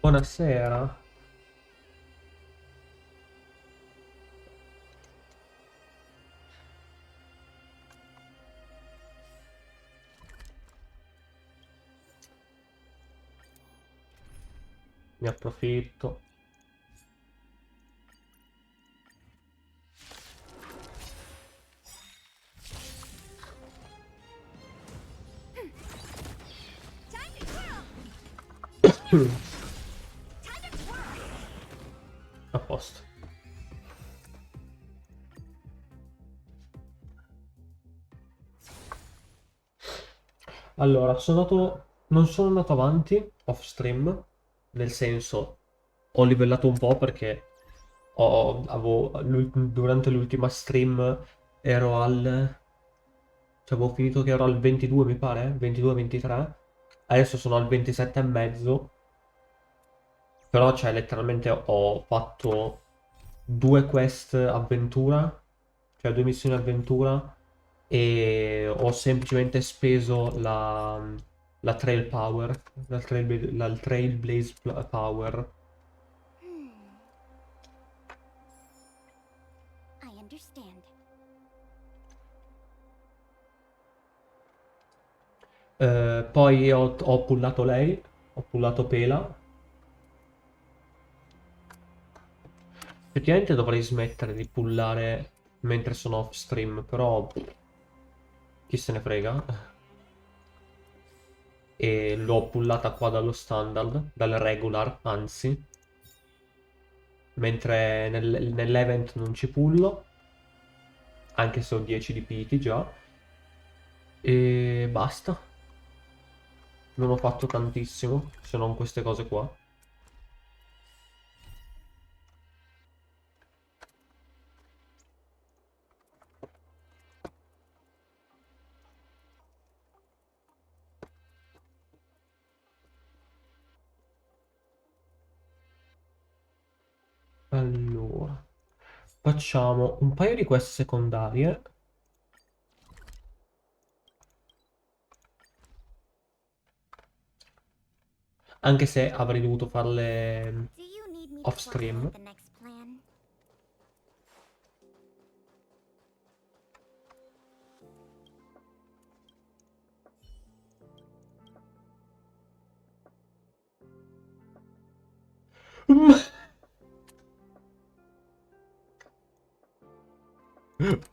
Buonasera. Ne approfitto. A posto. Allora, non sono andato avanti off stream, nel senso, ho livellato un po' perché durante l'ultima stream ero al... cioè avevo finito che ero al 22 mi pare, 22-23, adesso sono al 27 e mezzo, però cioè letteralmente ho fatto due quest avventura, cioè due missioni avventura, e ho semplicemente speso la Trail Power, la Trailblaze Power. I understand. Poi ho pullato lei, ho pullato Pela. Effettivamente dovrei smettere di pullare mentre sono off stream, però chi se ne frega. E l'ho pullata qua dallo standard, dal regular, anzi. Mentre nell'event non ci pullo, anche se ho 10 di PT già. E basta. Non ho fatto tantissimo, se non queste cose qua. Allora, facciamo un paio di queste secondarie. Anche se avrei dovuto farle Do you need me to off formulate stream. the next plan?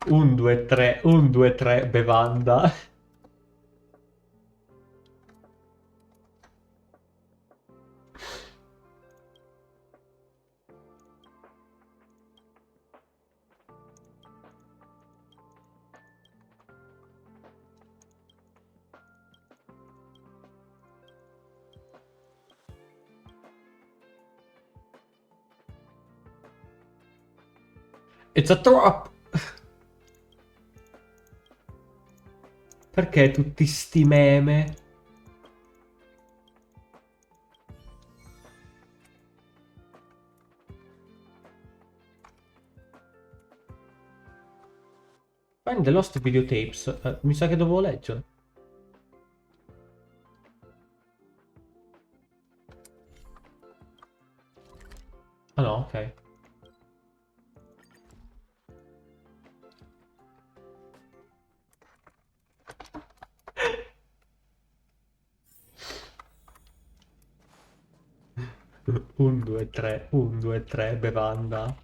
Un 2-3, un 2-3 bevanda. It's a trap! Perché tutti sti meme? Find the lost videotapes. Mi sa che dovevo leggere. Ah no, ok. Un 2-3, un 2-3 bevanda.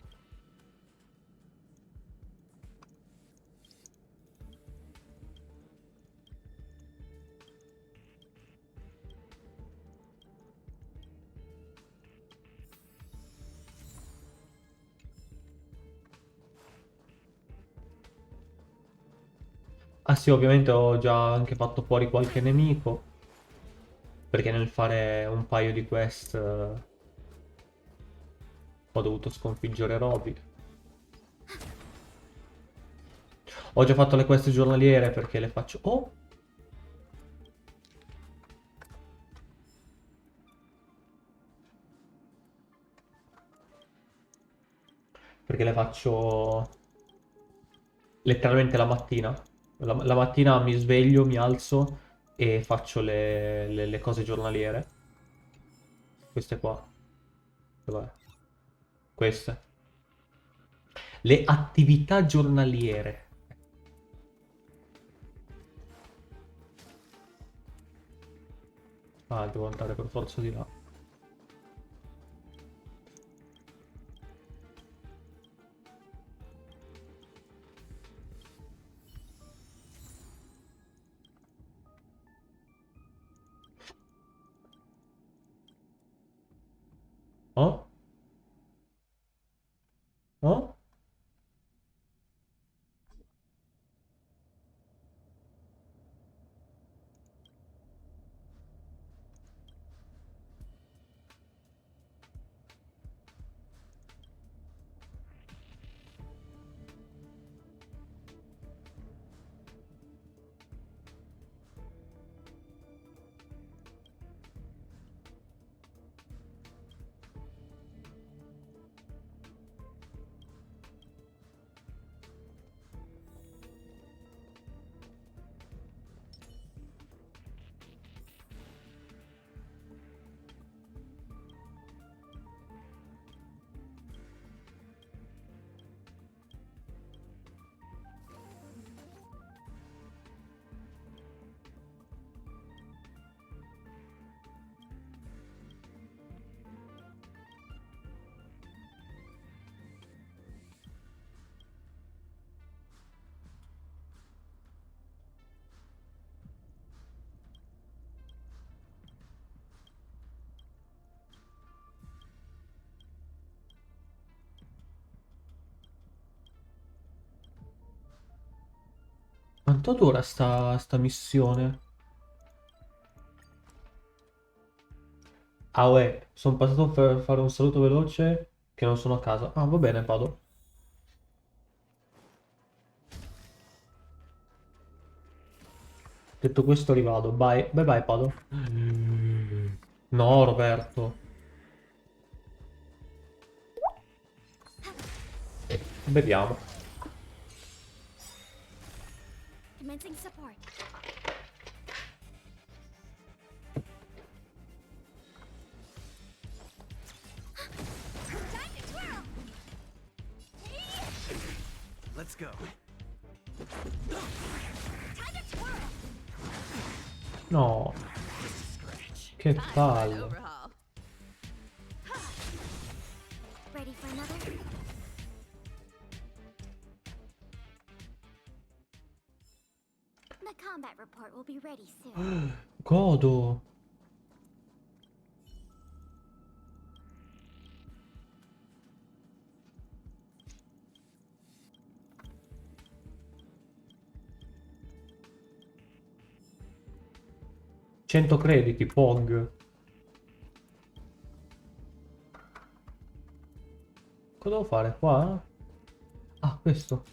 Ah sì, ovviamente ho già anche fatto fuori qualche nemico. Perché nel fare un paio di quest ho dovuto sconfiggere Roby. Ho già fatto le quest giornaliere perché le faccio... Oh! Perché le faccio letteralmente la mattina. La mattina mi sveglio, mi alzo e faccio le cose giornaliere. Queste qua. Dov'è? Queste. Le attività giornaliere. Ah, devo andare per forza di là. Oh? Oh? Quanto dura sta missione? Ah, uè, sono passato per fare un saluto veloce che non sono a casa. Ah, va bene, vado. Detto questo, rivado. Bye, bye bye, vado. No, Roberto. Beviamo. Commencing support. Time to twirl. Let's go. Time to twirl. No, Scratch. che Time for an palle. overhaul. Ready for another? The combat report will be ready soon. Godo. Cento crediti, Pog. Cosa devo fare qua? Ah, questo.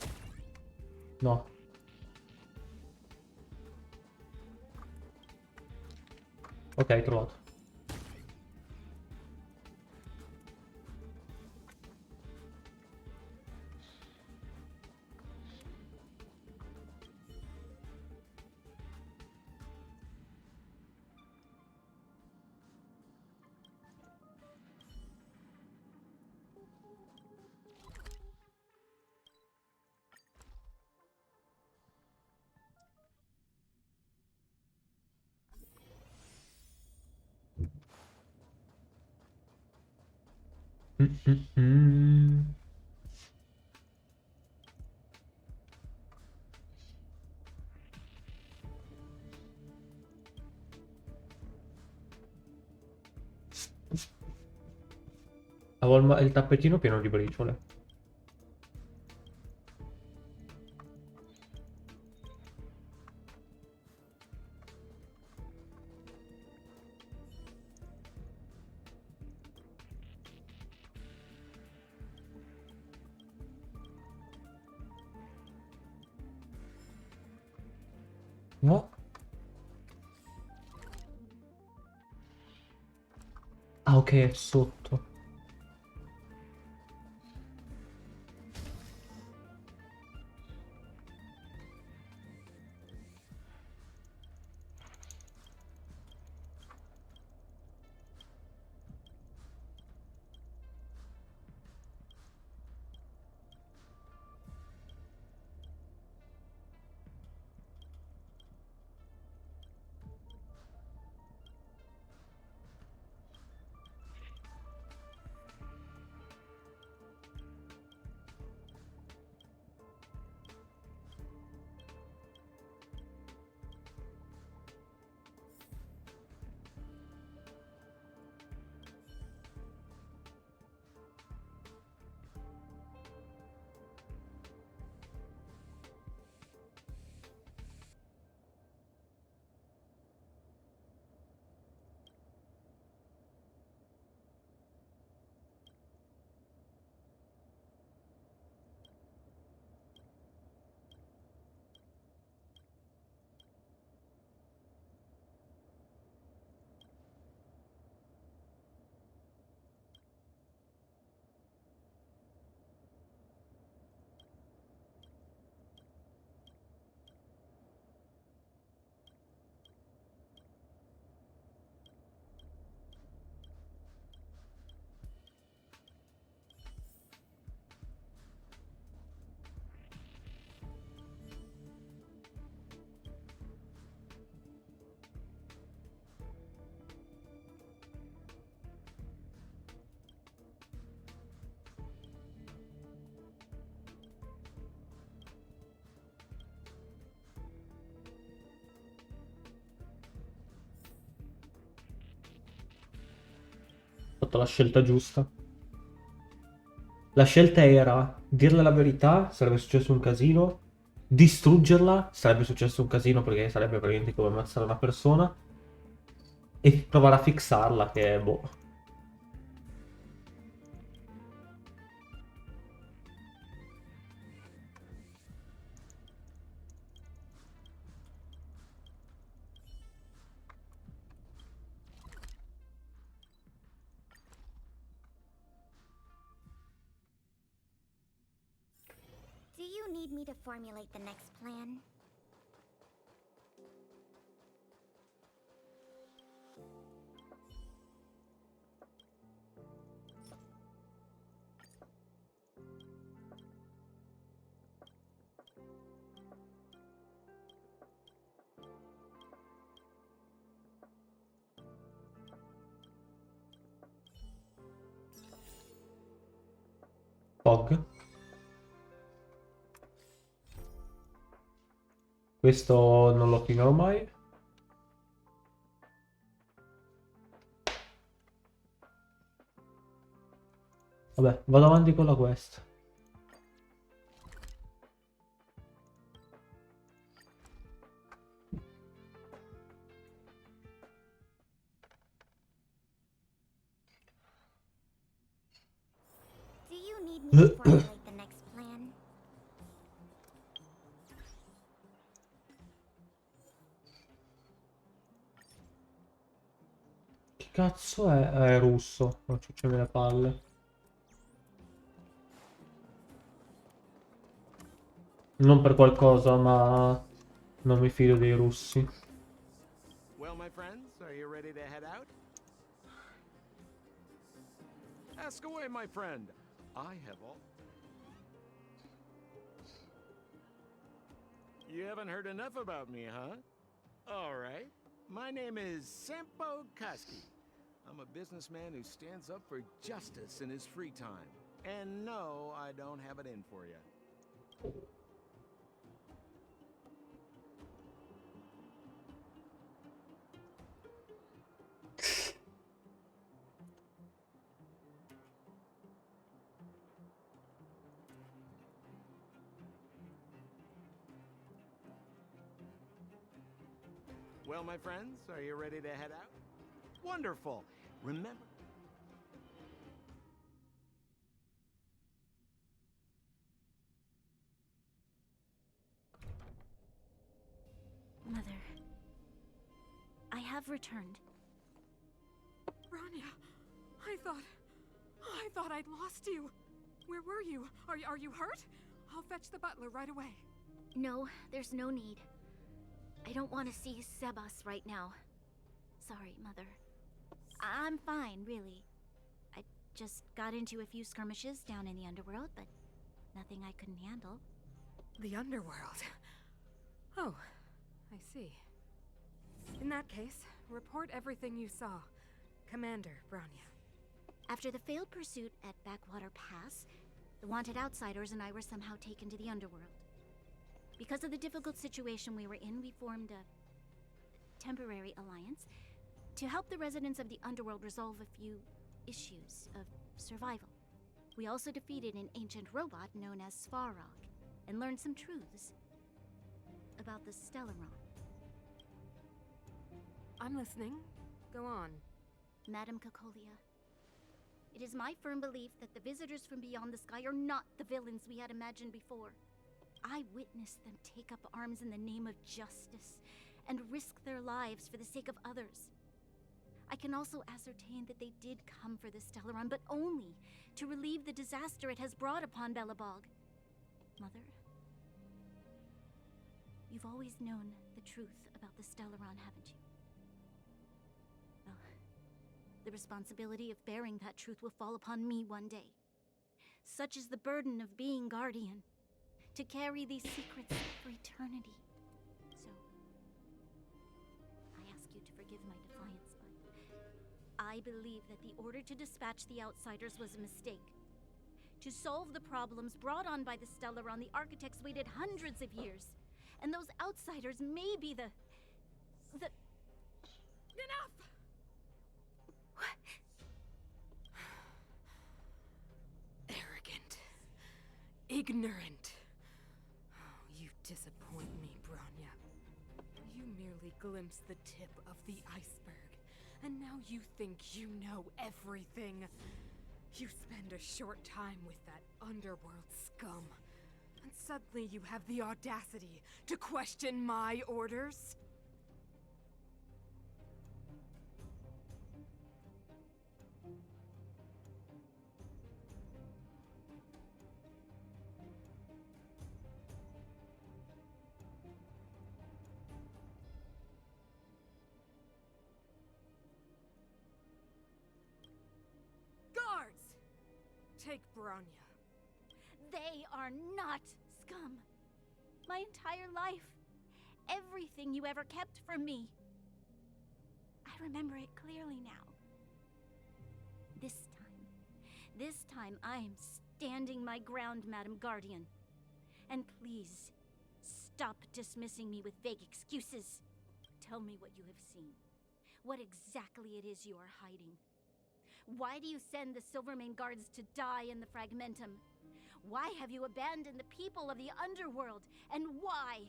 No. Ok, trovato. Mm, mm, mm. Avevo il tappetino pieno di briciole. No? Ah, ok, è sotto. fatto la scelta giusta. La scelta era dirle la verità, sarebbe successo un casino. Distruggerla, sarebbe successo un casino perché sarebbe praticamente come ammazzare una persona. E provare a fixarla, che boh. Do you need me to formulate the next plan? Pog. Questo non lo finirò mai. Vabbè, vado avanti con la quest. Do you need me to formulate the next plan? Che cazzo è? È russo. Non ciucciami le palle. Non per qualcosa, ma non mi fido dei russi. Well, my friends, are you ready to head out? Ask away, my friend. I have all. You haven't heard enough about me, huh? All right. My name is Sampo Koski. I'm a businessman who stands up for justice in his free time. And no, I don't have it in for you. Well, my friends, are you ready to head out? Wonderful. Remember. Mother, I have returned. Rania, I thought I'd lost you. Where were you? Are you hurt? I'll fetch the butler right away. No, there's no need. I don't want to see Sebas right now. Sorry, Mother. I'm fine, really. I just got into a few skirmishes down in the underworld, but nothing I couldn't handle. The underworld. Oh, I see. In that case, report everything you saw. Commander Branya. After the failed pursuit at Backwater Pass, the wanted outsiders and I were somehow taken to the underworld. Because of the difficult situation we were in, we formed a temporary alliance to help the residents of the underworld resolve a few issues of survival. We also defeated an ancient robot known as Svarog and learned some truths about the Stellaron. I'm listening. Go on. Madam Cocolia, it is my firm belief that the visitors from beyond the sky are not the villains we had imagined before. I witnessed them take up arms in the name of justice and risk their lives for the sake of others. I can also ascertain that they did come for the Stellaron, but only to relieve the disaster it has brought upon Belobog. Mother, you've always known the truth about the Stellaron, haven't you? Well, the responsibility of bearing that truth will fall upon me one day. Such is the burden of being Guardian, to carry these secrets for eternity. So, I ask you to forgive my defiance, but I believe that the order to dispatch the outsiders was a mistake. To solve the problems brought on by the Stellaron, the architects waited hundreds of years. And those outsiders may be the... Enough! ignorant. Oh, you disappoint me, Bronya. You merely glimpsed the tip of the iceberg, and now you think you know everything. You spend a short time with that underworld scum, and suddenly you have the audacity to question my orders? Guards! Take Bronya. They are not scum. My entire life. Everything you ever kept from me. I remember it clearly now. This time I'm standing my ground, Madam Guardian. And please, stop dismissing me with vague excuses. Tell me what you have seen. What exactly it is you are hiding. Why do you send the Silvermane Guards to die in the Fragmentum? Why have you abandoned the people of the underworld? And why?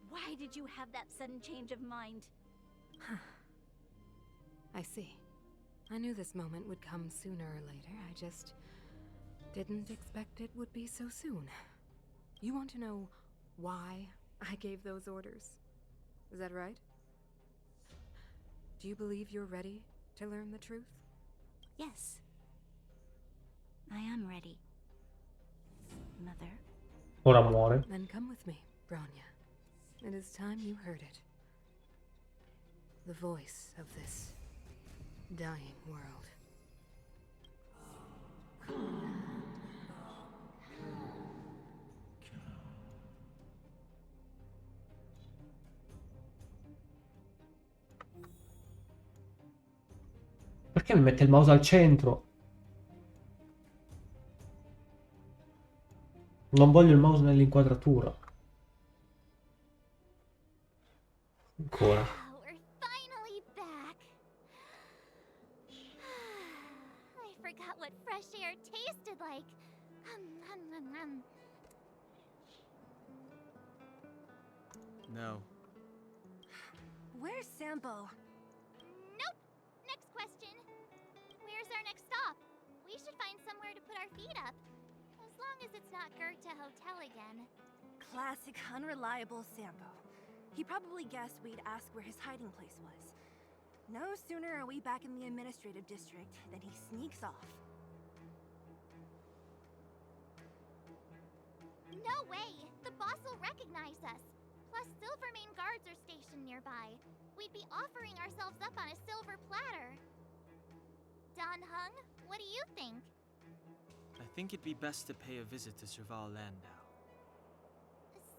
Why did you have that sudden change of mind? I see. I knew this moment would come sooner or later. I just didn't expect it would be so soon. You want to know why I gave those orders? Is that right? Do you believe you're ready to learn the truth? Yes. I am ready. Mother. Ora muore. Then come with me, Bronya. It is time you heard it. The voice of this dying world. Perché mi mette il mouse al centro? Non voglio il mouse nell'inquadratura. Ancora. We're finally back. I forgot what fresh air tasted like. No. Where's Sampo? Nope. Next question. Where's our next stop? We should find somewhere to put our feet up. As long as it's not Goethe Hotel again. Classic unreliable Sampo. He probably guessed we'd ask where his hiding place was. No sooner are we back in the administrative district than he sneaks off. No way! The boss will recognize us. Plus, Silvermane guards are stationed nearby. We'd be offering ourselves up on a silver platter. Don Hung, what do you think? I think it'd be best to pay a visit to Serval Land now.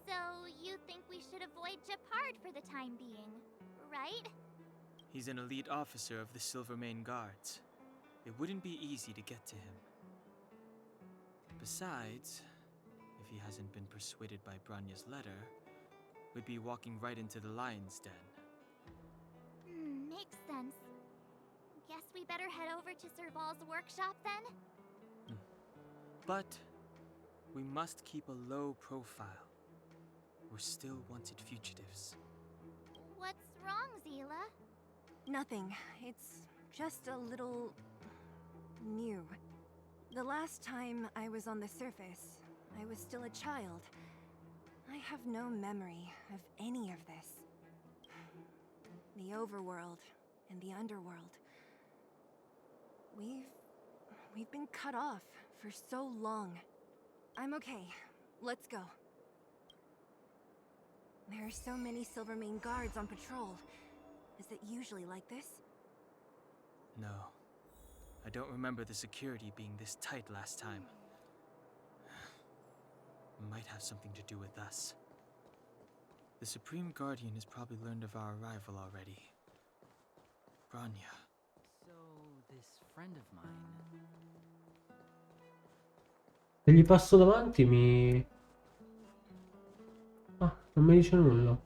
So, you think we should avoid Japard for the time being, right? He's an elite officer of the Silvermane Guards. It wouldn't be easy to get to him. Besides, if he hasn't been persuaded by Branya's letter, we'd be walking right into the Lion's Den. Makes sense. Guess we better head over to Serval's workshop then? But we must keep a low profile. We're still wanted fugitives. What's wrong, Zila? Nothing. It's just a little... new. The last time I was on the surface, I was still a child. I have no memory of any of this. The overworld and the underworld. We've been cut off for so long. I'm okay. Let's go. There are so many Silvermane guards on patrol. Is it usually like this? No. I don't remember the security being this tight last time. Might have something to do with us. The Supreme Guardian has probably learned of our arrival already. Bronya. So, this friend of mine... Se gli passo davanti mi... Ah, non mi dice nulla.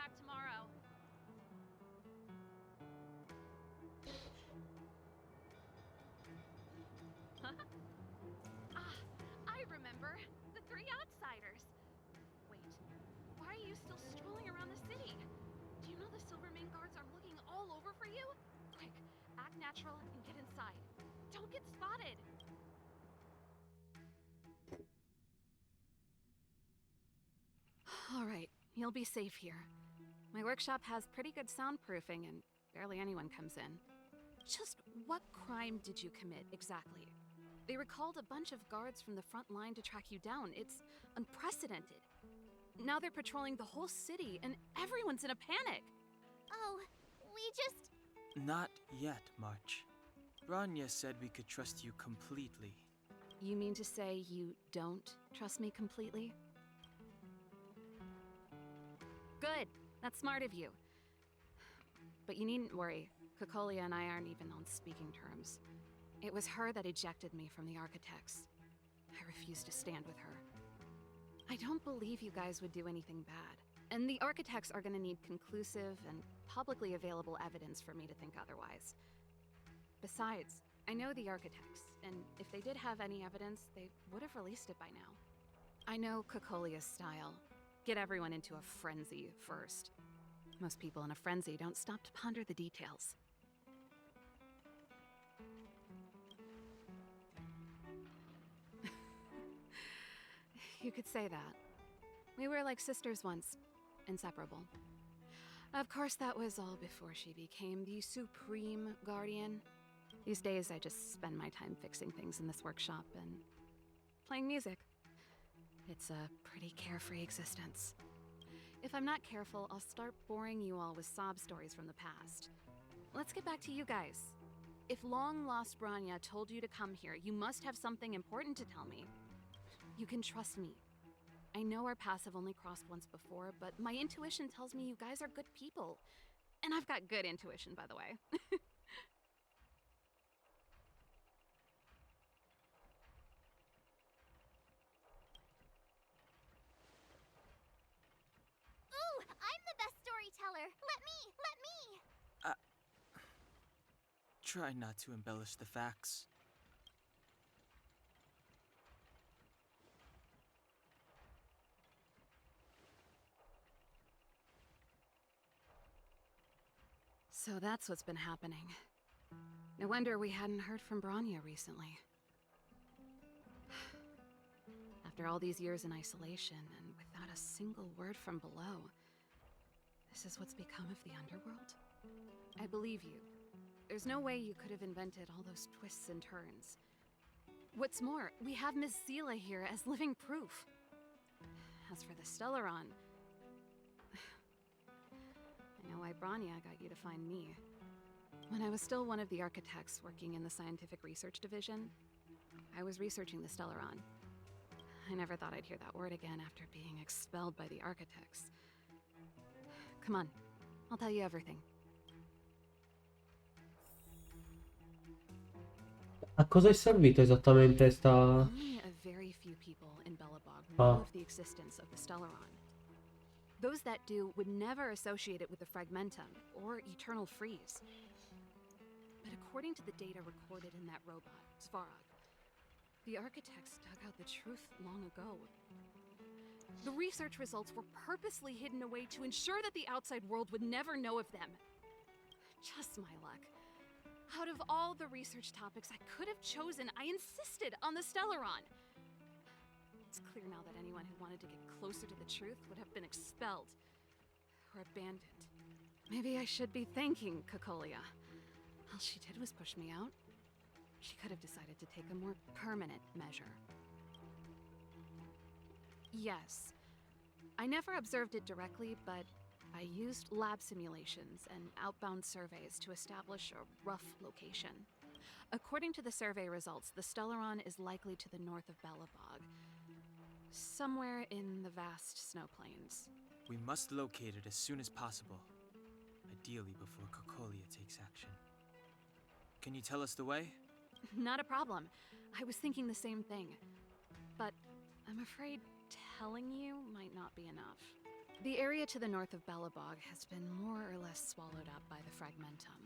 back tomorrow. Ah, I remember. The three outsiders. Wait, why are you still strolling around the city? Do you know the Silvermane guards are looking all over for you? Quick, act natural and get inside. Don't get spotted. All right, you'll be safe here. My workshop has pretty good soundproofing and barely anyone comes in. Just what crime did you commit exactly? They recalled a bunch of guards from the front line to track you down. It's unprecedented. Now they're patrolling the whole city and everyone's in a panic. Oh, we just... Not yet, March. Bronya said we could trust you completely. You mean to say you don't trust me completely? Good. That's smart of you. But you needn't worry. Kokolia and I aren't even on speaking terms. It was her that ejected me from the Architects. I refused to stand with her. I don't believe you guys would do anything bad. And the Architects are gonna need conclusive and publicly available evidence for me to think otherwise. Besides, I know the Architects, and if they did have any evidence, they would have released it by now. I know Kokolia's style. Get everyone into a frenzy first. Most people in a frenzy don't stop to ponder the details. You could say that. We were like sisters once, inseparable. Of course, that was all before she became the Supreme Guardian. These days, I just spend my time fixing things in this workshop and playing music. It's a pretty carefree existence. If I'm not careful, I'll start boring you all with sob stories from the past. Let's get back to you guys. If long-lost Bronya told you to come here, you must have something important to tell me. You can trust me. I know our paths have only crossed once before, but my intuition tells me you guys are good people. And I've got good intuition, by the way. Ooh, I'm the best storyteller! Let me! Try not to embellish the facts. So that's what's been happening. No wonder we hadn't heard from Bronya recently. After all these years in isolation and without a single word from below, this is what's become of the underworld? I believe you. There's no way you could have invented all those twists and turns. What's more, we have Miss Seela here as living proof. As for the Stellaron, I know why Bronya got you to find me. When I was still one of the architects working in the scientific research division, I was researching the Stellaron. I never thought I'd hear that word again after being expelled by the architects. Come on, I'll tell you everything. A cosa è servito esattamente sta... Only a very few people in Belobog know of the existence of the Stellaron. Those that do would never associate it with the Fragmentum or Eternal Freeze. But according to the data recorded in that robot, Svarog, the architects dug out the truth long ago. The research results were purposely hidden away to ensure that the outside world would never know of them. Just my luck. Out of all the research topics I could have chosen, I insisted on the Stellaron. It's clear now that anyone who wanted to get closer to the truth would have been expelled or abandoned. Maybe I should be thanking Kokolia. All she did was push me out. She could have decided to take a more permanent measure. Yes, I never observed it directly, but I used lab simulations and outbound surveys to establish a rough location. According to the survey results, the Stellaron is likely to the north of Belobog, somewhere in the vast snow plains. We must locate it as soon as possible, ideally before Kokolia takes action. Can you tell us the way? Not a problem. I was thinking the same thing. But I'm afraid telling you might not be enough. The area to the north of Belobog has been more or less swallowed up by the Fragmentum.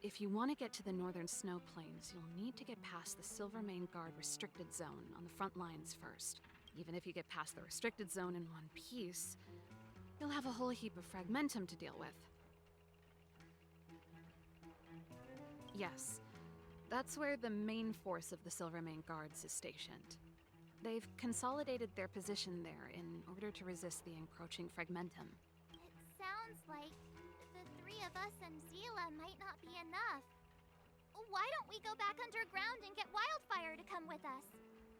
If you want to get to the northern snow plains, you'll need to get past the Silvermane Guard restricted zone on the front lines first. Even if you get past the restricted zone in one piece, you'll have a whole heap of Fragmentum to deal with. Yes, that's where the main force of the Silvermane Guards is stationed. They've consolidated their position there in order to resist the encroaching Fragmentum. It sounds like the three of us and Zila might not be enough. Why don't we go back underground and get Wildfire to come with us?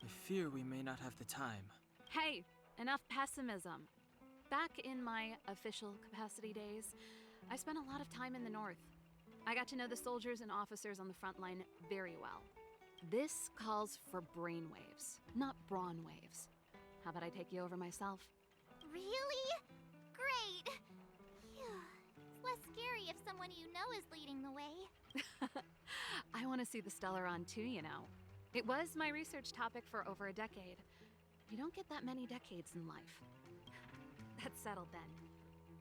I fear we may not have the time. Hey, enough pessimism. Back in my official capacity days, I spent a lot of time in the north. I got to know the soldiers and officers on the front line very well. This calls for brainwaves, not brawn waves. How about I take you over myself? Really? Great! Phew. It's less scary if someone you know is leading the way. I want to see the Stellaron too, you know. It was my research topic for over a decade. You don't get that many decades in life. That's settled then.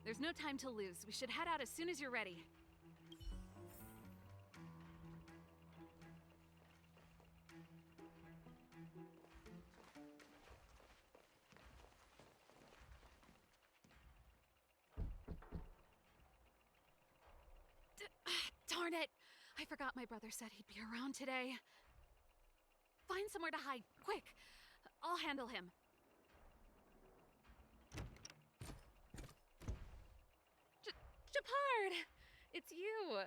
There's no time to lose. We should head out as soon as you're ready. Darn it! I forgot my brother said he'd be around today. Find somewhere to hide, quick! I'll handle him. Japard! It's you!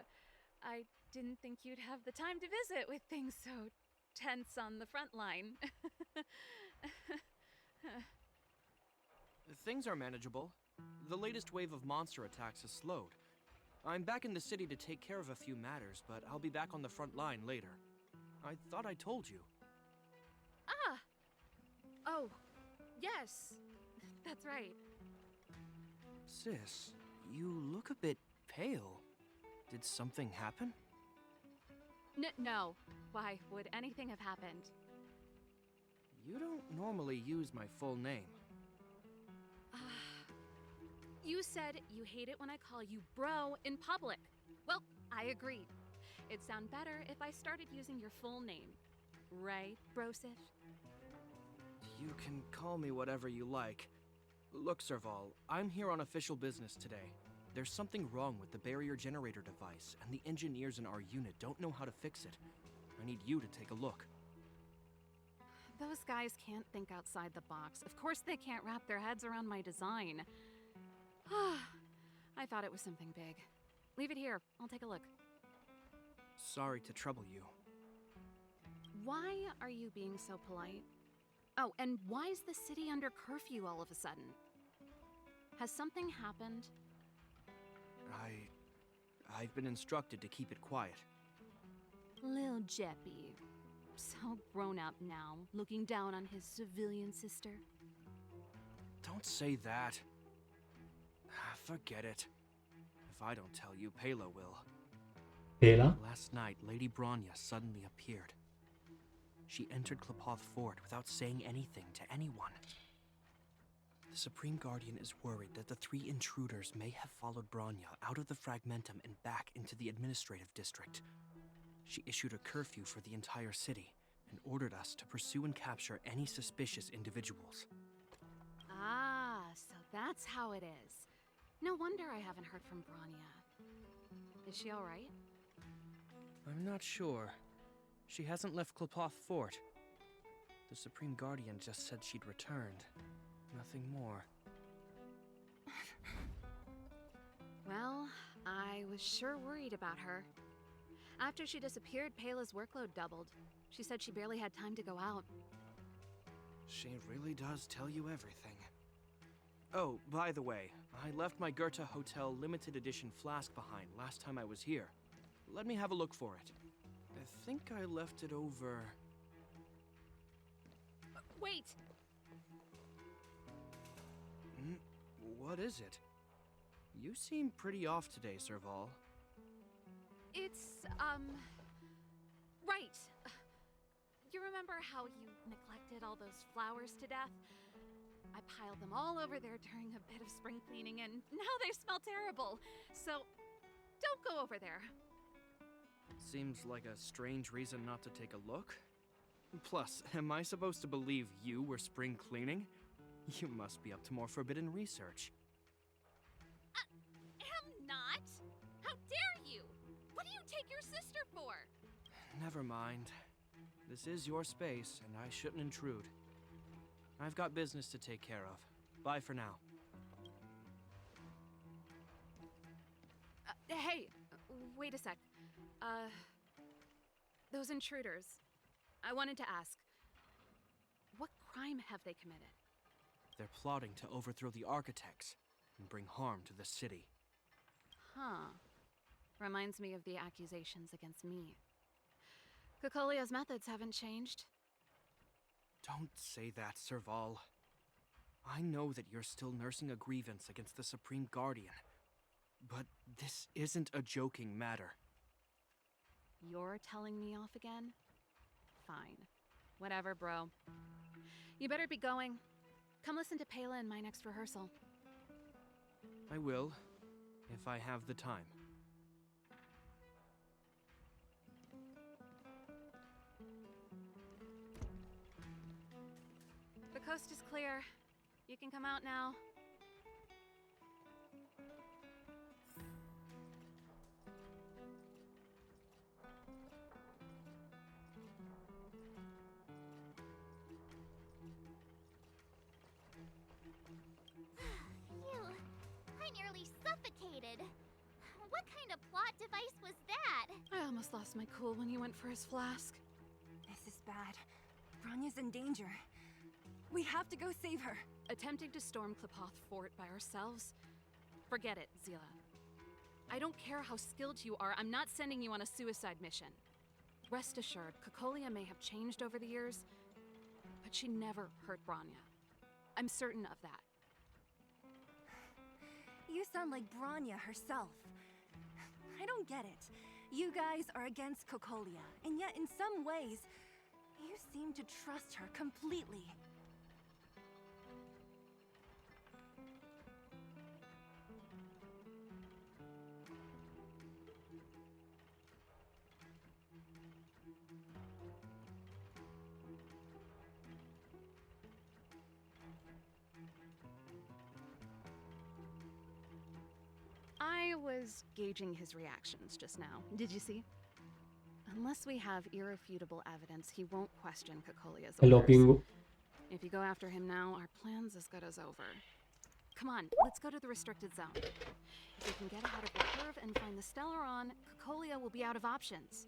I didn't think you'd have the time to visit with things so tense on the front line. Things are manageable. The latest wave of monster attacks has slowed. I'm back in the city to take care of a few matters, but I'll be back on the front line later. I thought I told you. Ah! Oh, yes. That's right. Sis, you look a bit pale. Did something happen? No. Why would anything have happened? You don't normally use my full name. You said you hate it when I call you bro in public. Well, I agree. It'd sound better if I started using your full name. Right, Brosif? You can call me whatever you like. Look, Serval, I'm here on official business today. There's something wrong with the barrier generator device, and the engineers in our unit don't know how to fix it. I need you to take a look. Those guys can't think outside the box. Of course they can't wrap their heads around my design. I thought it was something big. Leave it here. I'll take a look. Sorry to trouble you. Why are you being so polite? Oh, and why is the city under curfew all of a sudden? Has something happened? I've been instructed to keep it quiet. Lil Jeppy. So grown up now, looking down on his civilian sister. Don't say that. Forget it. If I don't tell you, Pela will. Pela? Last night, Lady Bronya suddenly appeared. She entered Klepoth Fort without saying anything to anyone. The Supreme Guardian is worried that the three intruders may have followed Bronya out of the Fragmentum and back into the administrative district. She issued a curfew for the entire city and ordered us to pursue and capture any suspicious individuals. Ah, so that's how it is. No wonder I haven't heard from Bronya. Is she all right? I'm not sure. She hasn't left Klepoth Fort. The Supreme Guardian just said she'd returned. Nothing more. Well, I was sure worried about her. After she disappeared, Pela's workload doubled. She said she barely had time to go out. She really does tell you everything. Oh, by the way, I left my Goethe Hotel limited edition flask behind last time I was here. Let me have a look for it. I think I left it over... Wait! What is it? You seem pretty off today, Serval. It's, right. You remember how you neglected all those flowers to death? I piled them all over there during a bit of spring cleaning, and now they smell terrible. So, don't go over there. Seems like a strange reason not to take a look. Plus, am I supposed to believe you were spring cleaning? You must be up to more forbidden research. Am not. How dare you? What do you take your sister for? Never mind. This is your space, and I shouldn't intrude. I've got business to take care of. Bye for now. Hey, wait a sec. Those intruders. I wanted to ask, what crime have they committed? They're plotting to overthrow the architects and bring harm to the city. Huh. Reminds me of the accusations against me. Cocolia's methods haven't changed. Don't say that, Serval. I know that you're still nursing a grievance against the Supreme Guardian, but this isn't a joking matter. You're telling me off again? Fine. Whatever, bro. You better be going. Come listen to Pela in my next rehearsal. I will, if I have the time. The coast is clear. You can come out now. Phew. I nearly suffocated. What kind of plot device was that? I almost lost my cool when he went for his flask. This is bad. Bronya's in danger. We have to go save her. Attempting to storm Klipoth Fort by ourselves? Forget it, Zila. I don't care how skilled you are, I'm not sending you on a suicide mission. Rest assured, Cocolia may have changed over the years, but she never hurt Bronya. I'm certain of that. You sound like Bronya herself. I don't get it. You guys are against Cocolia, and yet in some ways, you seem to trust her completely. I was gauging his reactions just now. Did you see? Unless we have irrefutable evidence, he won't question Cocolia's Hello, orders. Pingu. If you go after him now, our plan's as good as over. Come on, let's go to the restricted zone. If we can get ahead of the curve and find the Stellaron, Cocolia will be out of options.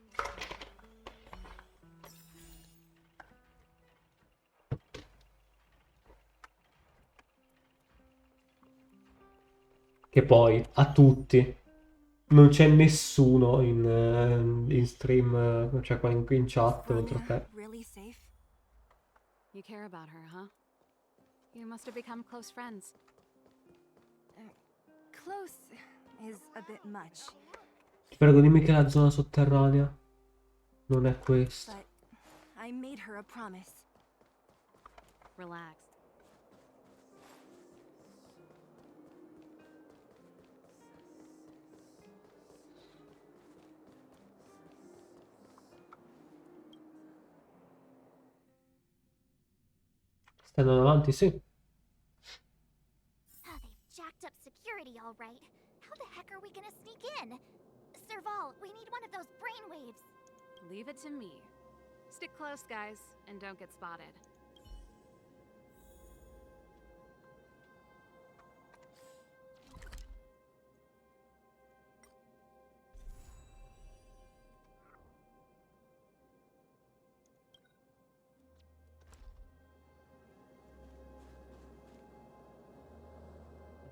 Che poi, a tutti. Non c'è nessuno in stream, cioè qua in chat, oltre a Bronya te. really safe? You care about her, huh? You must have become close friends. Close is a bit much, Prego, dimmi che la zona sotterranea non è questa. but I made her a promise. Relax. Stai andando avanti, sì. Oh, they've jacked up security all right. How the heck are we gonna sneak in? Serval, we need one of those brainwaves. Leave it to me. Stick close, guys, and don't get spotted.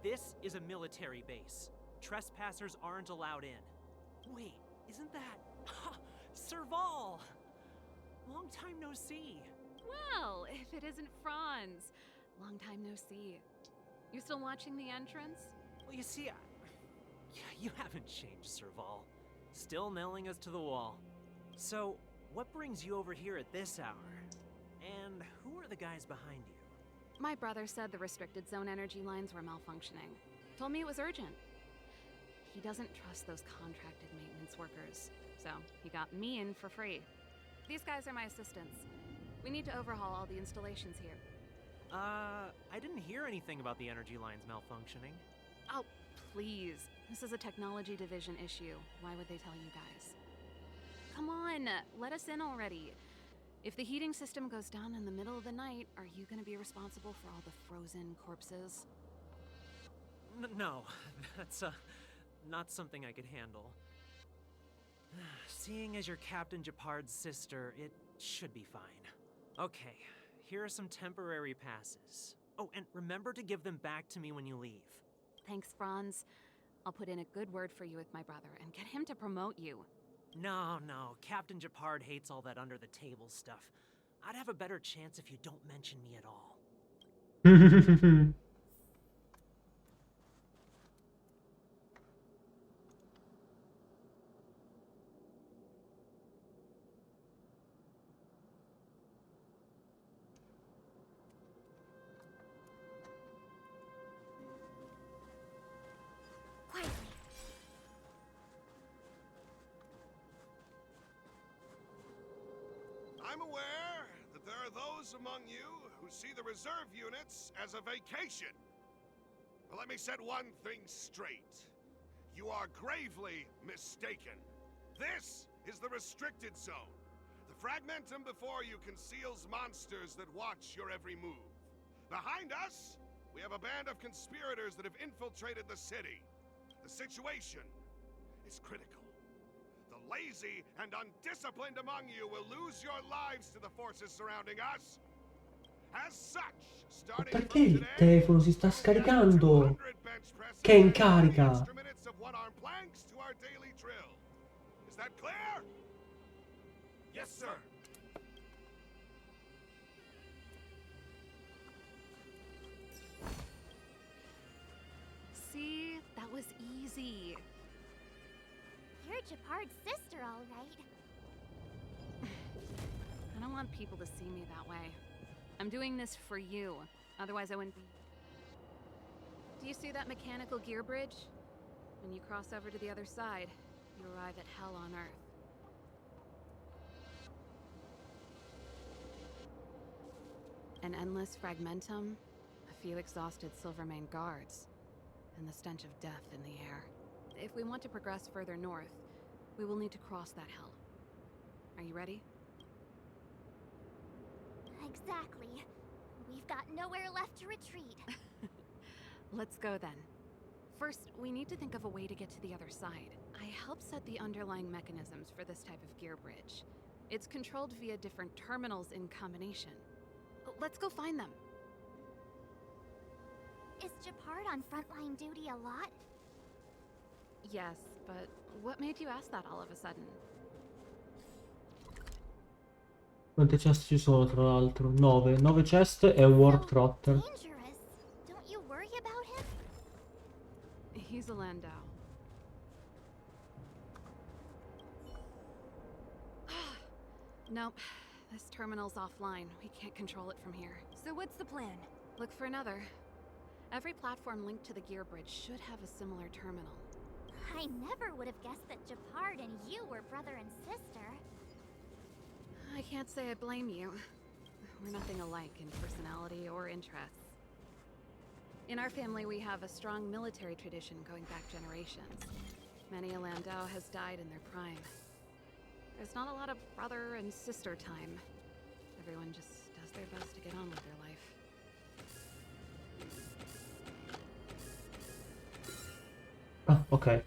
This is a military base. Trespassers aren't allowed in. Wait, isn't that... Serval! Long time no see. Well, if it isn't Franz. Long time no see. You still watching the entrance? Well, you see, you haven't changed, Serval. Still nailing us to the wall. So, what brings you over here at this hour? And who are the guys behind you? My brother said the restricted zone energy lines were malfunctioning. Told me it was urgent. He doesn't trust those contracted maintenance workers, so he got me in for free. These guys are my assistants. We need to overhaul all the installations here. I didn't hear anything about the energy lines malfunctioning. Oh, please. This is a technology division issue. Why would they tell you guys? Come on, let us in already. If the heating system goes down in the middle of the night, are you gonna be responsible for all the frozen corpses? No, that's, not something I could handle. Seeing as you're Captain Japard's sister, it should be fine. Okay, here are some temporary passes. Oh, and remember to give them back to me when you leave. Thanks, Franz. I'll put in a good word for you with my brother and get him to promote you. No, Captain Japard hates all that under-the-table stuff. I'd have a better chance if you don't mention me at all. Quietly. I'm aware that there are those among you who see the reserve units as a vacation. But let me set one thing straight. You are gravely mistaken. This is the restricted zone. The fragmentum before you conceals monsters that watch your every move. Behind us, we have a band of conspirators that have infiltrated the city. The situation is critical. The lazy and undisciplined among you will lose your lives to the forces surrounding us. As such, starting from Perché il today, telefono si sta scaricando? Che è in carica? extra minutes of one-arm planks to our daily drill. Is that clear? Yes, sir. See? That was easy. You're Japard's sister, all right. I don't want people to see me that way. I'm doing this for you. Otherwise, I wouldn't be... Do you see that mechanical gear bridge? When you cross over to the other side, you arrive at hell on Earth. An endless fragmentum, a few exhausted Silvermane guards, and the stench of death in the air. If we want to progress further north, we will need to cross that hell. Are you ready? Exactly. We've got nowhere left to retreat. Let's go then. First, we need to think of a way to get to the other side. I helped set the underlying mechanisms for this type of gear bridge. It's controlled via different terminals in combination. Let's go find them. Is Japard on frontline duty a lot? Yes, but what made you ask that all of a sudden? Quante chest ci sono tra l'altro? 9. 9 chest e un warp trotter. Dangerous. Don't you worry about him? He's a Landau. Nope. This terminal's offline. We can't control it from here. So what's the plan? Look for another. Every platform linked to the gear bridge should have a similar terminal. I never would have guessed that Japard and you were brother and sister. I can't say I blame you. We're nothing alike in personality or interests. In our family, we have a strong military tradition going back generations. Many a Landau has died in their prime. There's not a lot of brother and sister time. Everyone just does their best to get on with their life. Ah, ok.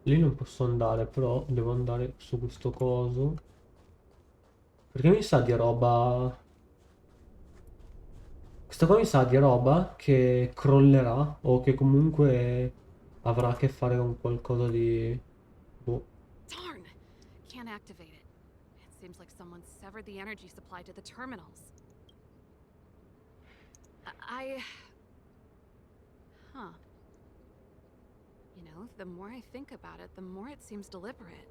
Lì non posso andare, però devo andare su questo coso. Perché mi sa di roba... Questa qua mi sa di roba che crollerà o che comunque avrà a che fare con qualcosa di... Boh. Darn! Can't activate it. It seems like someone severed the energy supply to the terminals. Huh. You know, the more I think about it, the more it seems deliberate.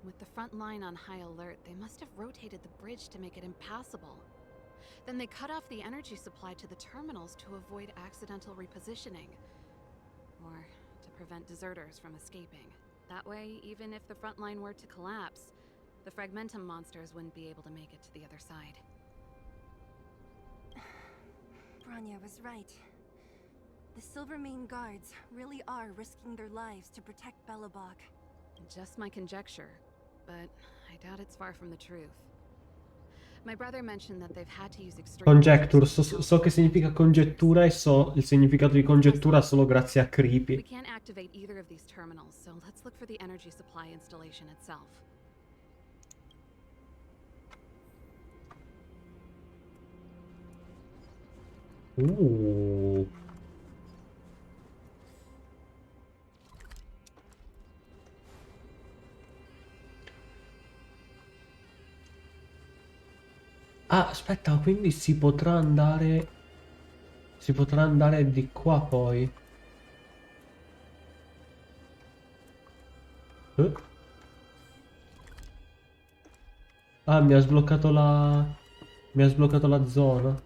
With the front line on high alert, they must have rotated the bridge to make it impassable. Then they cut off the energy supply to the terminals to avoid accidental repositioning. Or to prevent deserters from escaping. That way, even if the front line were to collapse, the Fragmentum monsters wouldn't be able to make it to the other side. Bronya was right. The Silvermane guards really are risking their lives to protect Belobog. Just my conjecture, but I doubt it's far from the truth. My brother mentioned that they've had to use extreme Conjecture, measures to so che significa congettura e so il significato di congettura solo grazie a We Creepy. can't activate either of these terminals, so let's look for the energy supply installation itself. Uh. Ah, aspetta, quindi si potrà andare... Si potrà andare di qua poi. Eh? Ah, mi ha sbloccato la... Mi ha sbloccato la zona.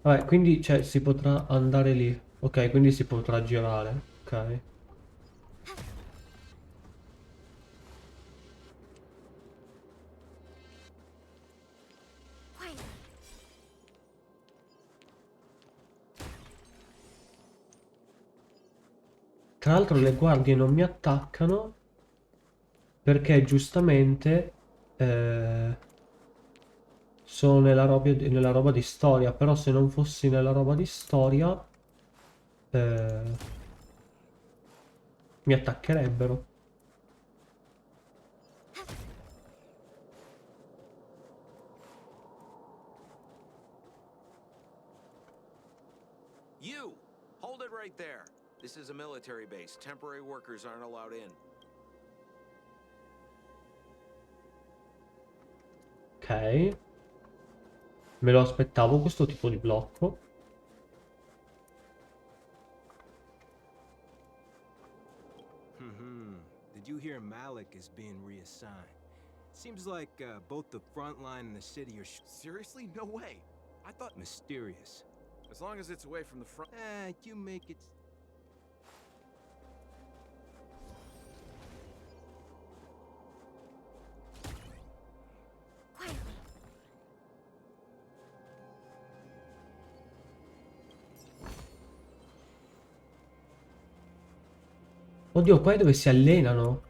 Vabbè, quindi, cioè, si potrà andare lì. Ok, quindi si potrà girare. Ok. Tra l'altro le guardie non mi attaccano perché giustamente sono nella roba di storia, però se non fossi nella roba di storia mi attaccherebbero. You! Hold it right there. This is a military base. Temporary workers aren't allowed in. Ok. Me lo aspettavo questo tipo di blocco. Did you hear Malik is being reassigned? Seems like both the front line and the city are Seriously? No way. I thought... mysterious. As long as it's away from the front... You make it... Oddio, qua è dove si allenano.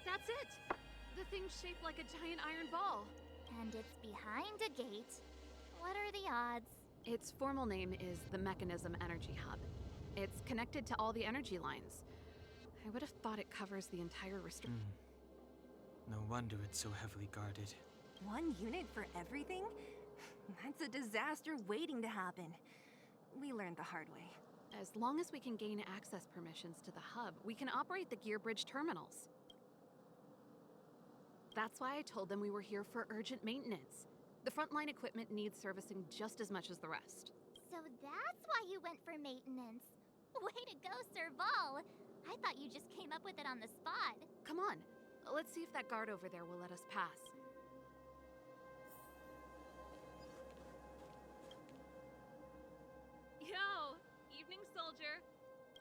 That's it! The thing's shaped like a giant iron ball. And it's behind a gate. What are the odds? Its formal name is the Mechanism Energy Hub. It's connected to all the energy lines. I would have thought it covers the entire No wonder it's so heavily guarded. One unit for everything? That's a disaster waiting to happen. We learned the hard way. As long as we can gain access permissions to the hub, we can operate the gear bridge terminals. That's why I told them we were here for urgent maintenance. The frontline equipment needs servicing just as much as the rest. So that's why you went for maintenance. Way to go, Serval! I thought you just came up with it on the spot. Come on, let's see if that guard over there will let us pass. Yo! Evening, soldier.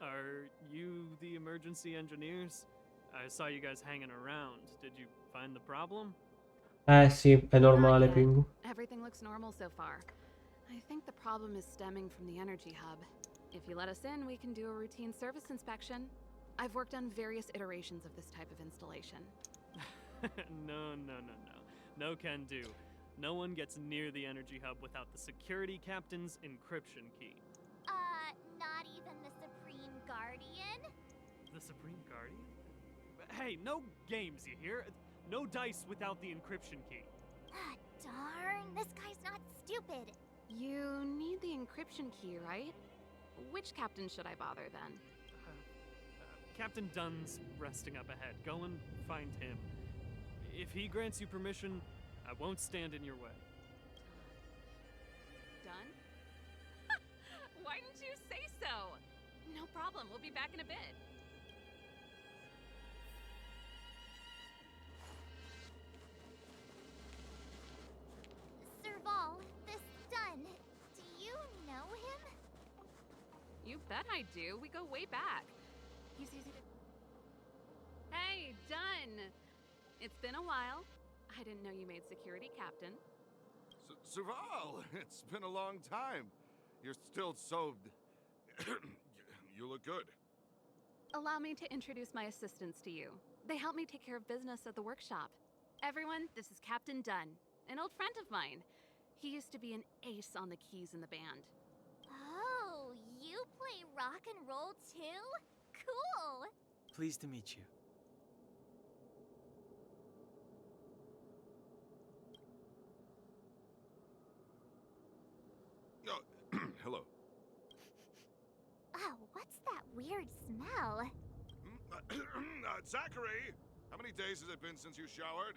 Are you the emergency engineers? I saw you guys hanging around. Did you find the problem? Sì, è normale, Not yet. Pingu. Everything looks normal so far. I think the problem is stemming from the energy hub. If you let us in, we can do a routine service inspection. I've worked on various iterations of this type of installation. No. No can do. No one gets near the energy hub without the security captain's encryption key. Not even the Supreme Guardian? The Supreme Guardian? Hey, no games, you hear? No dice without the encryption key. Ah, darn, this guy's not stupid. You need the encryption key, right? Which captain should I bother then? Captain Dunn's resting up ahead. Go and find him. If he grants you permission, I won't stand in your way. Done? Why didn't you say so? No problem, we'll be back in a bit. Serval, this Dunn, do you know him? You bet I do. We go way back. He's easy to... Hey, Dunn! It's been a while. I didn't know you made security captain. Serval, it's been a long time. You're still so... You look good. Allow me to introduce my assistants to you. They help me take care of business at the workshop. Everyone, this is Captain Dunn, an old friend of mine. He used to be an ace on the keys in the band. Oh, you play rock and roll too? Cool! Pleased to meet you. Oh, hello. Oh, what's that weird smell? Zachary, how many days has it been since you showered?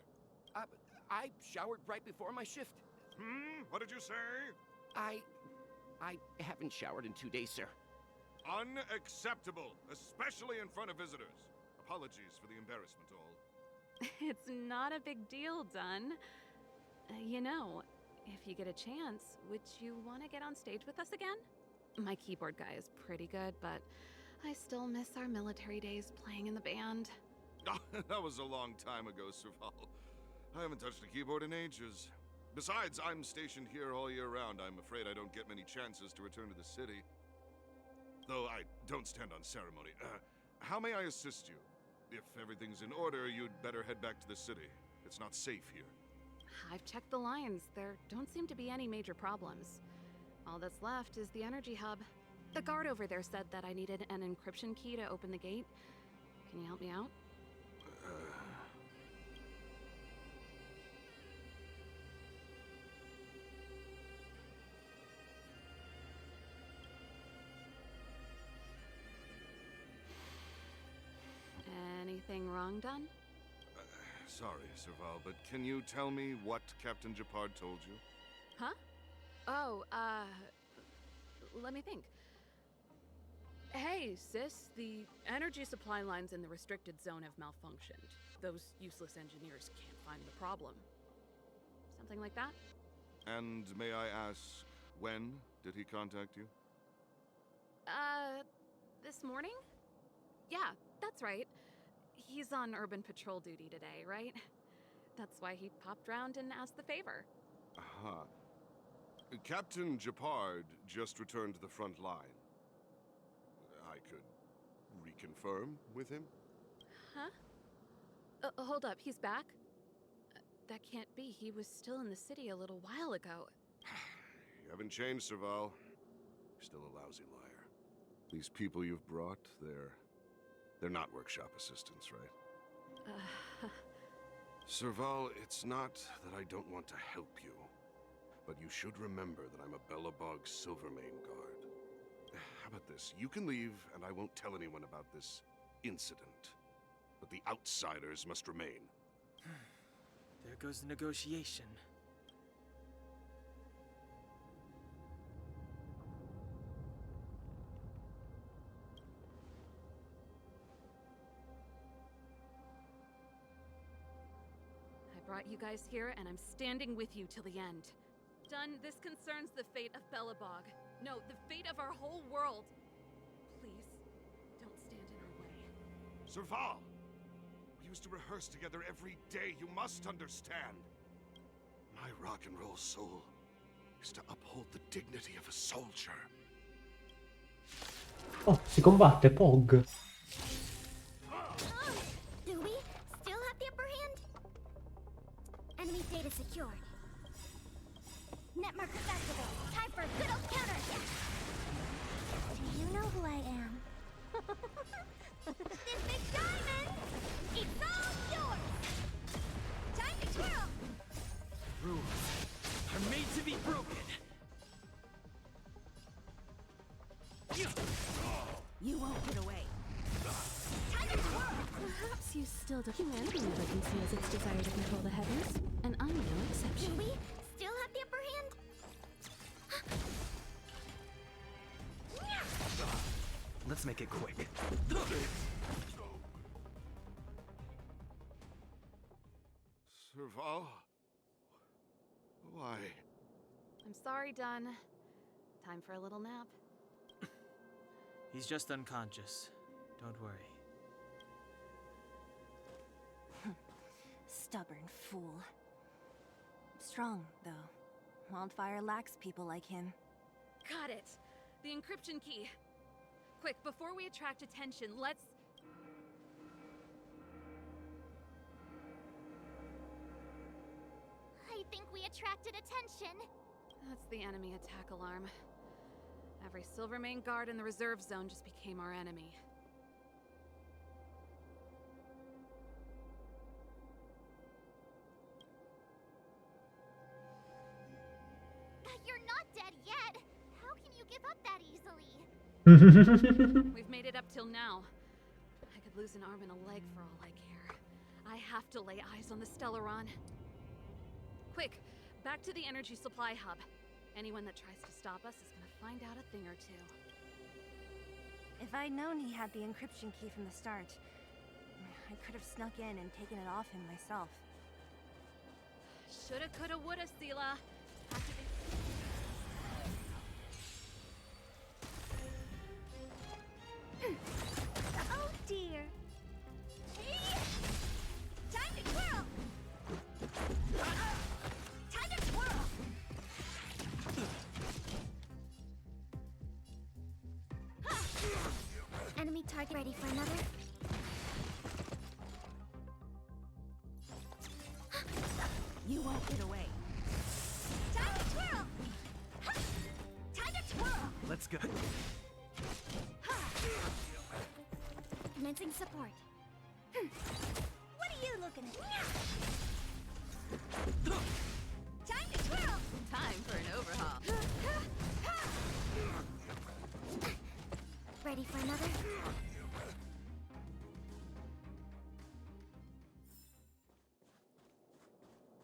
I showered right before my shift. What did you say? I haven't showered in 2 days, sir. Unacceptable, especially in front of visitors. Apologies for the embarrassment, all. It's not a big deal, Dunn. You know, if you get a chance, would you want to get on stage with us again? My keyboard guy is pretty good, but I still miss our military days playing in the band. That was a long time ago, Serval. I haven't touched a keyboard in ages. Besides, I'm stationed here all year round. I'm afraid I don't get many chances to return to the city. Though I don't stand on ceremony. How may I assist you? If everything's in order, you'd better head back to the city. It's not safe here. I've checked the lines. There don't seem to be any major problems. All that's left is the energy hub. The guard over there said that I needed an encryption key to open the gate. Can you help me out? Anything wrong, Dunn? Sorry, Serval, but can you tell me what Captain Gepard told you? Huh? Oh, let me think. Hey, sis, the energy supply lines in the restricted zone have malfunctioned. Those useless engineers can't find the problem. Something like that? And may I ask, when did he contact you? This morning? Yeah, that's right. He's on urban patrol duty today, right? That's why he popped round and asked the favor. Aha. Captain Gepard just returned to the front line. I could reconfirm with him? Huh? Hold up, he's back? That can't be. He was still in the city a little while ago. You haven't changed, Serval. You're still a lousy liar. These people you've brought, they're not workshop assistants, right? Serval, it's not that I don't want to help you, but you should remember that I'm a Belobog Silvermane guard. How about this? You can leave, and I won't tell anyone about this incident. But the outsiders must remain. There goes the negotiation. I brought you guys here, and I'm standing with you till the end. Dunn, this concerns the fate of Belobog. No, the fate of our whole world. Please, don't stand in our way. Serval! We used to rehearse together every day, you must understand. My rock and roll soul is to uphold the dignity of a soldier. Oh, si combatte, Pog. Do we still have the upper hand? Enemy data secured. Net markers activated. Time for a good old counterattack. Do you know who I am? This big diamond! It's all yours! Time to twirl! Rules are made to be broken. You won't get away. Time to twirl! Perhaps you still don't. Humanity never conceals its desire to control the heavens, and I'm no Do exception. we still have the upper hand? Let's make it quick. Serval? Why? I'm sorry, Dunn. Time for a little nap. He's just unconscious. Don't worry. Stubborn fool. Strong, though. Wildfire lacks people like him. Got it. The encryption key. Quick, before we attract attention, let's... I think we attracted attention. That's the enemy attack alarm. Every Silvermane guard in the reserve zone just became our enemy. You're not dead yet. How can you give up that easily? We've made it up till now. I could lose an arm and a leg for all I care. I have to lay eyes on the Stellaron. Quick, back to the energy supply hub. Anyone that tries to stop us is gonna find out a thing or two. If I'd known he had the encryption key from the start, I could have snuck in and taken it off him myself. Shoulda, coulda, woulda, Sela. Oh dear. Time to twirl. Time to twirl. Enemy target ready for another. You won't get away. Time to twirl. Time to twirl. Let's go. Commencing support. What are you looking at? Time to twirl. Time for an overhaul. Ready for another?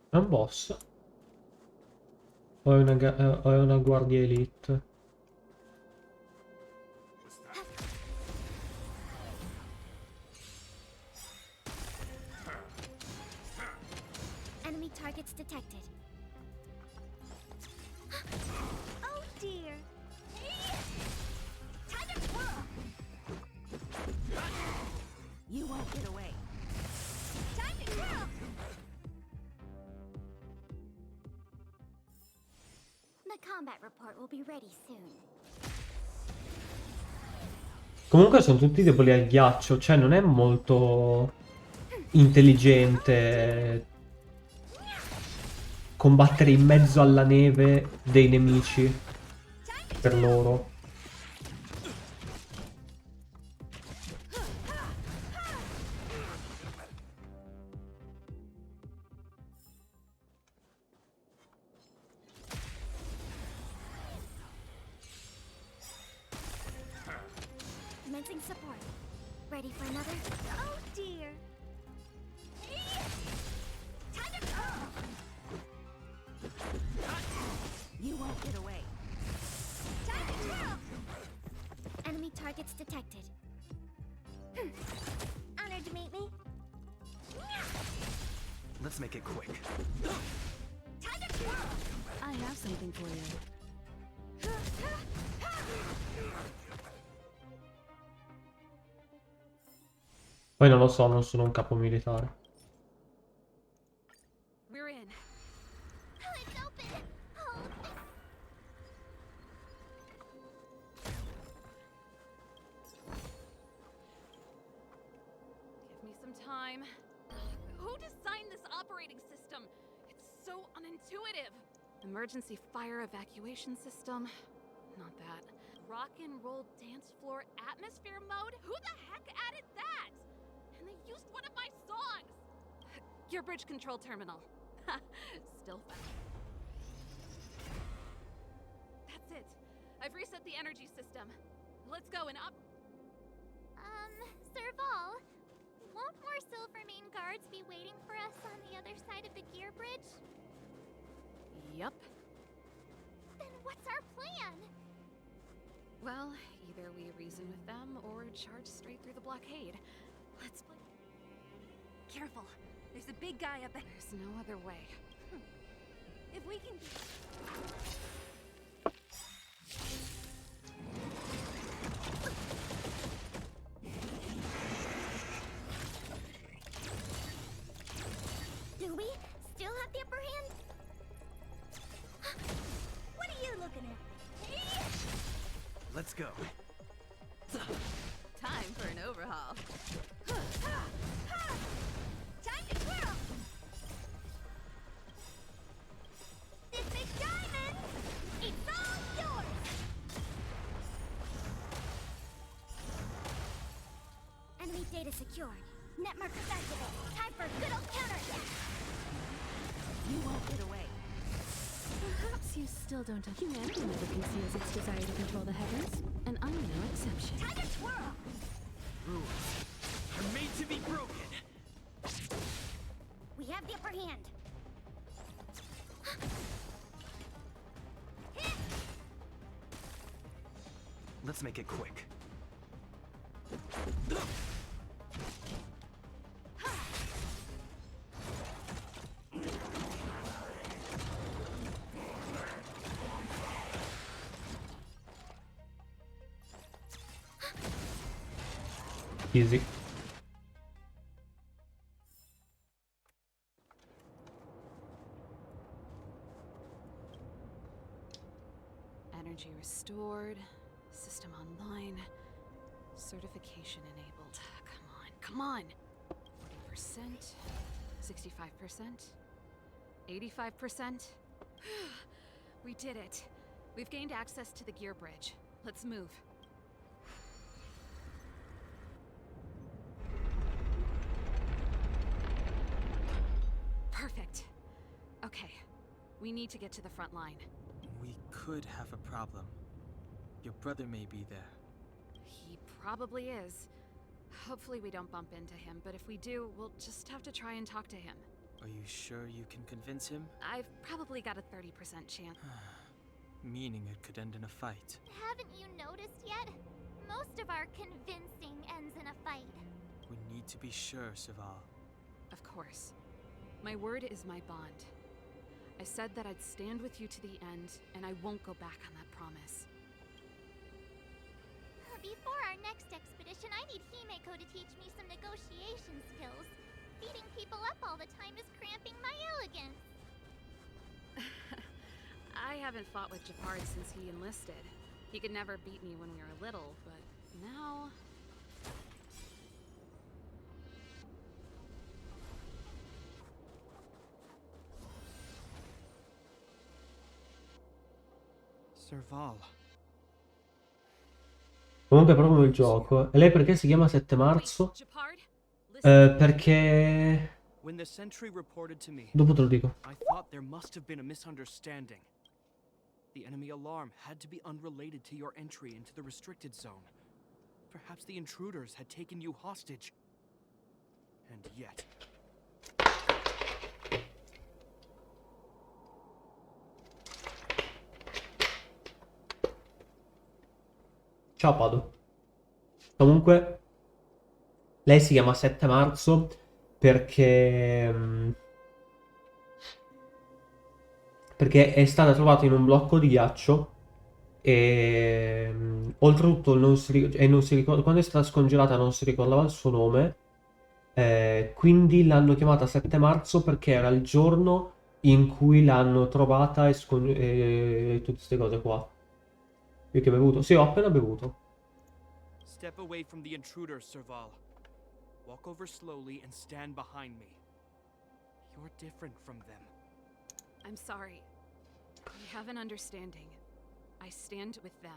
È un boss. O è una guardia elite? Enemy targets detected. Oh dear. Time to twirl. You won't get away. Time to twirl. The combat report will be ready soon. Comunque sono tutti deboli al ghiaccio, cioè non è molto intelligente combattere in mezzo alla neve dei nemici per loro. Commencing support. Ready for another? Oh dear. Time to twirl. You won't get away. Time to twirl. Enemy targets detected. Honored to meet me. Let's make it quick. Time to twirl. I have something for you. Poi non lo so, non sono un capo militare. We're in. It's open. Oh. time. Who designed this operating system? It's so unintuitive. Emergency fire evacuation system. Not that. Rock and roll dance floor atmosphere mode? Who the heck added that? And they used one of my songs! Your bridge control terminal. Still found. That's it. I've reset the energy system. Let's go and up. Serval, won't more Silvermane guards be waiting for us on the other side of the gear bridge? Yup. Then what's our plan? Well, either we reason with them or charge straight through the blockade. Let's play. Careful. There's a big guy up ahead. There's no other way. If we can... Do we still have the upper hand? What are you looking at? Let's go. Time for an overhaul. Time to twirl! This big diamond, it's all yours! Enemy data secured. Net markers activated. Time for a good old counterattack! You won't get away. Perhaps you still don't have humanity never conceals its desire to control the heavens, and I'm no exception. Time to twirl! Rules are made to be broken. We have the upper hand. Let's make it quick. Easy. Energy restored. System online. Certification enabled. Come on. 40%. 65%. 85%. We did it. We've gained access to the gear bridge. Let's move. Perfect. Okay. We need to get to the front line. We could have a problem. Your brother may be there. He probably is. Hopefully we don't bump into him, but if we do, we'll just have to try and talk to him. Are you sure you can convince him? I've probably got a 30% chance. Meaning it could end in a fight. Haven't you noticed yet? Most of our convincing ends in a fight. We need to be sure, Serval. Of course. My word is my bond. I said that I'd stand with you to the end, and I won't go back on that promise. Before our next expedition, I need Himeko to teach me some negotiation skills. Beating people up all the time is cramping my elegance. I haven't fought with Japard since he enlisted. He could never beat me when we were little, but now... Serval. Comunque proprio il gioco. E lei perché si chiama 7 marzo? Perché... When the sentry reported to me, Dopo te lo dico. I thought there must have been a misunderstanding. The enemy alarm had to be unrelated to your entry into the restricted zone. Perhaps the intruders had taken you hostage. And yet... Ciao Pado. Comunque, lei si chiama 7 marzo perché... perché è stata trovata in un blocco di ghiaccio e oltretutto non si ricorda, quando è stata scongelata non si ricordava il suo nome, quindi l'hanno chiamata 7 marzo perché era il giorno in cui l'hanno trovata e tutte queste cose qua. Io che ho bevuto? Sì, ho appena bevuto. Step away from the intruders, Serval. Walk over slowly and stand behind me. You're different from them. I'm sorry. We have an understanding. I stand with them.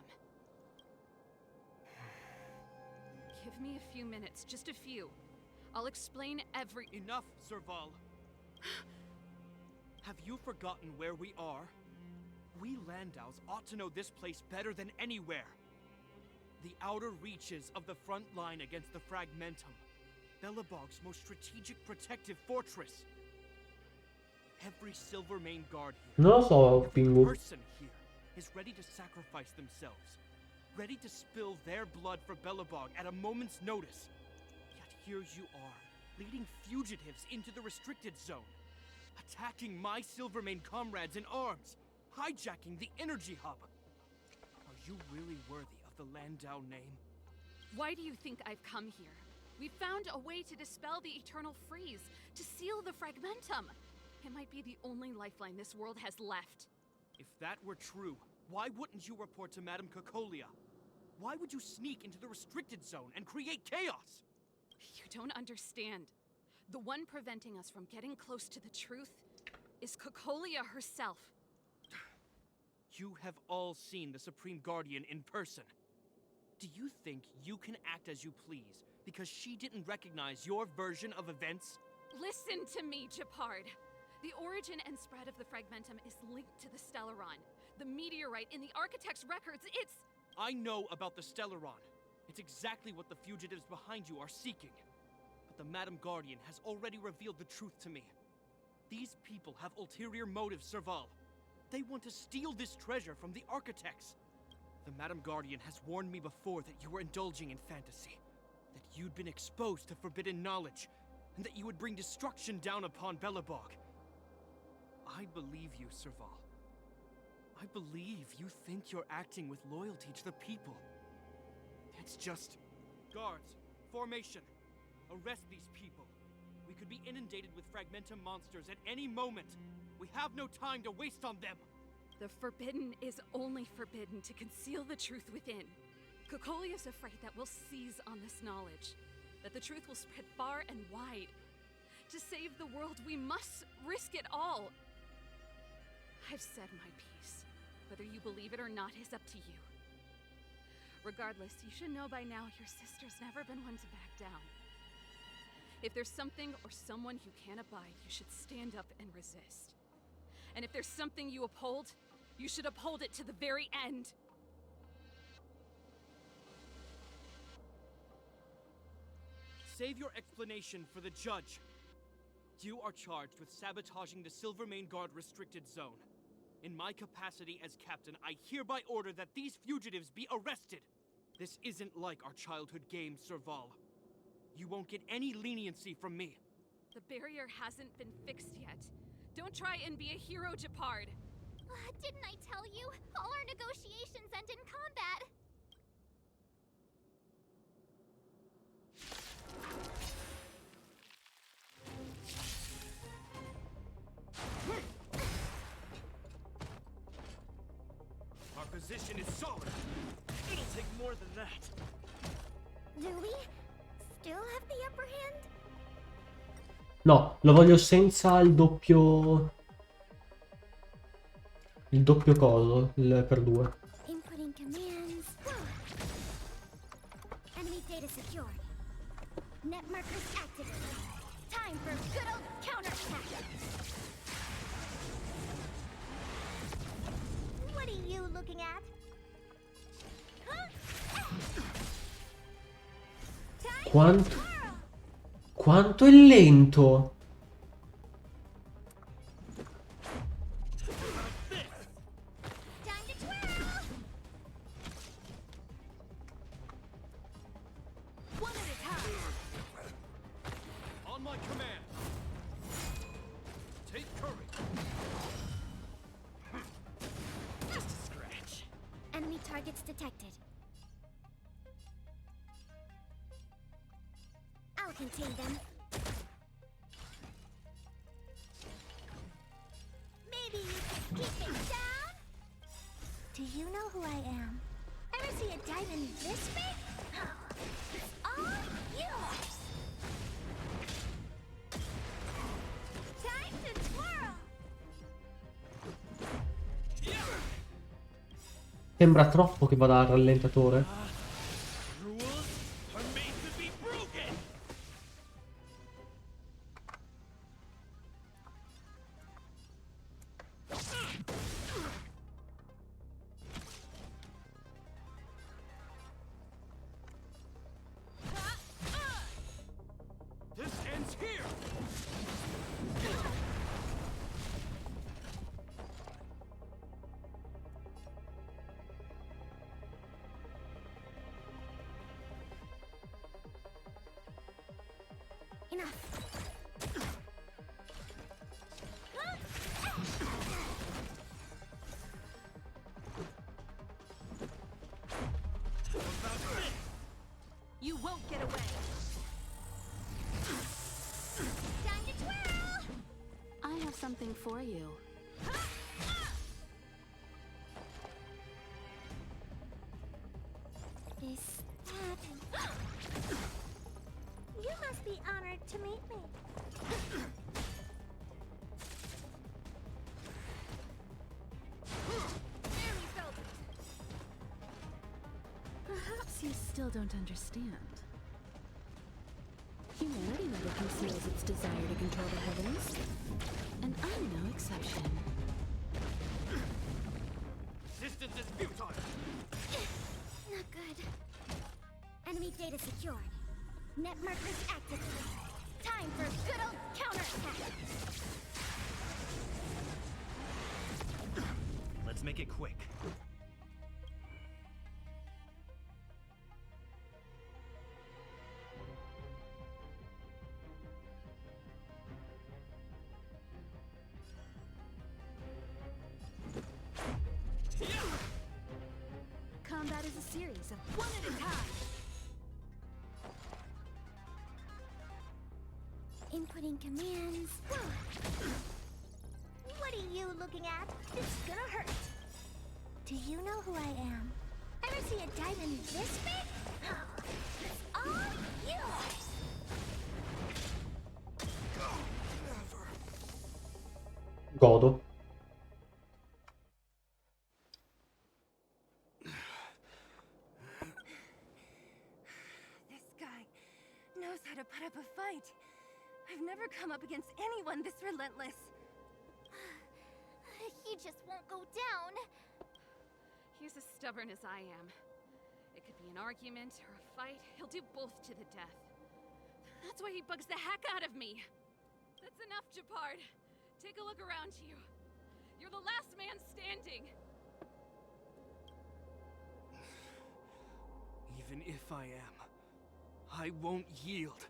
Give me a few minutes, just a few. I'll explain every— Enough, Serval! Have you forgotten where we are? We Landaus ought to know this place better than anywhere. The outer reaches of the front line against the Fragmentum. Belobog's most strategic protective fortress. Every Silvermane guard here, Non lo so, every Pingu. person here is ready to sacrifice themselves. Ready to spill their blood for Belobog at a moment's notice. Yet here you are, leading fugitives into the restricted zone. Attacking my Silvermane comrades in arms. Hijacking the energy hub. Are you really worthy of the Landau name? Why do you think I've come here? We found a way to dispel the eternal freeze, to seal the Fragmentum. It might be the only lifeline this world has left. If that were true, why wouldn't you report to Madame Cocolia? Why would you sneak into the restricted zone and create chaos? You don't understand. The one preventing us from getting close to the truth is Cocolia herself. You have all seen the Supreme Guardian in person. Do you think you can act as you please because she didn't recognize your version of events? Listen to me, Gepard. The origin and spread of the Fragmentum is linked to the Stellaron. The meteorite in the Architect's records, it's— I know about the Stellaron. It's exactly what the fugitives behind you are seeking. But the Madam Guardian has already revealed the truth to me. These people have ulterior motives, Serval. They want to steal this treasure from the Architects. The Madam Guardian has warned me before that you were indulging in fantasy. That you'd been exposed to forbidden knowledge. And that you would bring destruction down upon Belobog. I believe you, Serval. I believe you think you're acting with loyalty to the people. It's just... Guards, formation. Arrest these people. We could be inundated with Fragmentum monsters at any moment. We have no time to waste on them. The forbidden is only forbidden to conceal the truth within. Cocolia's afraid that we'll seize on this knowledge. That the truth will spread far and wide. To save the world, we must risk it all. I've said my piece. Whether you believe it or not is up to you. Regardless, you should know by now your sister's never been one to back down. If there's something or someone you can't abide, you should stand up and resist. And if there's something you uphold, you should uphold it to the very end. Save your explanation for the judge. You are charged with sabotaging the Silvermane Guard restricted zone. In my capacity as captain, I hereby order that these fugitives be arrested. This isn't like our childhood game, Serval. You won't get any leniency from me. The barrier hasn't been fixed yet. Don't try and be a hero, Gepard. Didn't I tell you? All our negotiations end in combat. Our position is solid. It'll take more than that. Do we still have the upper hand? No, lo voglio senza il doppio... Il doppio coso, il per due. Inputting commands. Enemy data secure. Net markers activated. Time for good old counterattack. What are you looking at? Quanto è lento! Time to twirl. One at a time. On my command. Take courage. Just a scratch. Enemy targets detected. I'll contain them. Maybe you can keep it down? Do you know who I am? Ever see a diamond this big? It's all yours! Sembra troppo che vada al rallentatore. Rules are made to be broken! This ends here! Enough. You won't get away. Time to twirl! I have something for you. Is that... You must be honored to meet me. Barely felt it. Perhaps you still don't understand. Humanity never conceals its desire to control the heavens. And I'm no exception. Resistance is futile! Not good. Enemy data secured. Net markers activated. Time for a good old counterattack. Let's make it quick. Combat is a series of one at a time. Inputting commands. What are you looking at? It's gonna hurt. Do you know who I am? Ever see a diamond this big? It's all yours. Godo. This guy knows how to put up a fight. I've never come up against anyone this relentless. He just won't go down. He's as stubborn as I am. It could be an argument or a fight. He'll do both to the death. That's why he bugs the heck out of me. That's enough, Japard. Take a look around you. You're the last man standing. Even if I am, I won't yield.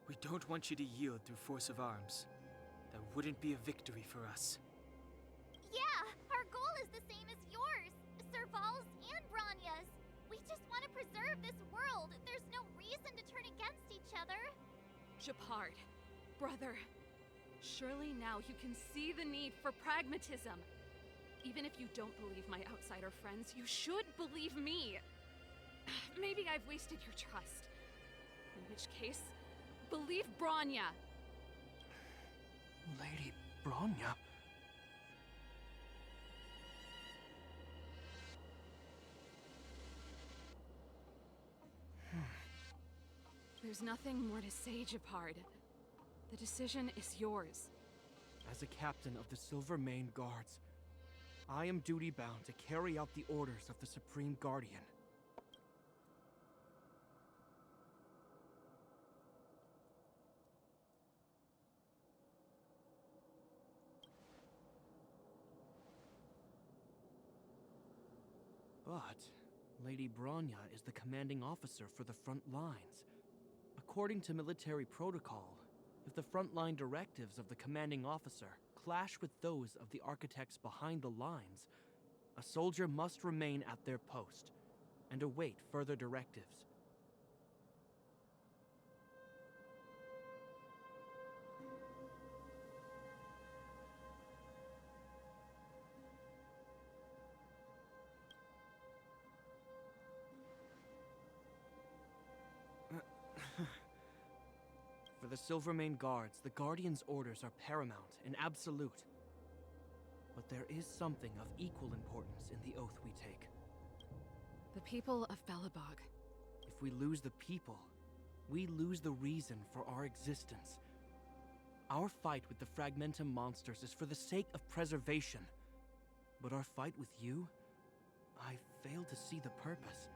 We don't want you to yield through force of arms. That wouldn't be a victory for us. Yeah, our goal is the same as yours. Serval's and Branya's. We just want to preserve this world. There's no reason to turn against each other. Japard, brother, surely now you can see the need for pragmatism. Even if you don't believe my outsider friends, you should believe me. Maybe I've wasted your trust. In which case, believe Branya. Lady Branya? There's nothing more to say, Japard. The decision is yours. As a captain of the Silvermane Guards, I am duty-bound to carry out the orders of the Supreme Guardian. But Lady Branya is the commanding officer for the front lines. According to military protocol, if the frontline directives of the commanding officer clash with those of the architects behind the lines, a soldier must remain at their post and await further directives. For the the Silvermane Guards, the Guardian's orders are paramount and absolute. But there is something of equal importance in the oath we take. The people of Belobog. If we lose the people, we lose the reason for our existence. Our fight with the Fragmentum monsters is for the sake of preservation. But our fight with you, I fail to see the purpose.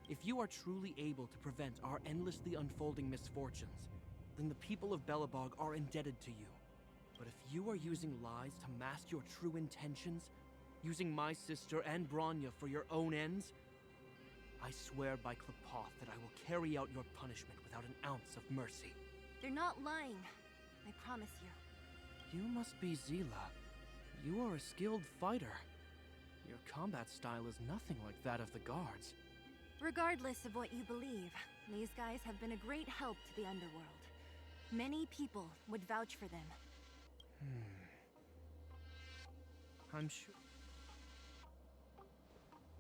If you are truly able to prevent our endlessly unfolding misfortunes, then the people of Belobog are indebted to you. But if you are using lies to mask your true intentions, using my sister and Bronya for your own ends, I swear by Klapoth that I will carry out your punishment without an ounce of mercy. They're not lying. I promise you. You must be Zila. You are a skilled fighter. Your combat style is nothing like that of the guards. Regardless of what you believe, these guys have been a great help to the underworld. Many people would vouch for them. I'm sure...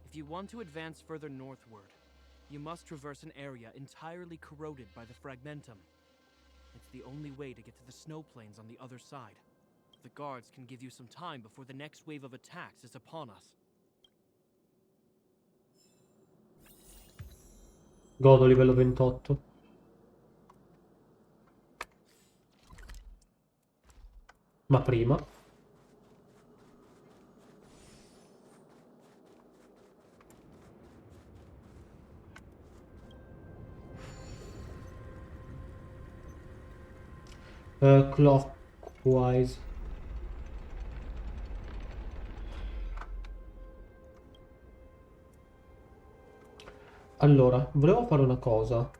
If you want to advance further northward, you must traverse an area entirely corroded by the Fragmentum. It's the only way to get to the snow plains on the other side. The guards can give you some time before the next wave of attacks is upon us. Godo livello 28. Ma prima. Clockwise. Allora, volevo fare una cosa.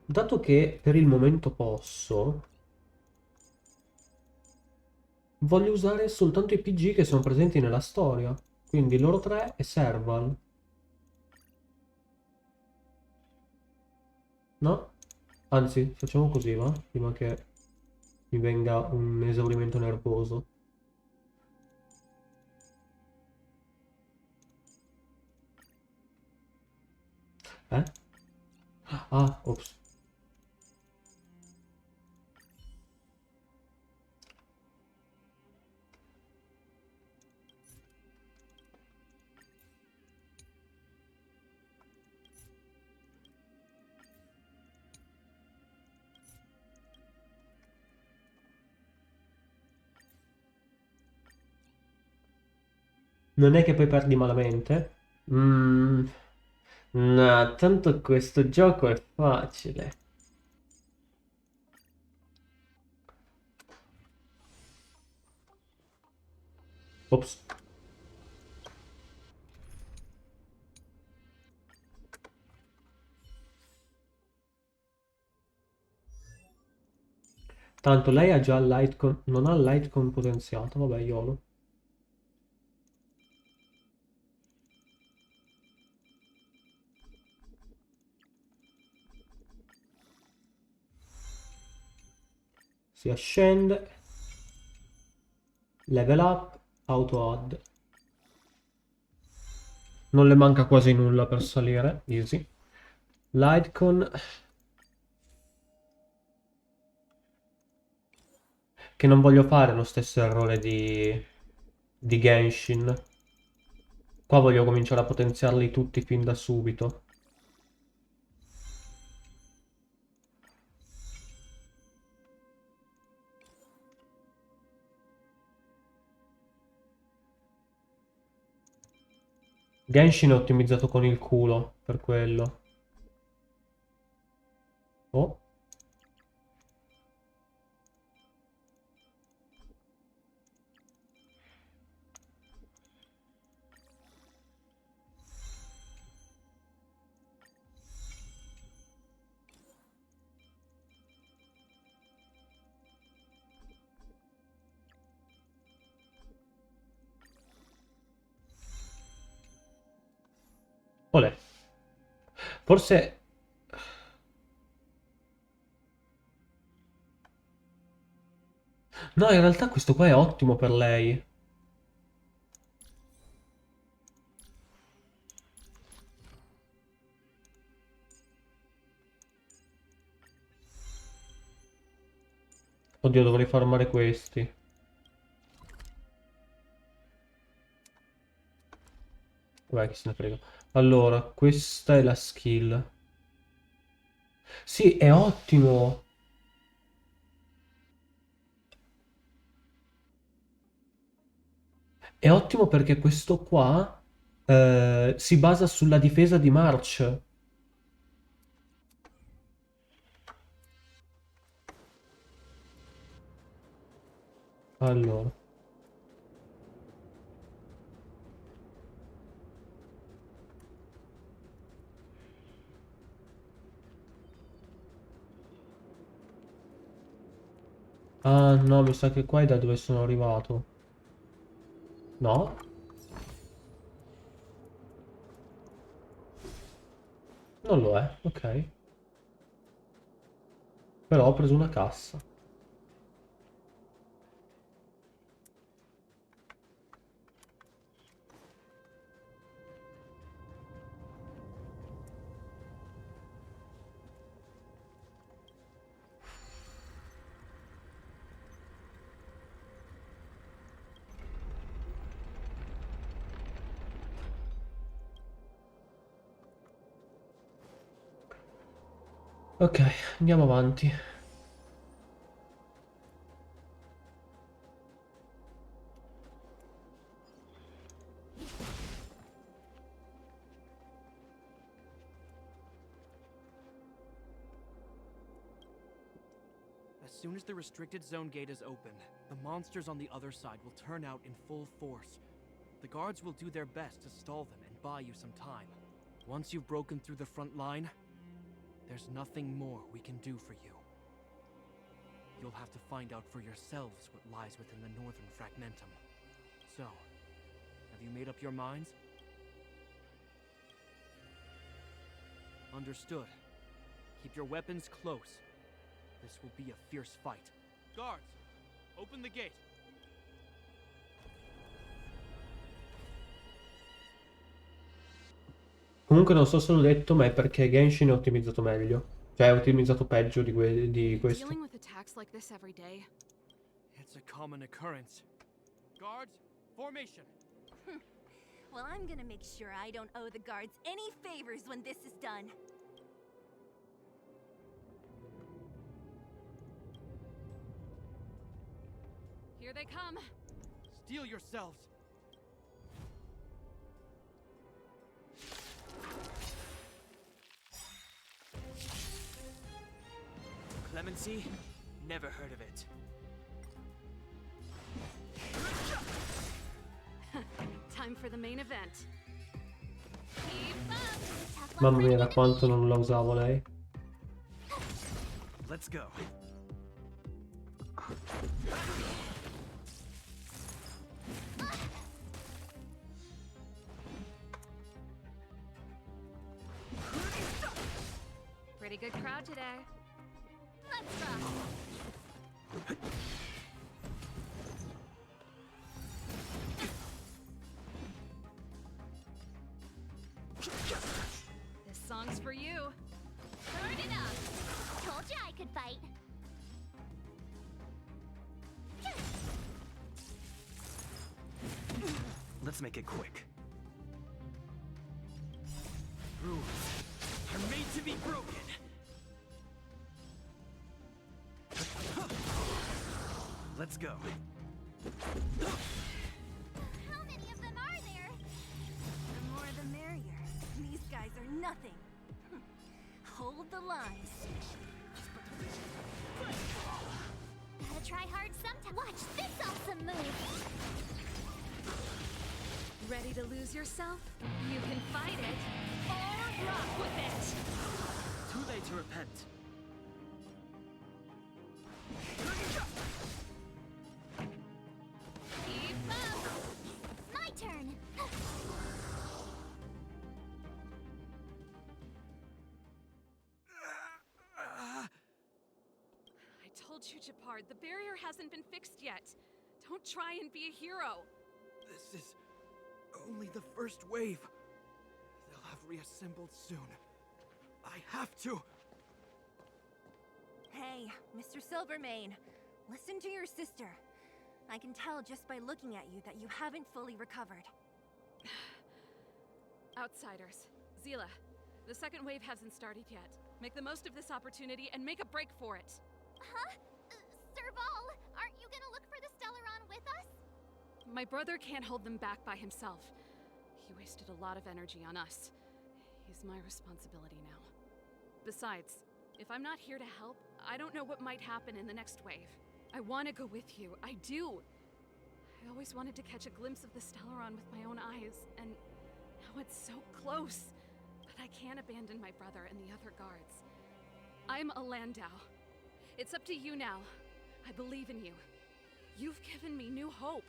Dato che per il momento posso, voglio usare soltanto i PG che sono presenti nella storia. Quindi loro tre e Serval. No? Anzi, facciamo così, va? Prima che mi venga un esaurimento nervoso. Eh? Ah, ops. Non è che poi perdi malamente? No, tanto questo gioco è facile. Ops. Tanto lei ha già il light con... non ha il light con potenziato, vabbè, YOLO. Si ascende. Level up, auto add. Non le manca quasi nulla per salire, easy. Lightcon. Che non voglio fare lo stesso errore di Genshin. Qua voglio cominciare a potenziarli tutti fin da subito. Genshin è ottimizzato con il culo, per quello. Oh. Olè. Forse... No, in realtà questo qua è ottimo per lei. Oddio, dovrei farmare questi. Vabbè, chi se ne frega. Allora, questa è la skill. Sì, è ottimo. È ottimo perché questo qua si basa sulla difesa di March. Allora. Ah, no, mi sa che qua è da dove sono arrivato. No? Non lo è, ok. Però ho preso una cassa. Ok, andiamo avanti. As soon as the restricted zone gate is open, the monsters on the other side will turn out in full force. The guards will do their best to stall them and buy you some time. Once you've broken through the front line, there's nothing more we can do for you. You'll have to find out for yourselves what lies within the northern fragmentum. So, have you made up your minds? Understood. Keep your weapons close. This will be a fierce fight. Guards, open the gate. Comunque non so se l'ho detto, ma è perché Genshin è ottimizzato meglio. Cioè è ottimizzato peggio di questo. Dealing with attacks like this every day. It's a common occurrence. Guards, formation. Well, I'm gonna make sure I don't owe the guards any favors when this is done. Here they come. Steel yourselves. Clemency? Never heard of it. Time for the main event. Mamma mia, da quanto non la usavo lei. Let's go. Pretty good crowd today. Let's rock. This song's for you. Turn it up. Told you I could fight. Let's make it quick. Rules are made to be broken. Let's go. How many of them are there? The more the merrier. These guys are nothing. Hold the lines. Gotta try hard sometime. Watch this awesome move. Ready to lose yourself? You can fight it or rock with it. Too late to repent. Keep up. My turn. I told you, Japard, the barrier hasn't been fixed yet. Don't try and be a hero. This is only the first wave. They'll have reassembled soon. I have to. Hey, Mr. Silvermane. Listen to your sister. I can tell just by looking at you that you haven't fully recovered. Outsiders. Zila, the second wave hasn't started yet. Make the most of this opportunity and make a break for it. Huh? Serval, aren't you gonna look for the Stellaron with us? My brother can't hold them back by himself. He wasted a lot of energy on us. He's my responsibility now. Besides, if I'm not here to help, I don't know what might happen in the next wave. I want to go with you. I do. I always wanted to catch a glimpse of the Stellaron with my own eyes, and now it's so close. But I can't abandon my brother and the other guards. I'm a Landau. It's up to you now. I believe in you. You've given me new hope.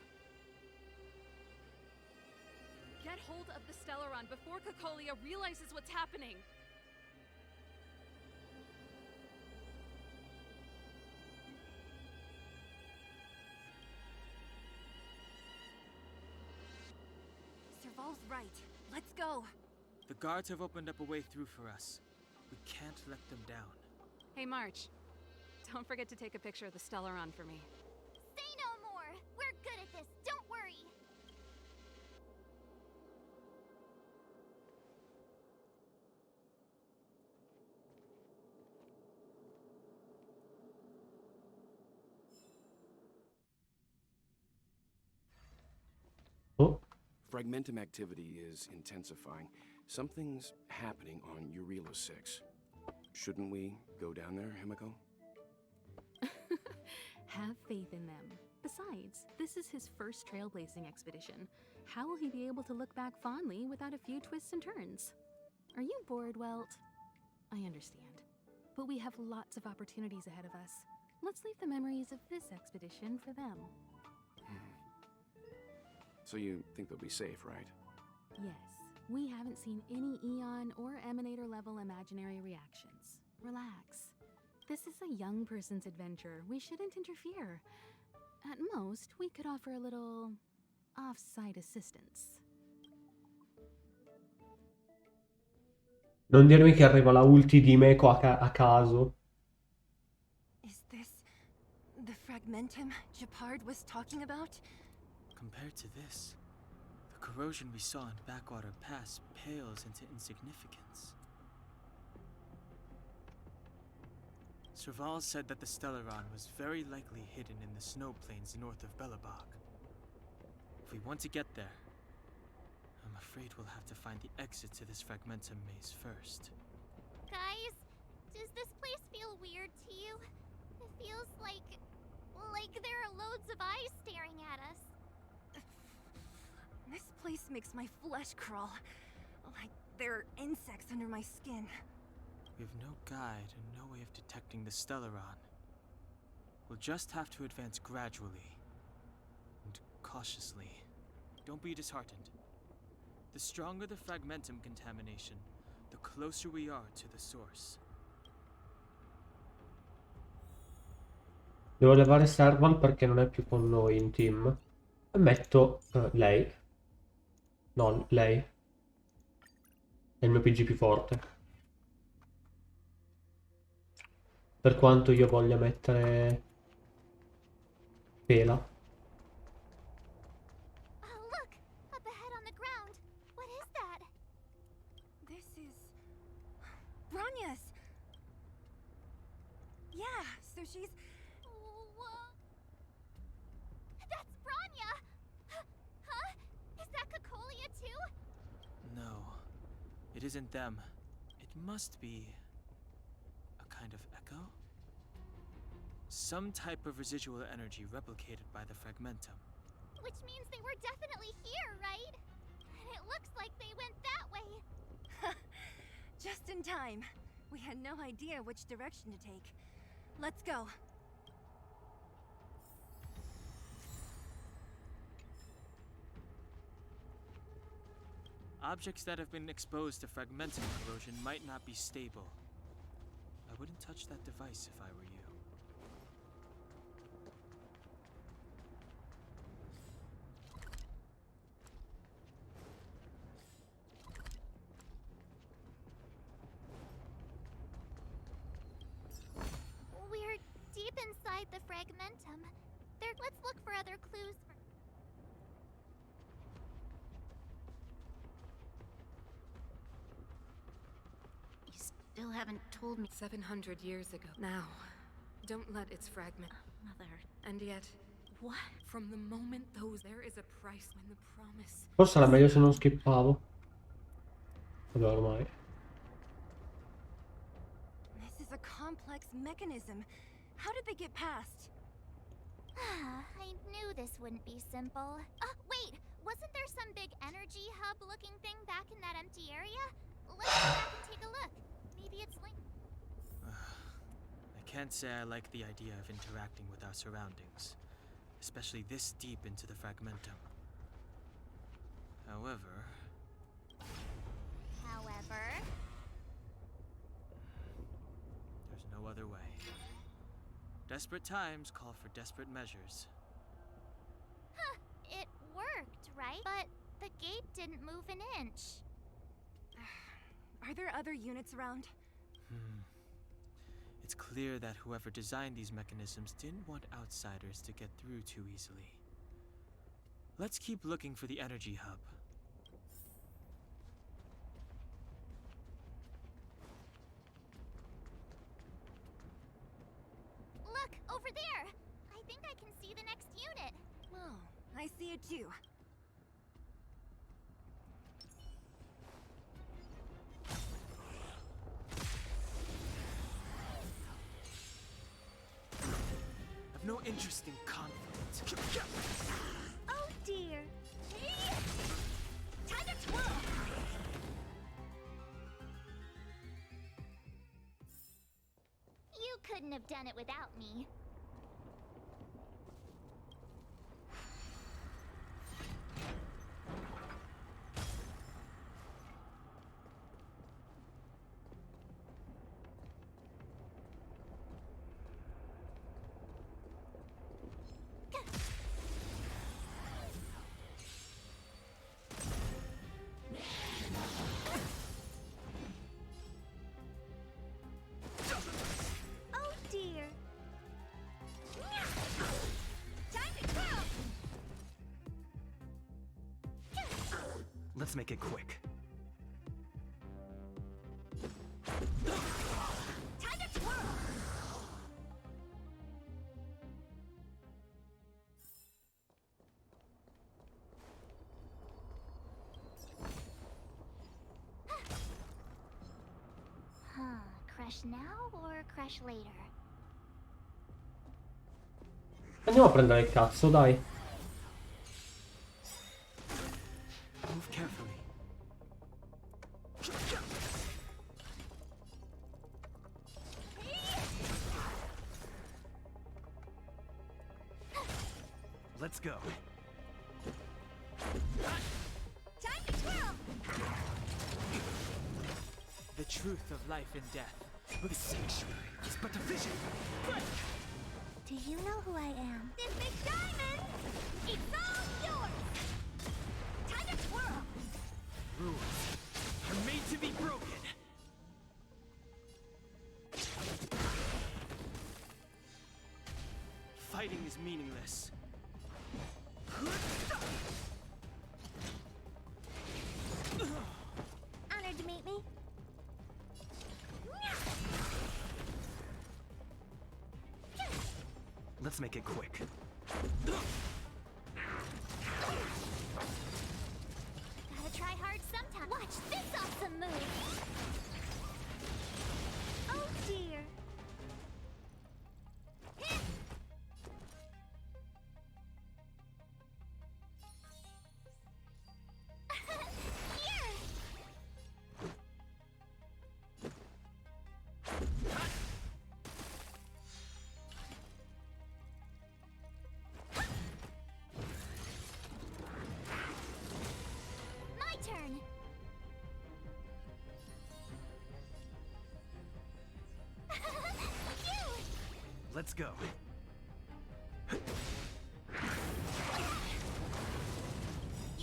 Get hold of the Stellaron before Cocolia realizes what's happening. Serval's right. Let's go. The guards have opened up a way through for us. We can't let them down. Hey, March. Don't forget to take a picture of the Stellaron for me. Say no more! We're good at this, don't worry! Oh. Fragmentum activity is intensifying. Something's happening on Urilo 6. Shouldn't we go down there, Himiko? Have faith in them. Besides, this is his first trailblazing expedition. How will he be able to look back fondly without a few twists and turns? Are you bored, Welt? I understand. But we have lots of opportunities ahead of us. Let's leave the memories of this expedition for them. So you think they'll be safe, right? Yes, we haven't seen any Eon or Emanator level imaginary reactions. Relax. This is a young person's adventure. We shouldn't interfere. At most, we could offer a little off-site assistance. Non dirmi che arriva la ulti di Meko a caso. Is this the Fragmentum Gepard was talking about? Compared to this, the corrosion we saw in Backwater Pass pales into insignificance. Serval said that the Stellaron was very likely hidden in the snow plains north of Belobog. If we want to get there, I'm afraid we'll have to find the exit to this Fragmentum maze first. Guys, does this place feel weird to you? It feels like there are loads of eyes staring at us. This place makes my flesh crawl. Like there are insects under my skin. We have no guide and no way of detecting the Stellaron. We'll just have to advance gradually and cautiously. Don't be disheartened. The stronger the Fragmentum contamination, the closer we are to the source. Devo levare Serval perché non è più con noi in team. E metto lei. No, lei. È il mio PG più forte. Per quanto io voglia mettere Pela. Oh, look! Up ahead on the ground. What is that? This is Bronya's. Yeah, so she's Whoa. That's Bronya! Huh? Is that Cocolia too? No, it isn't them. It must be a kind of echo? Some type of residual energy replicated by the Fragmentum. Which means they were definitely here, right? And it looks like they went that way. just in time. We had no idea which direction to take. Let's go. Objects that have been exposed to Fragmentum corrosion might not be stable. I wouldn't touch that device if I were you. We're deep inside inside the fragmentum. Let's look for other clues. You still haven't told me. 700 years ago. Now, don't let its fragment. Mother. And yet, what? From the moment there is a price when the promise. Forse era meglio se non skippavo. Vabbè, ormai. This is a complex mechanism. How did they get past? I knew this wouldn't be simple. Wait! Wasn't there some big energy hub-looking thing back in that empty area? Let's go back and take a look. Maybe it's linked. I can't say I like the idea of interacting with our surroundings, especially this deep into the fragmentum. However, there's no other way. Desperate times call for desperate measures. Huh, it worked, right? But the gate didn't move an inch. Are there other units around? It's clear that whoever designed these mechanisms didn't want outsiders to get through too easily. Let's keep looking for the energy hub. Look, over there! I think I can see the next unit. Oh, I see it too. I've no interest in conflict. Oh dear. Time to twirl! You couldn't have done it without me. Oh dear. Time to twirl! Let's make it quick. Time to twirl! Crush now or crush later? Andiamo a prendere il cazzo, dai. Move carefully. Let's go. Time to twirl! The truth of life and death. The sanctuary is but a vision. Do you know who I am? This big diamond! It's all yours! Time to twirl! Rules are made to be broken. Fighting is meaningless. Honored to meet me. Let's make it quick. Gotta try hard sometime. Watch this awesome move! Oh dear. Here! My turn! Phew! Let's go. You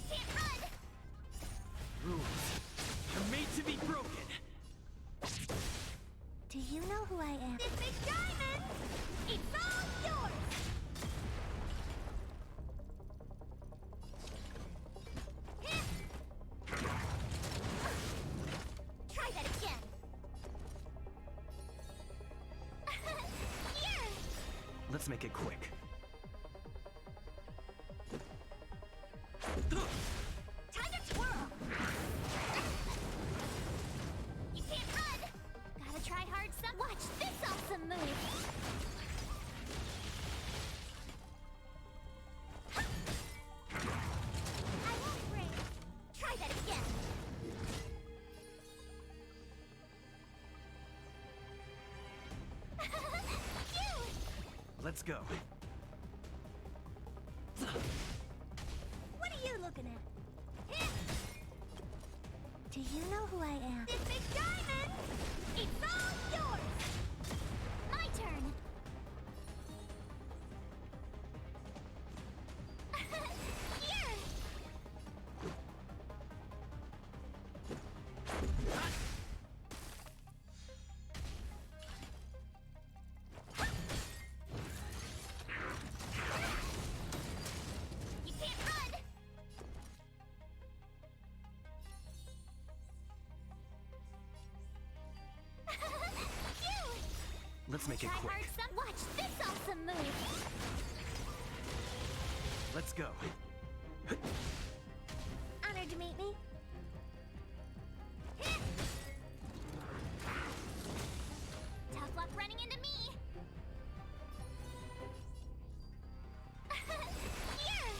can't run! Rules are made to be broken. Do you know who I am? This big diamond! It's all yours! Let's make it quick. Time to twirl! You can't run! Gotta try hard some. Watch this awesome move! I won't break. Try that again. Phew! Let's go. What are you looking at? Do you know who I am? This big diamond! It's all yours! My turn! Here! You can't run! Phew! Let's make it Try quick. hard some. Watch this awesome move! Let's go. Honored to meet me. Tough luck running into me. Here.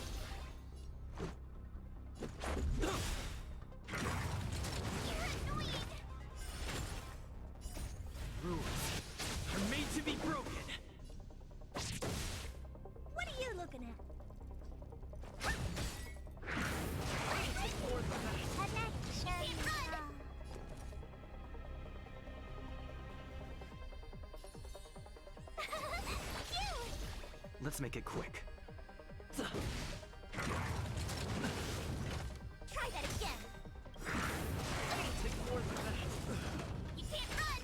You're annoying. Rules are made to be broken. What are you looking at? Let's make it quick. Try that again. You can't run.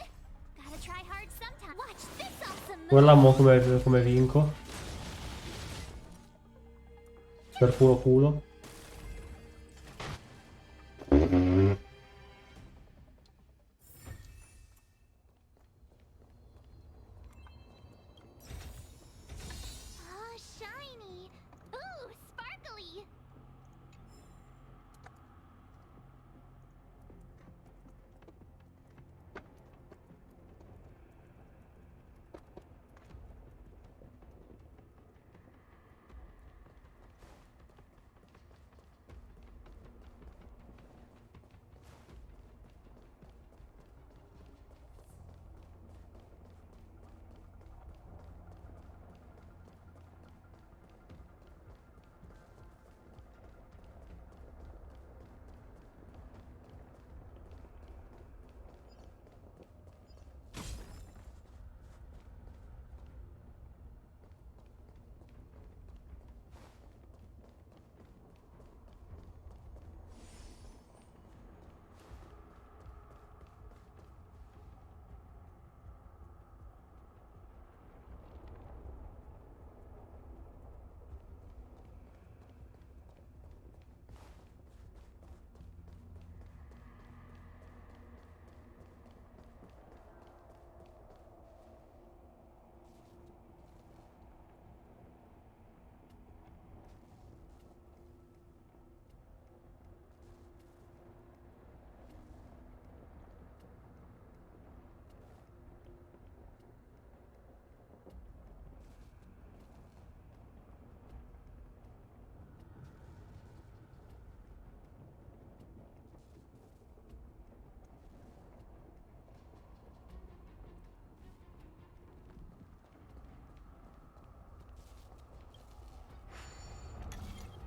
Gotta try hard sometime. Watch this awesome move. Guarda mo come vinco. Per culo culo. Oh, shiny. Ooh, sparkly.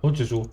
Oh Gesù.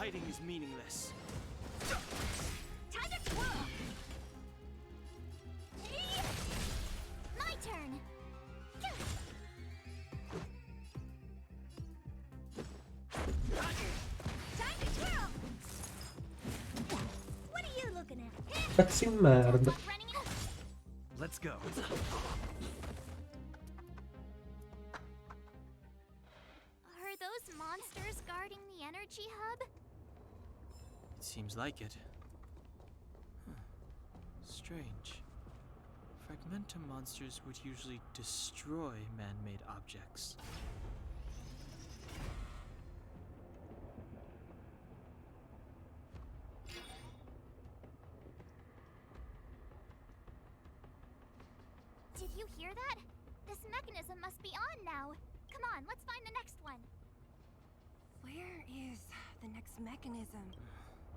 Fighting is meaningless. Time to twirl! My turn! Time to twirl! What are you looking at? Pezzi in merda. Let's go. Are those monsters guarding the energy hub? It seems like it. Huh. Strange. Fragmentum monsters would usually destroy man-made objects. Did you hear that? This mechanism must be on now. Come on, let's find the next one. Where is the next mechanism?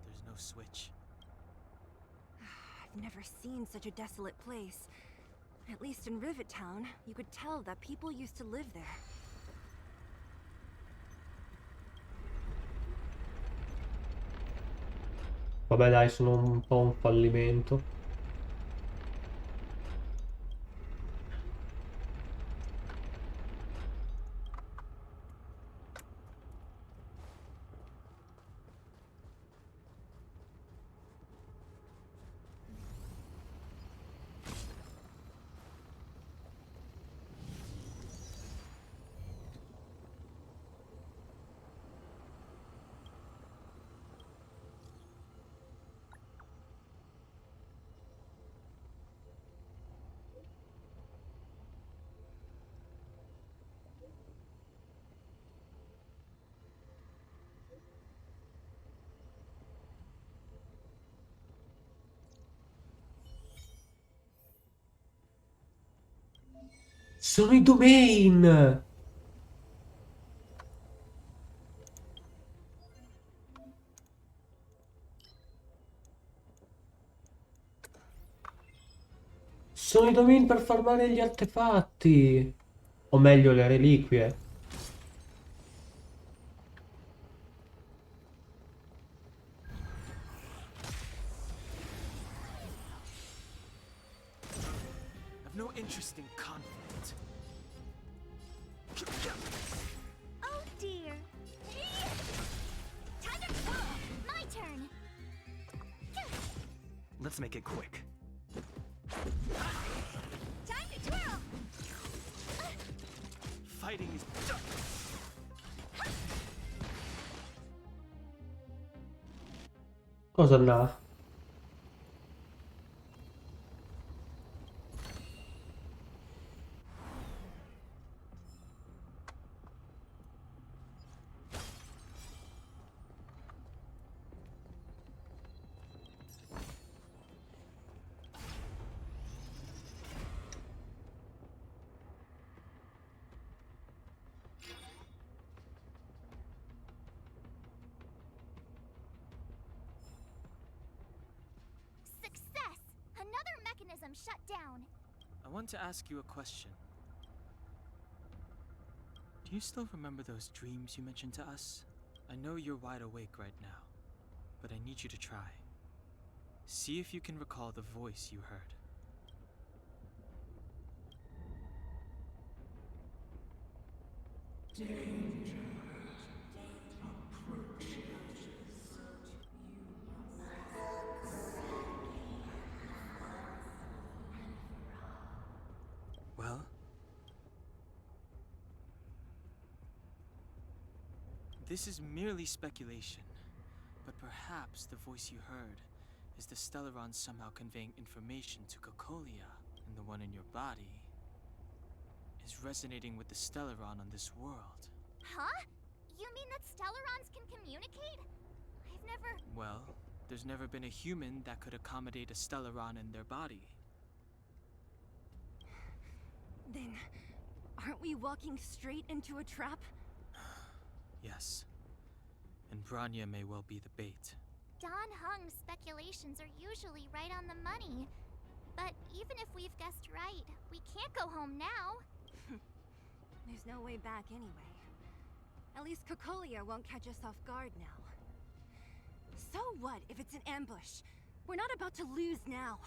There's no switch. I've never seen such a desolate place. At least in Rivet Town, you could tell that people used to live there. Vabbè dai, sono un po' un fallimento. Sono i domain! Sono i domain per farmare gli artefatti! O meglio, le reliquie. I've no interest in conflict. Oh dear. Time to twirl! My turn! Let's make it quick. Time to twirl! Fighting is... Cosa n'ha? Success! Another mechanism shut down. I want to ask you a question. Do you still remember those dreams you mentioned to us? I know you're wide awake right now, but I need you to try. See if you can recall the voice you heard. Well? This is merely speculation, but perhaps the voice you heard is the Stellaron somehow conveying information to Cocolia, and the one in your body is resonating with the Stellaron on this world. Huh? You mean that Stellarons can communicate? I've never... Well, there's never been a human that could accommodate a Stellaron in their body. Then, aren't we walking straight into a trap? Yes. And Bronya may well be the bait. Don Hung's speculations are usually right on the money. But even if we've guessed right, we can't go home now. There's no way back anyway. At least Cocolia won't catch us off guard now. what if it's an ambush? We're not about to lose now.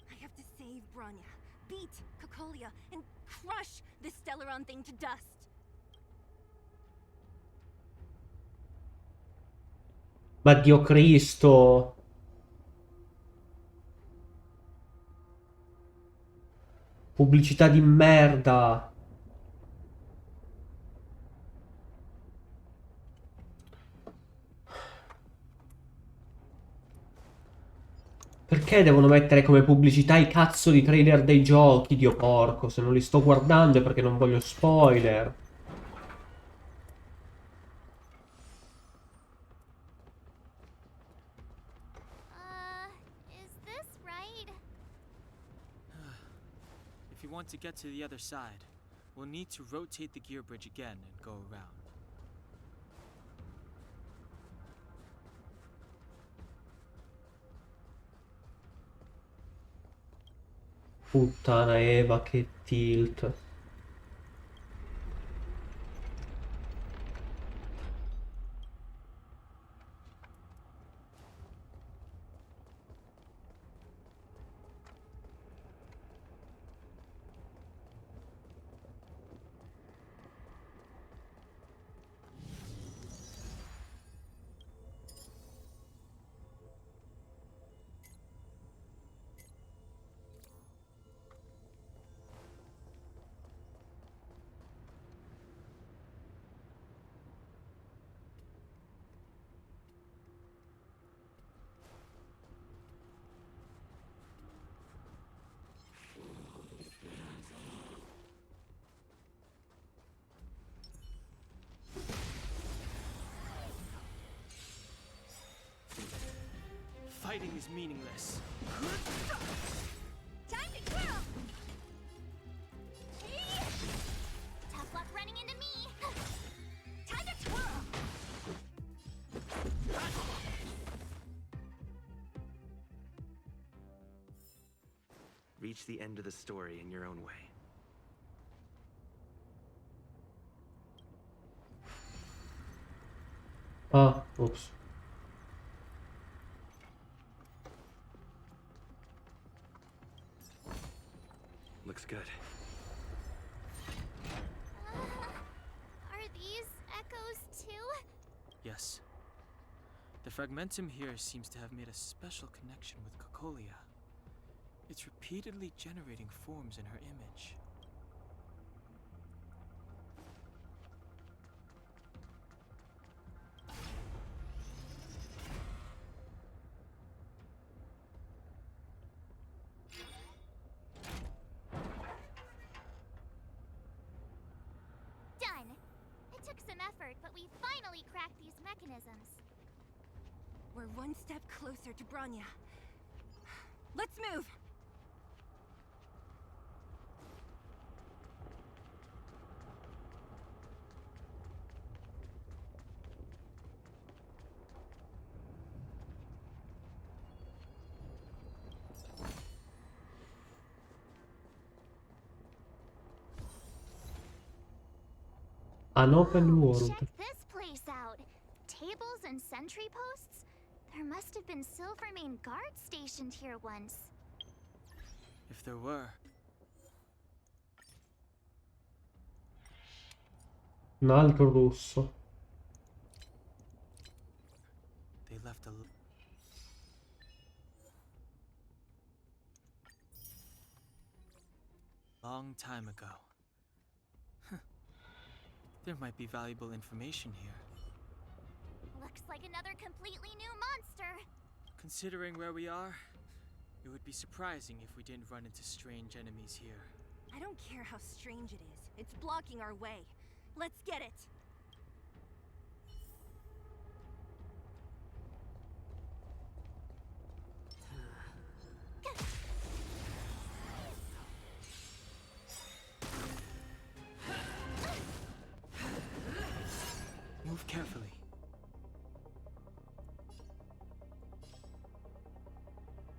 I have to save Bronya, beat Cocolia, and crush this Stellaron thing to dust. Ma Dio Cristo! Pubblicità di merda! Perché devono mettere come pubblicità i cazzo di trailer dei giochi, Dio porco? Se non li sto guardando è perché non voglio spoiler. Is this right? If you want to get to the other side, we'll need to rotate the gear bridge again and go around. Puttana Eva, che tilt. Fighting is meaningless. Time to twirl! Tough luck running into me! Time to twirl! Reach the end of the story in your own way. Ah, oops. Looks good. Are these echoes too? Yes. The fragmentum here seems to have made a special connection with Cocolia. It's repeatedly generating forms in her image. Done! It took some effort, but we finally cracked these mechanisms. We're one step closer to Bronya. Let's move! An open world. Check this place out. Tables and sentry posts? There must have been Silvermane guards stationed here once. If there were. Un altro russo. They left a long time ago. There might be valuable information here. Looks like another completely new monster. Considering where we are, it would be surprising if we didn't run into strange enemies here. I don't care how strange it is. It's blocking our way. Let's get it! Move carefully.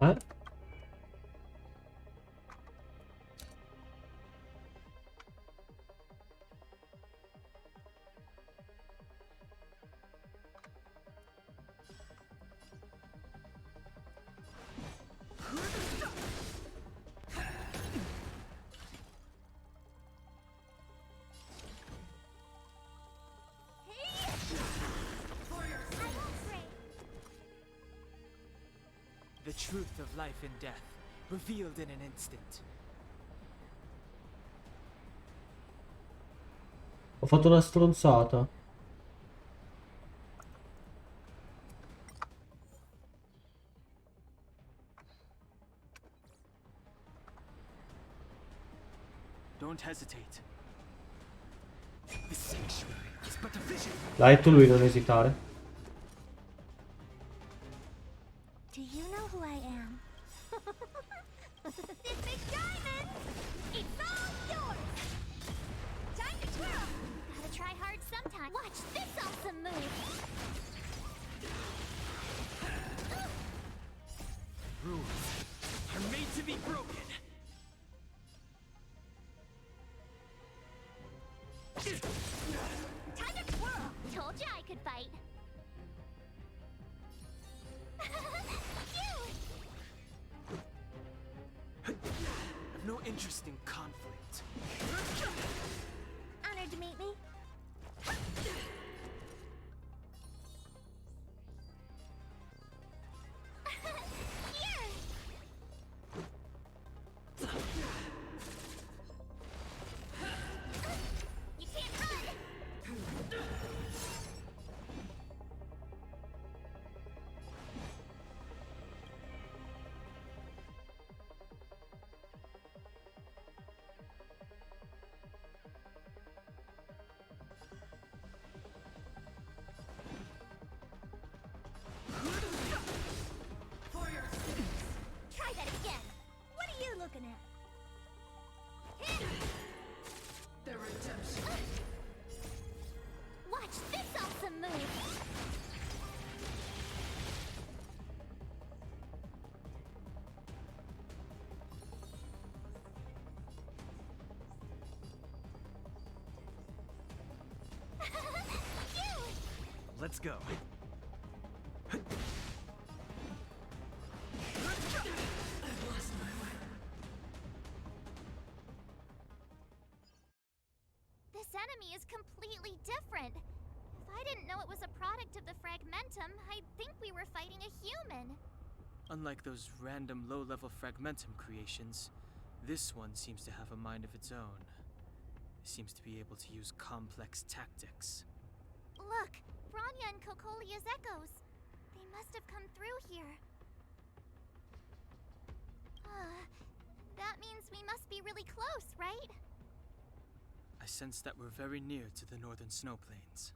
Eh? The truth of life and death, revealed in an instant. Ho fatto una stronzata. Don't hesitate. The sanctuary is but a vision. L'ha detto lui, non esitare. Do you know who I am? This big diamond! It's all yours! Time to twirl! Gotta try hard sometime. Watch this awesome move! Rules are made to be broken. Time to twirl! Told you I could fight. I've no interest in conflict. Honored to meet me. Here! You can't run! Try that again. What are you looking at? The redemption. Watch this awesome move. Let's go. This enemy is completely different. If I didn't know it was a product of the Fragmentum, I'd think we were fighting a human. Unlike those random low-level Fragmentum creations, this one seems to have a mind of its own. It seems to be able to use complex tactics. Look, Bronya and Kokolia's echoes. They must have come through here. That means we must be really close, right? I sense that we're very near to the northern snow plains.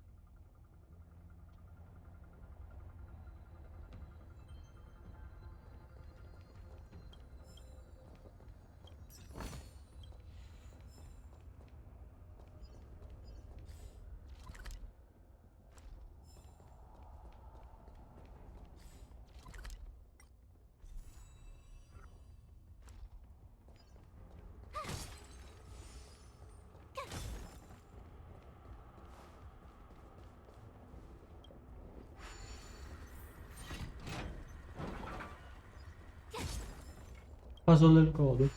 Puzzle del codo.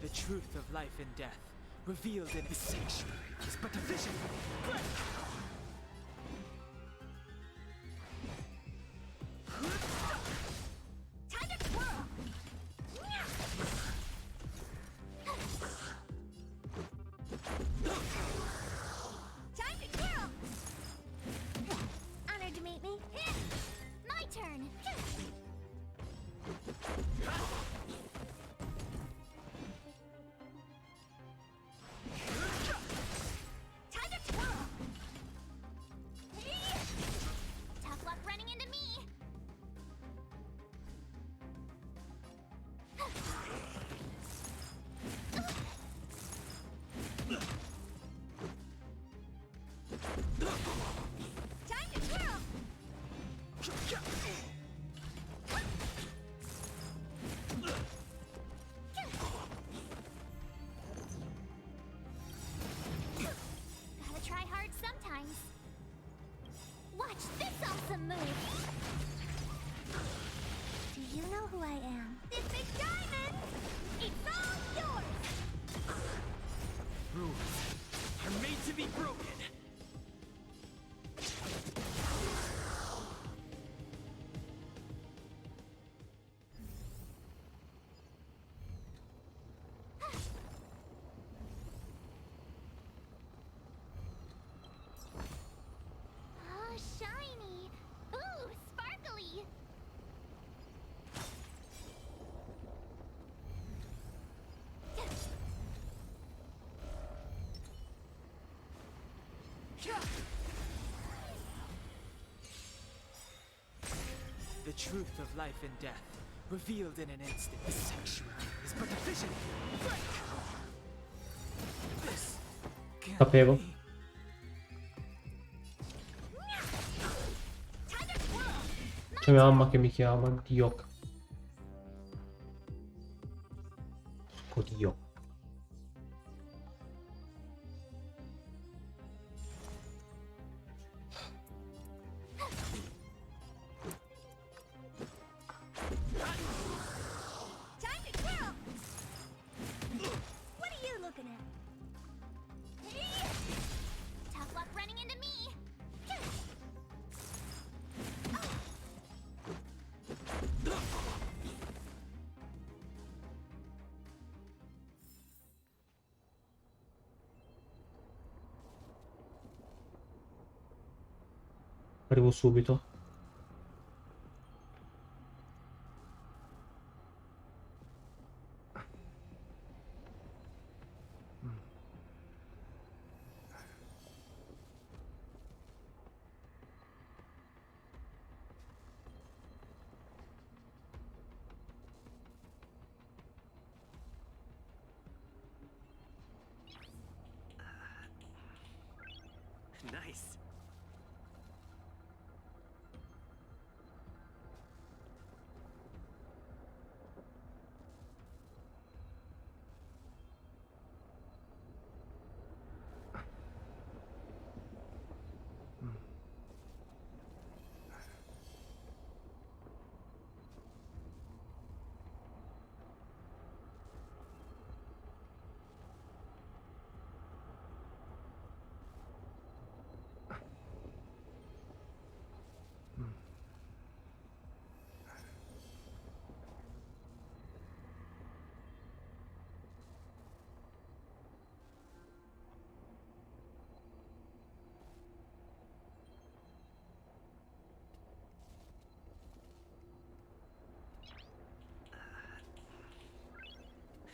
The truth of life and death, revealed in the sanctuary, is but a vision. Time to twirl! Time to twirl! Honored to meet me. My turn. Time to twirl! The truth of life and death, revealed in an instant. The sanctuary is but a vision. This can't Sapevo. be. C'è mia mamma che mi chiama, Dio. Oddio. Time to twirl! What are you looking at? Tough luck running into me! Arrivo subito. Nice.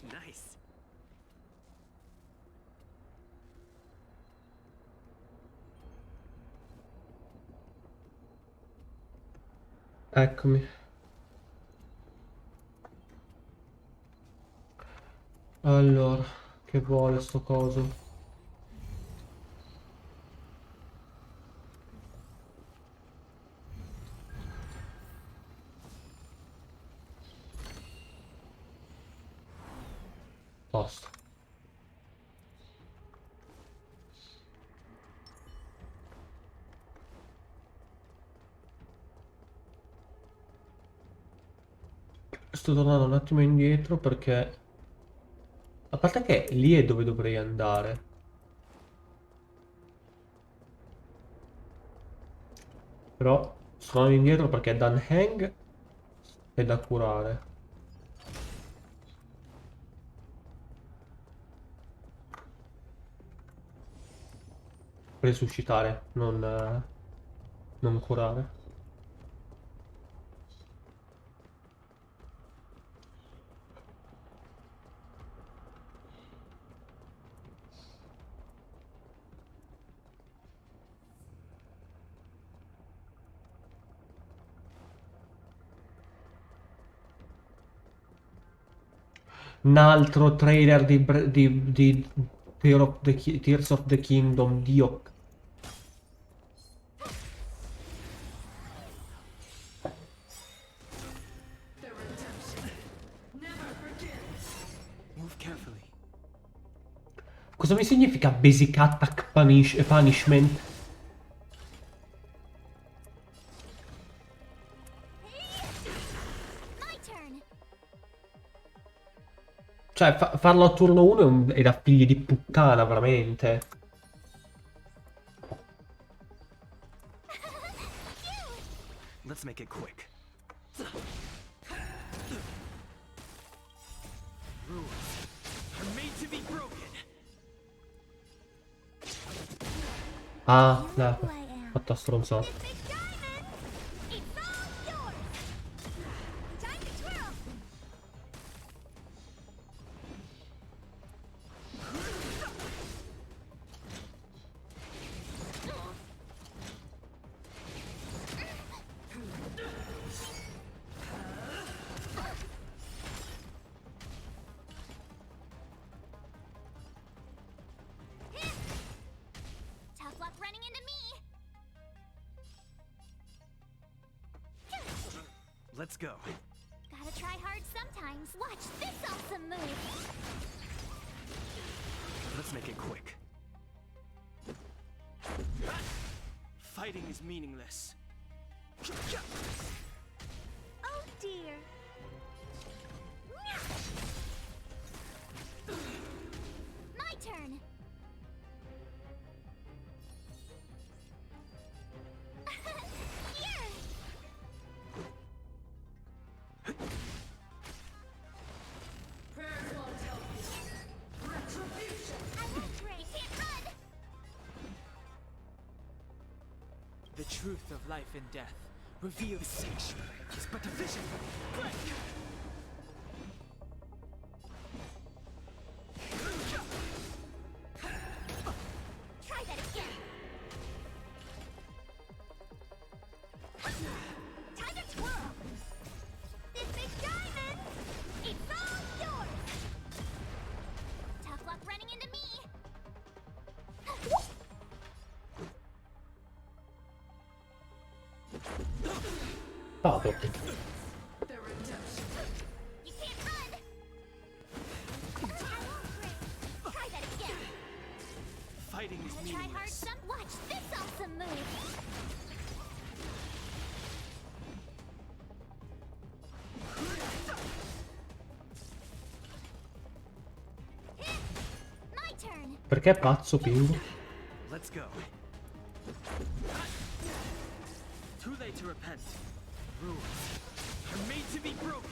Nice. Eccomi. Allora, che vuole sto coso? Basta. Sto tornando un attimo indietro perché... A parte che lì è dove dovrei andare. Però sto tornando indietro perché Dan Heng è da curare. Resuscitare, non curare. Un altro trailer di Tears of the Kingdom, Dio. Move carefully. Cosa mi significa Basic Attack Punishment? My turn! Cioè, farlo a turno 1 è da figli di puttana, veramente. Let's make it quick. Rules are made to be broken. Ah, dai, fatta stronzata. It's all yours! Time to twirl! Let's go. Gotta try hard sometimes. Watch this awesome move. Let's make it quick. Fighting is meaningless. Oh dear. My turn. Here. I won't break. Can't run. The truth of life and death revealed. The sanctuary is but a vision. Break! Try that again. Time to twirl. This big diamond, it's all yours. Tough luck running into me. Vado. You can't run. I won't break. Try that again. Fighting is Gotta try hard meaningless. some. Watch this awesome move. My turn. Perché è pazzo Pingu? Let's go. Too late to repent. Rules are made to be broken.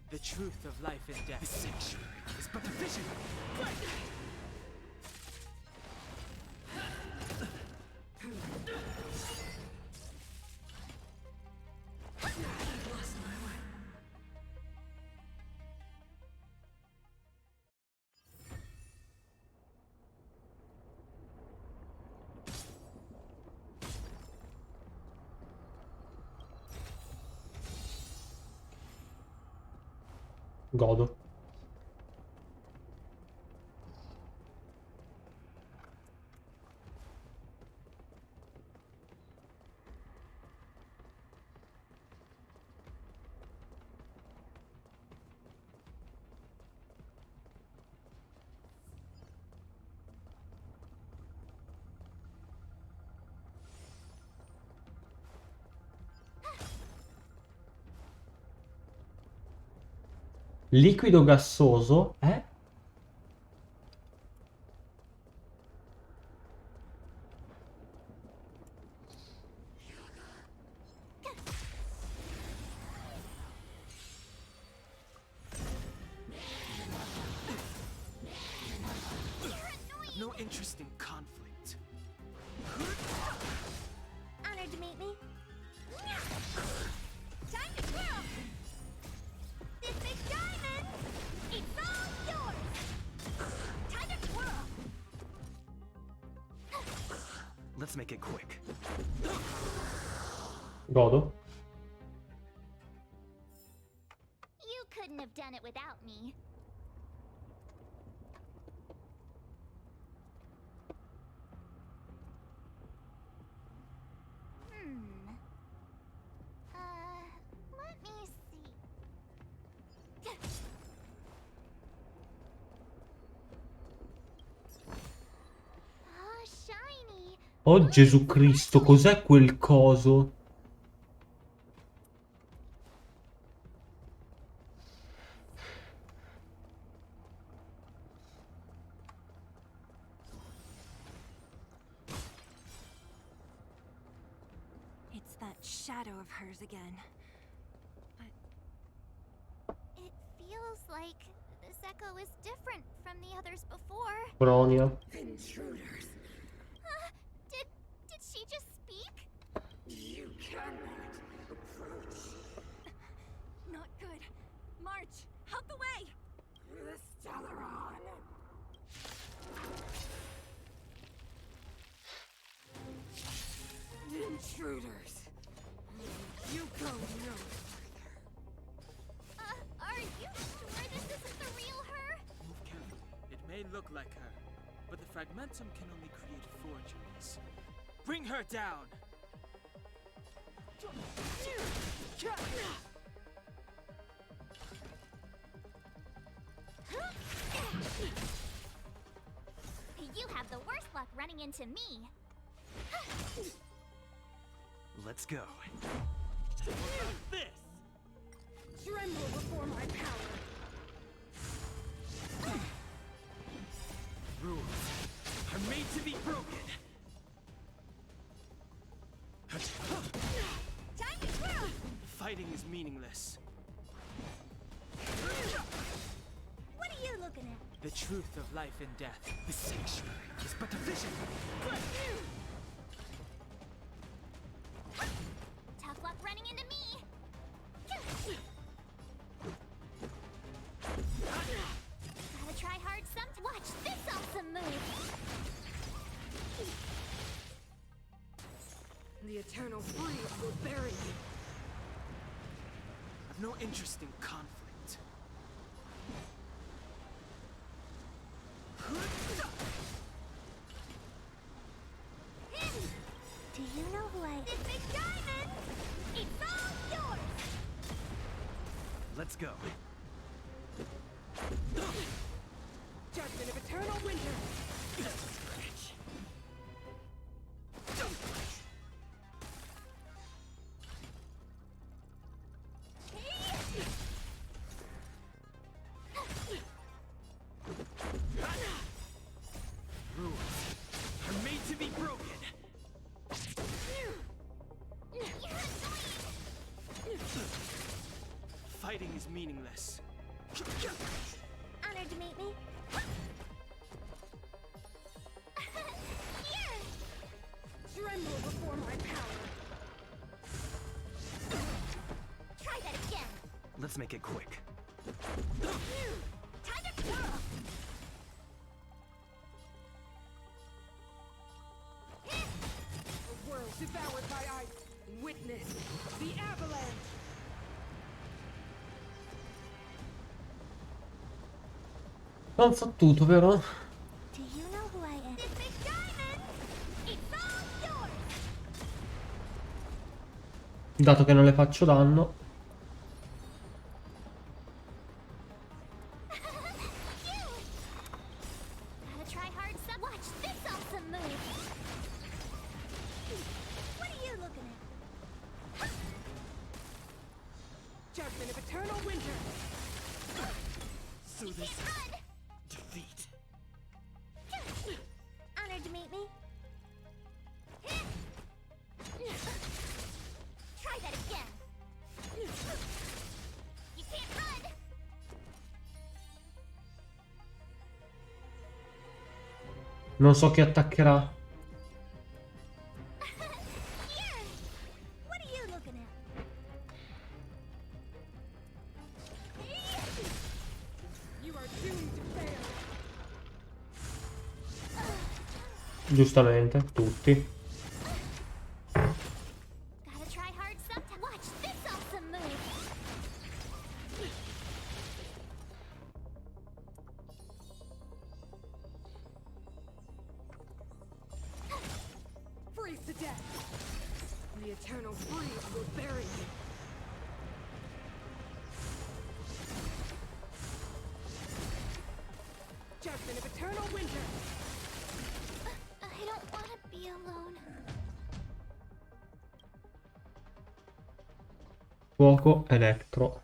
The truth of life and death. The sanctuary is but a vision. Break! Godo. Liquido gassoso? Eh? No interest in conflict. Honored to meet me. Time to twirl. This big diamond, it's all yours. Time to twirl. Let's make it quick. Godo. You couldn't have done it without me. Let me see. Oh, shiny. Oh Gesù Cristo, cos'è quel coso? It's that shadow of hers again. It feels like this echo is different from the others before. Bronia. Intruders. Did she just speak? You cannot approach. Not good. March, out the way! The Stellaron! Intruders! You go no further. Are you sure this isn't the real her? Move carefully. It may look like her, but the fragmentum can only create forgeries. Bring her down. You have the worst luck running into me. Let's go. This! Tremble before my power. Rules are made to be broken. Time to throw! Fighting is meaningless. What are you looking at? The truth of life and death. The sanctuary is but a vision. Tough luck running into me. Gotta try hard some. Watch this awesome move. The eternal freeze will bury you. I've no interest in conflict. Do you know who I am? This big diamond! It's all yours! Let's go. Judgment of eternal winter. Rules are made to be broken. Fighting is meaningless. Honored to meet me. Here! Tremble before my power. Try that again. Let's make it quick. Time to twirl. A world devoured by ice. Witness the avalanche. Non fottuto, vero? Do you know who I am? This big diamond! It's all yours! Dato che non le faccio danno. Gotta try hard some. Watch this awesome move. What are you looking at? Judgment of eternal winter. So this Run! defeat. Honored to meet me. Try that again. You can't run. Non so chi attaccherà. Here. What are you looking at? You are doomed to fail. Giustamente, tutti. Gotta try hard sometimes. Watch this awesome move. Freeze to death. The eternal freeze will bury you. Judgment of eternal winter. I don't want to be alone. Fuoco, elettro.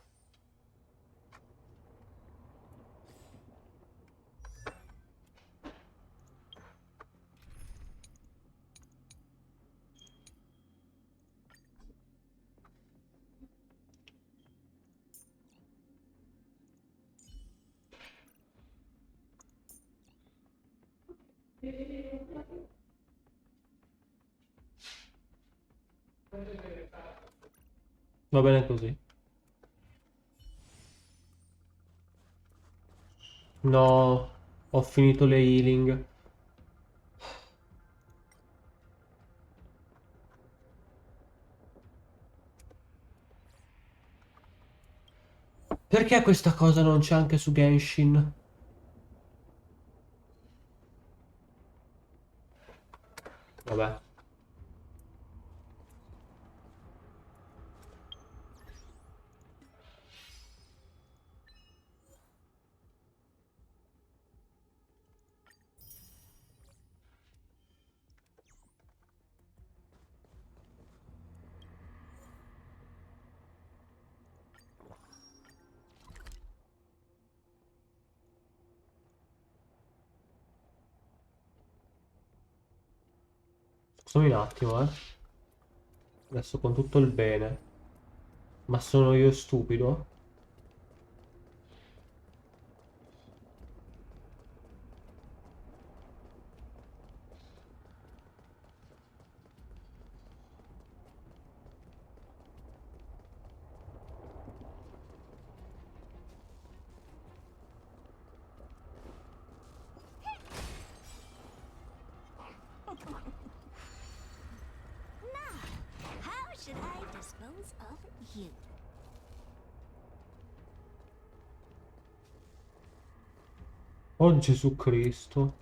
Va bene così. No, ho finito le healing. Perché questa cosa non c'è anche su Genshin? Vabbè. Scusami un attimo, eh. Adesso con tutto il bene. Ma sono io stupido? Now, how should I dispose of you? Oh Gesù Cristo.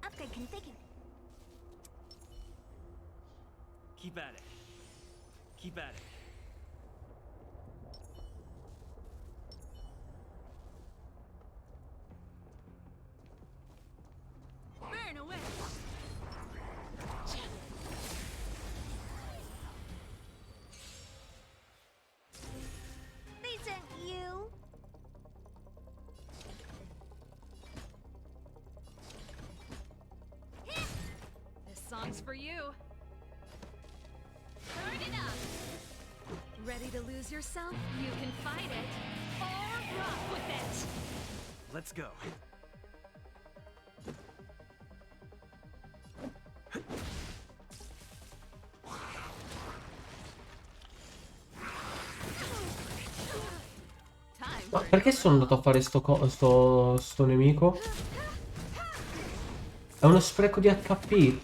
Upgrade configured. Keep at it. Keep at it. Burn away. They sent you. This song's for you. Turn it up. Ready to lose yourself? You can fight it or rock with it. Let's go. Ma perché sono andato a fare sto nemico? È uno spreco di HP.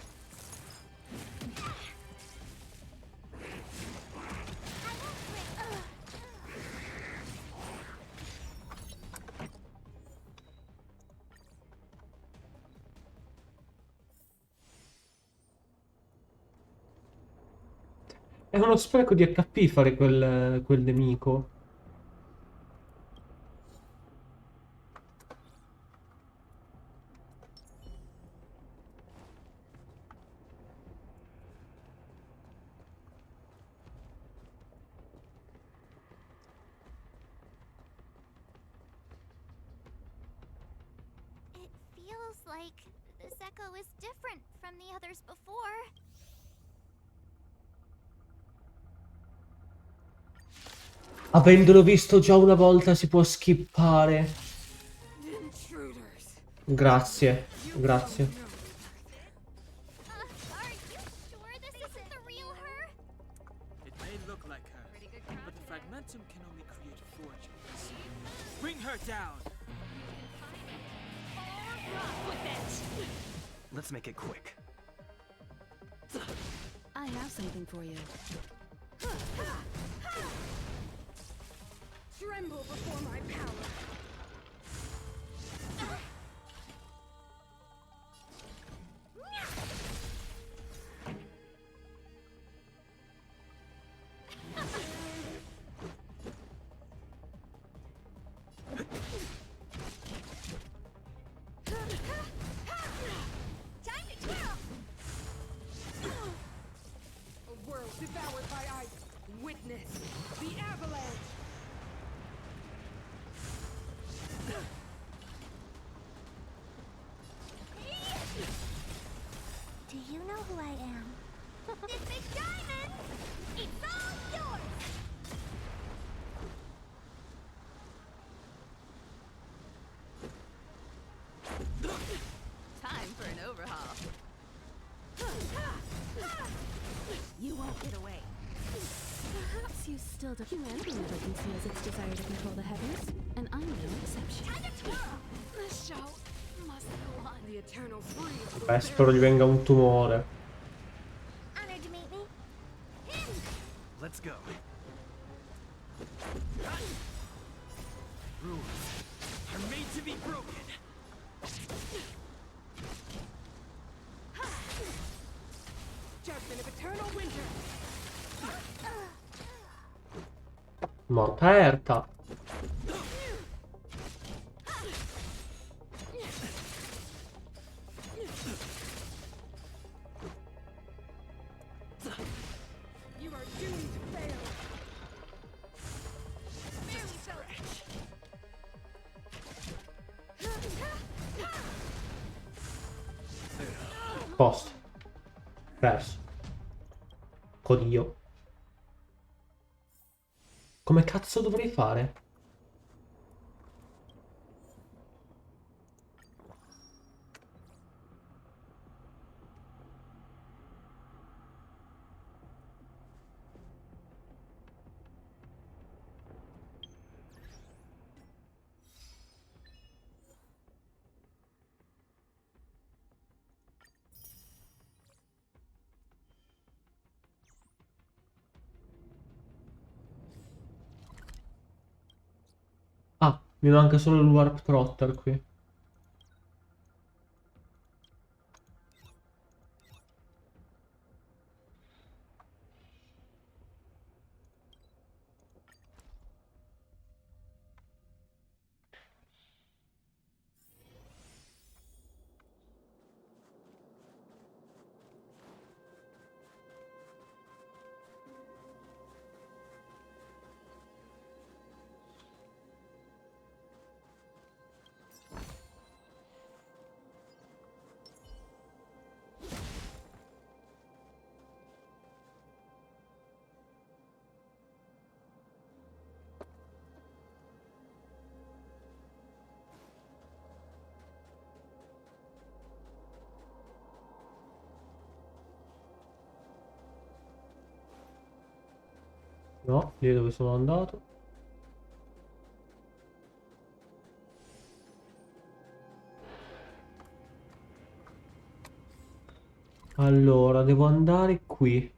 È uno spreco di HP fare quel nemico. It feels like this echo is different from the others before. Avendolo visto già una volta si può skippare. Grazie, grazie. Are you sure this isn't the real her? It may look like her, but the fragmentum can only create forgeries. Bring her down! Rock with it. Let's make it quick. I have something for you. Tremble before my power. Time to twirl. A world devoured by ice. Witness the avalanche. Do you know who I am? This big diamond! It's all yours! Time for an overhaul. You won't get away. Perhaps you still don't. Humanity never conceals its desire to control the heavens, and I'm no exception. Time to twirl! The show must go on. The eternal freeze. Beh, spero gli venga un tumore. Honored to meet me. Let's go. Rules are made to be broken. Judgment of eternal winter. Morta Erta. You are doomed to fail. Posto. Perso. Oddio. Come cazzo dovrei fare? Ah, mi manca solo il Warp Trotter qui. No, lì dove sono andato. Allora, devo andare qui.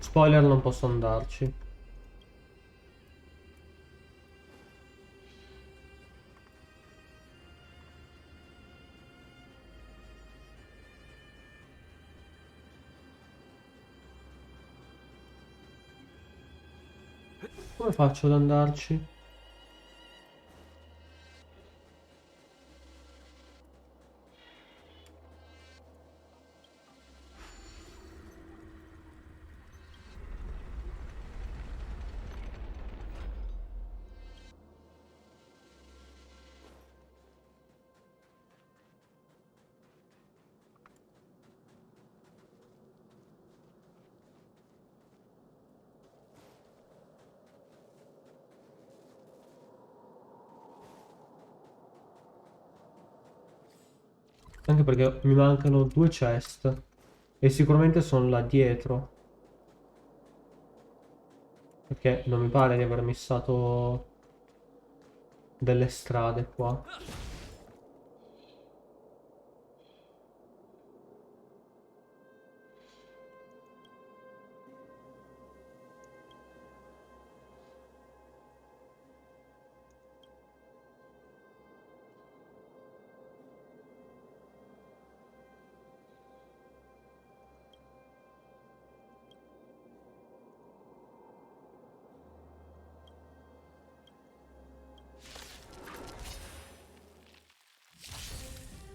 Spoiler, non posso andarci. Come faccio ad andarci? Anche perché mi mancano 2 chest. E sicuramente sono là dietro. Perché non mi pare di aver missato delle strade qua.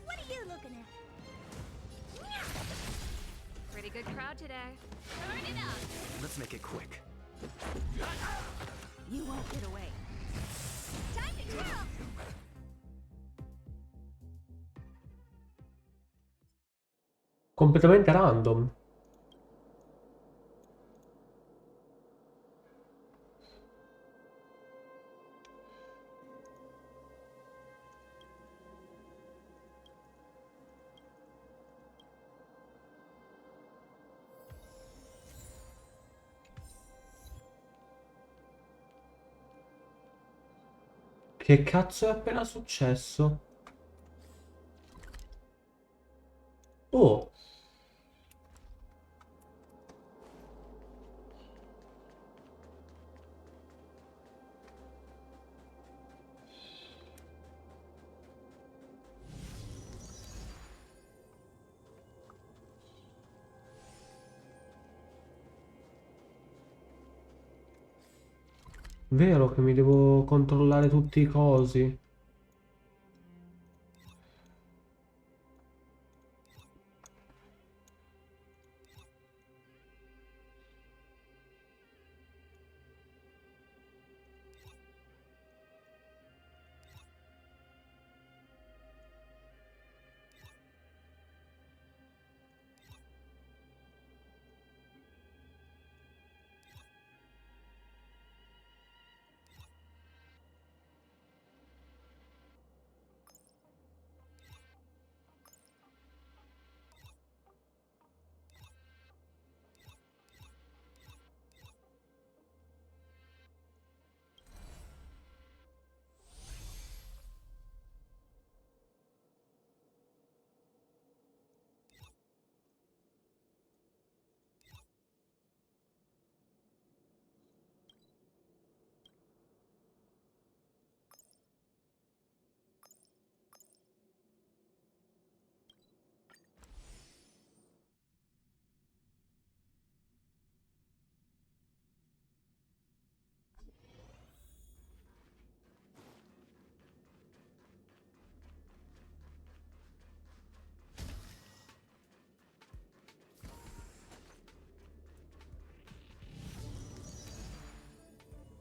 What are you looking at? Pretty good crowd today. Turn it up. Let's make it quick. You won't get away. Time to twirl. Completamente random. Che cazzo è appena successo? Oh, vero che mi devo controllare tutti i cosi.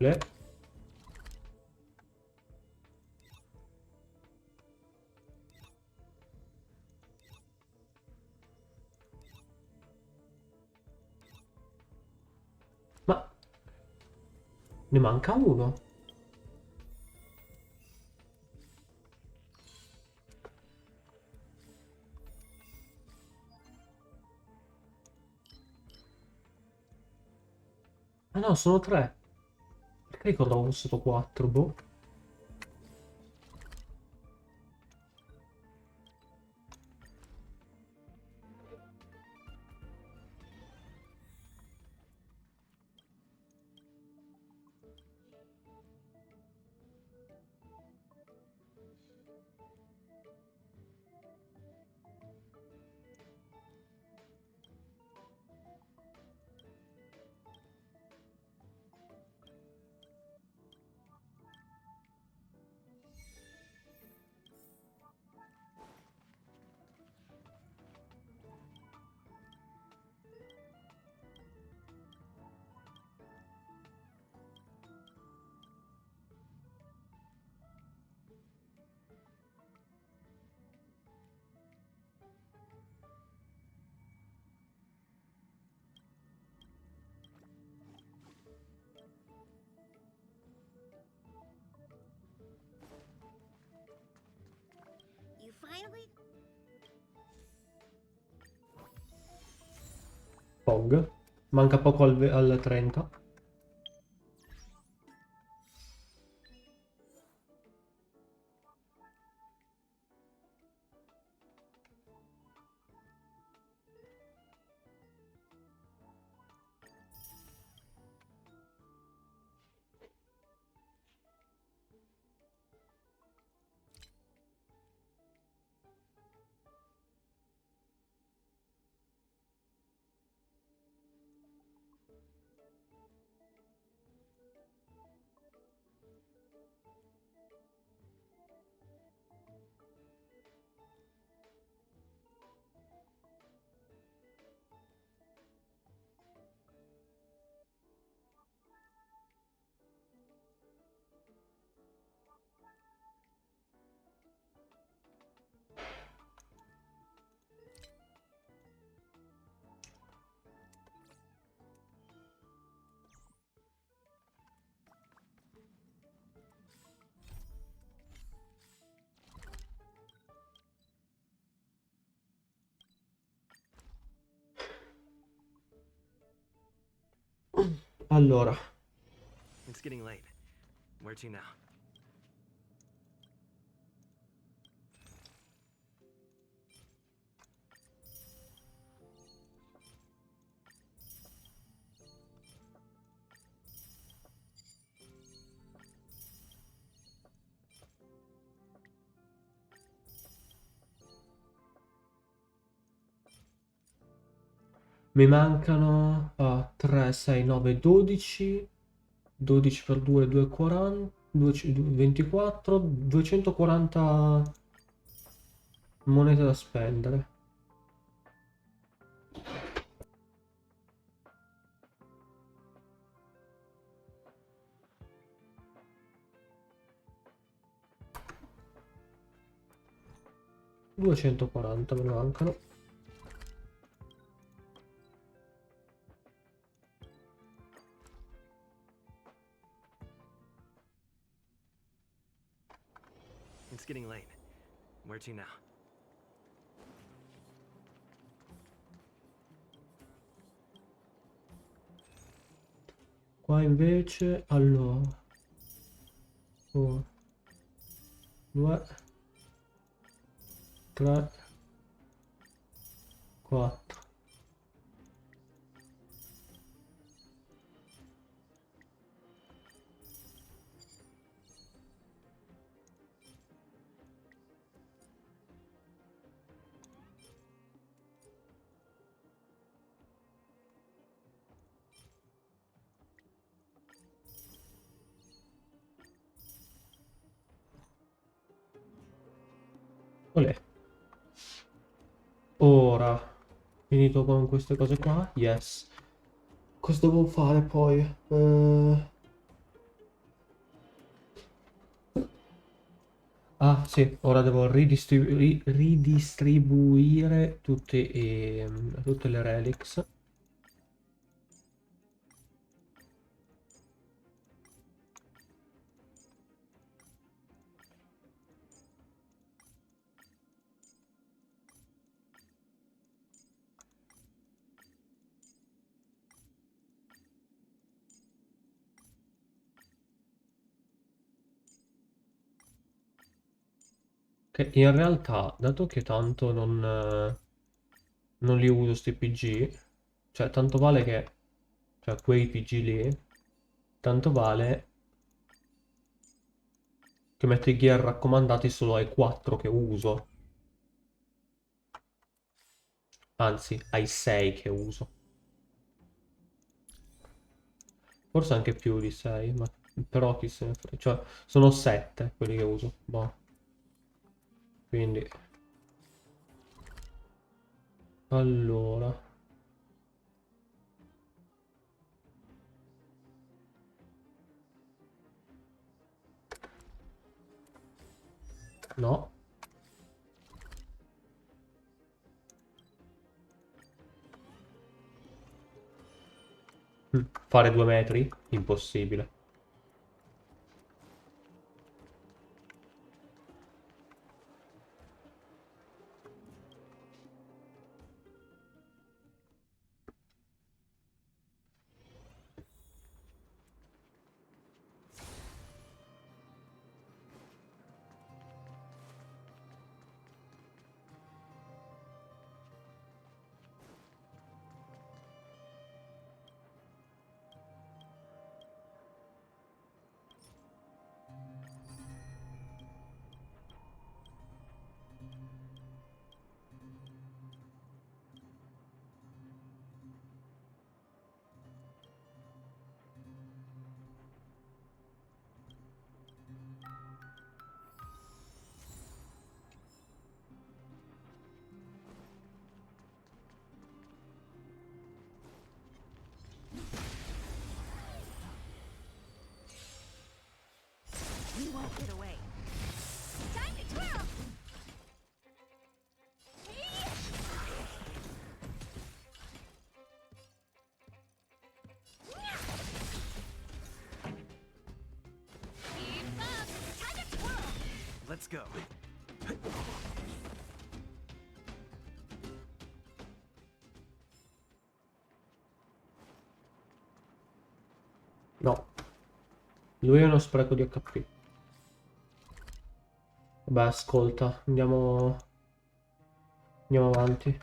Le. Ma ne manca uno. Ah no, sono tre. Perché ricordavo fossero stato quattro, boh. You finally... Pog. Manca poco al 30. Allora. It's getting late. Where to now? Mi mancano 3, 6, 9, 12. 12 per 2, 2,40. 24. 240 monete da spendere. $240 me ne mancano. It's getting late. Where to now? Qua invece, allora, 1, 2, 3, 4. Olè. Ora, finito con queste cose qua, yes. Cosa devo fare poi? Ah, sì, ora devo ridistribuire tutte le relics. Che in realtà, dato che tanto non li uso sti PG, cioè tanto vale che, cioè quei PG lì, tanto vale che metto i gear raccomandati solo ai 4 che uso, anzi ai 6 che uso. Forse anche più di 6, ma però chi se ne frega, cioè sono 7 quelli che uso, boh. Quindi, allora, no. Fare 2 metri? Impossibile. We won't get away. Time to twirl! Keep up! Time to twirl! Let's go. No. Lui è uno spreco di HP. Vabbè, ascolta, andiamo avanti.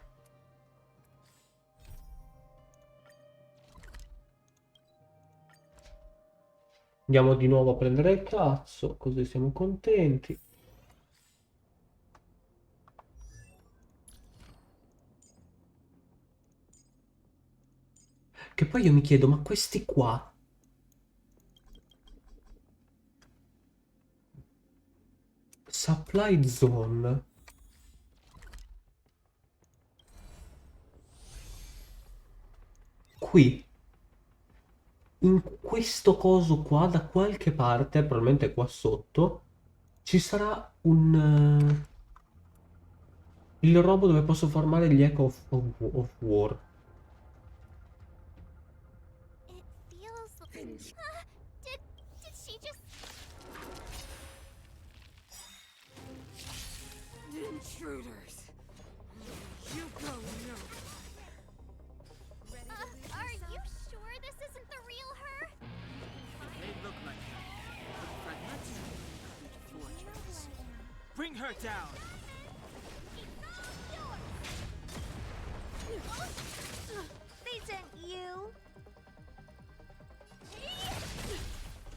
Andiamo di nuovo a prendere il cazzo, così siamo contenti. Che poi io mi chiedo, ma questi qua... Supply Zone... Qui, in questo coso qua, da qualche parte, probabilmente qua sotto, ci sarà il robo dove posso farmare gli Echo of War. It feels... did she just... Intruders! You go no. are you sure this isn't the real her? They look like her, but fragmented into fortress. Bring her down! They sent you.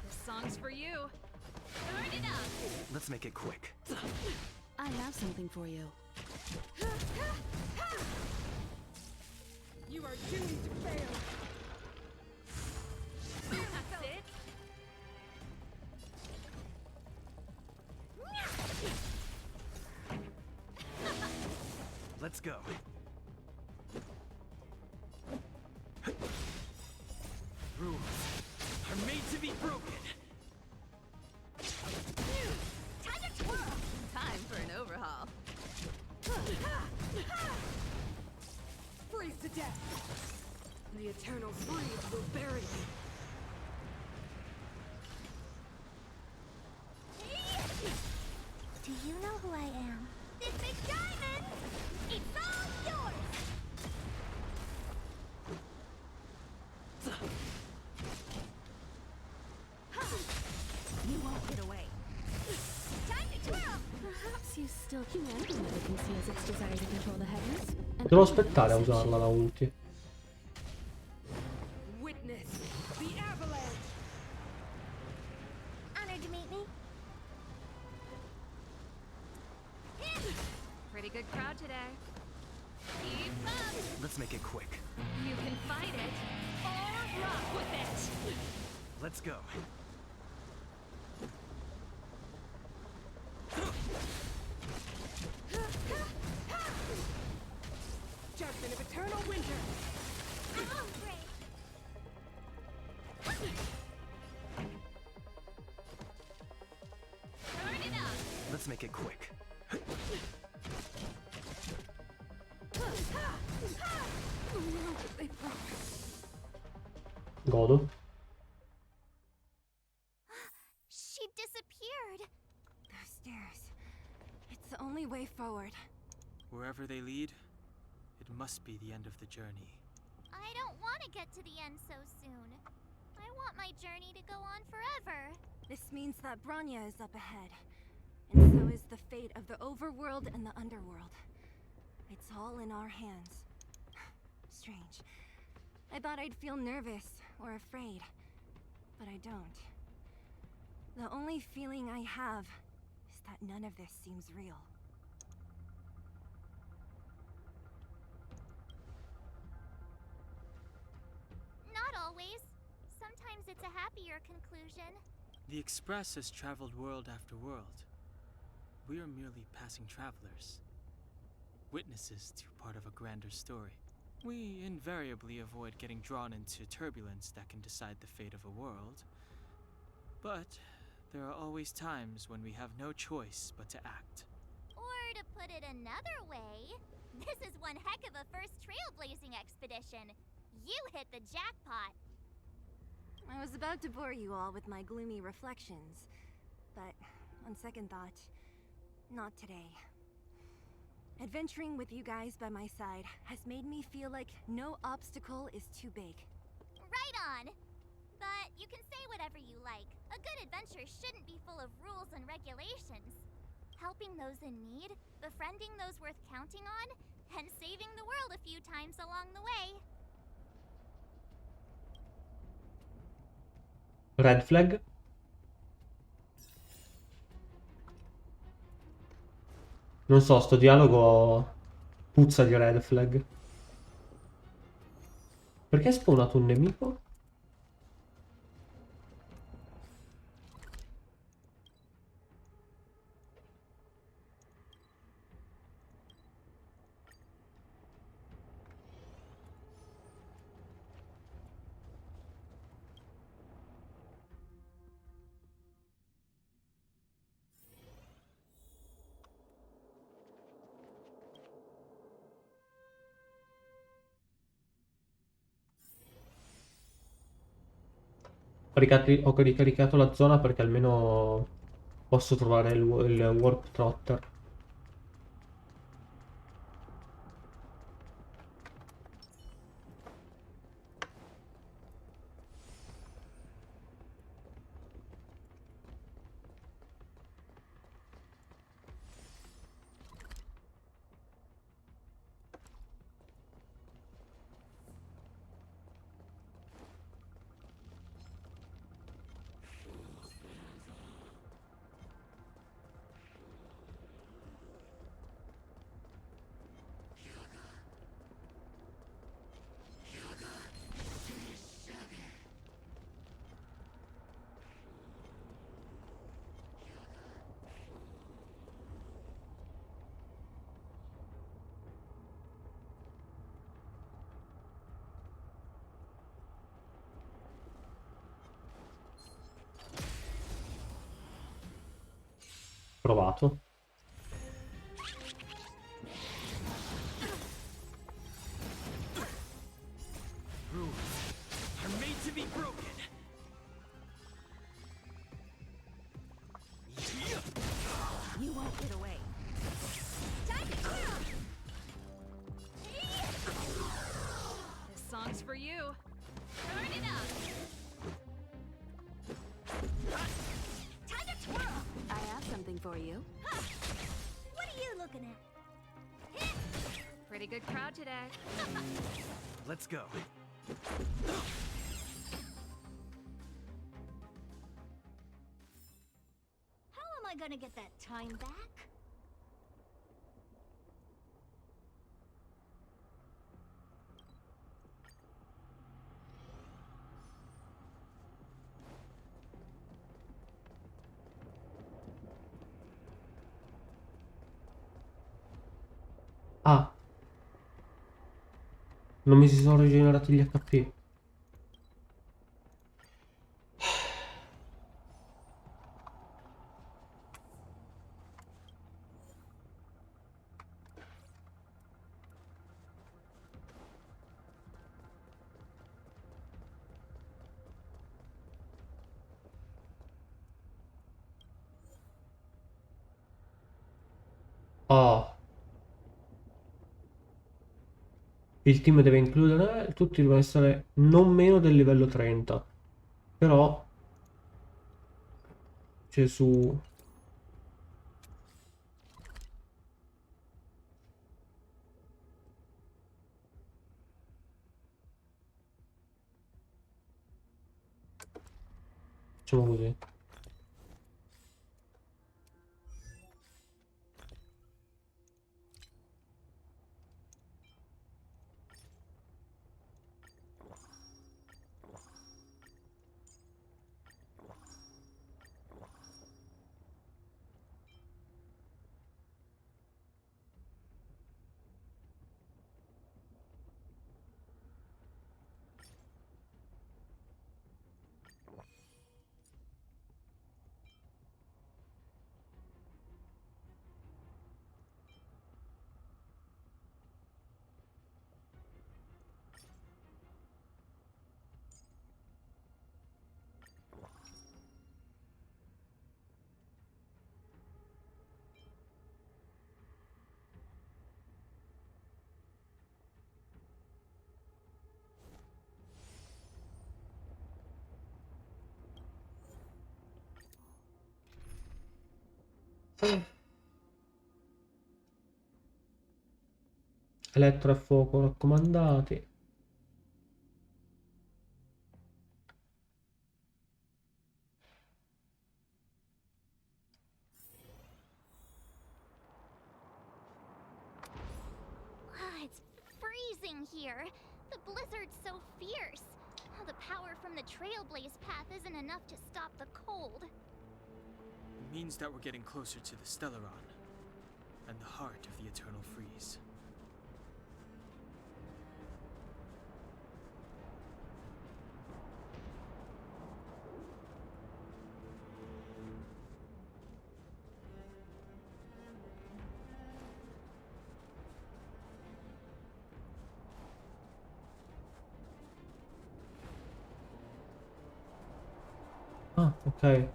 This song's for you. Turn it up. Let's make it quick. I have something for you. You are doomed to fail. That's it. Let's go. Rules are made to be broken. Time to twirl. The eternal freeze will bury me. Do you know who I am? This big diamond! It's all yours! You won't get away. Time to twirl! Perhaps you still humanity never conceals its desire to control the heavens. Devo aspettare a usarla la ulti. Witness the avalanche. Honored to meet me. Pretty good crowd today. Keep up! Let's make it quick. You can fight it, or rock with it! Let's go. Judgment of eternal winter. Oh, great! Turn it up! Let's make it quick. Godo. She disappeared. Those stairs. It's the only way forward. Wherever they lead, it must be the end of the journey. I don't want to get to the end so soon. I want my journey to go on forever. This means that Bronya is up ahead. And so is the fate of the overworld and the underworld. It's all in our hands. Strange. I thought I'd feel nervous or afraid, but I don't. The only feeling I have is that none of this seems real. Not always. Sometimes it's a happier conclusion. The Express has traveled world after world. We are merely passing travelers, witnesses to part of a grander story. We invariably avoid getting drawn into turbulence that can decide the fate of a world. But there are always times when we have no choice but to act. Or to put it another way, this is one heck of a first trailblazing expedition. You hit the jackpot. I was about to bore you all with my gloomy reflections, but on second thought, not today. Adventuring with you guys by my side has made me feel like no obstacle is too big. Right on. But you can say whatever you like. A good adventure shouldn't be full of rules and regulations. Helping those in need, befriending those worth counting on, and saving the world a few times along the way. Red flag. Non so, sto dialogo puzza di red flag. Perché è spawnato un nemico? Ho ricaricato la zona perché almeno posso trovare il Warp Trotter. Provato. broken. You won't get away. This song's for you. Turn it up. Time to twirl. I have something for you. What are you looking at? Pretty good crowd today. Let's go. How am I gonna get that time back? Ah, non mi si sono rigenerati gli HP. Ah, il team deve includere, tutti devono essere non meno del livello 30. Però, c'è su... Facciamo così. Elettro e fuoco raccomandati. It's freezing here. The blizzard's so fierce. The power from the Trailblaze path isn't enough to stop the cold. It means that we're getting closer to the Stellaron, and the heart of the Eternal Freeze. Ah, ok.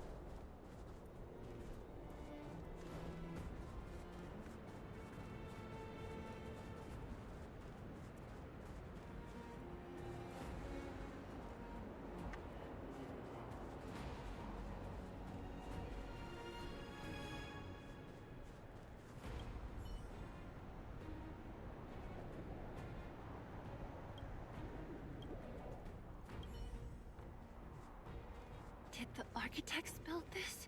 Did the architects build this?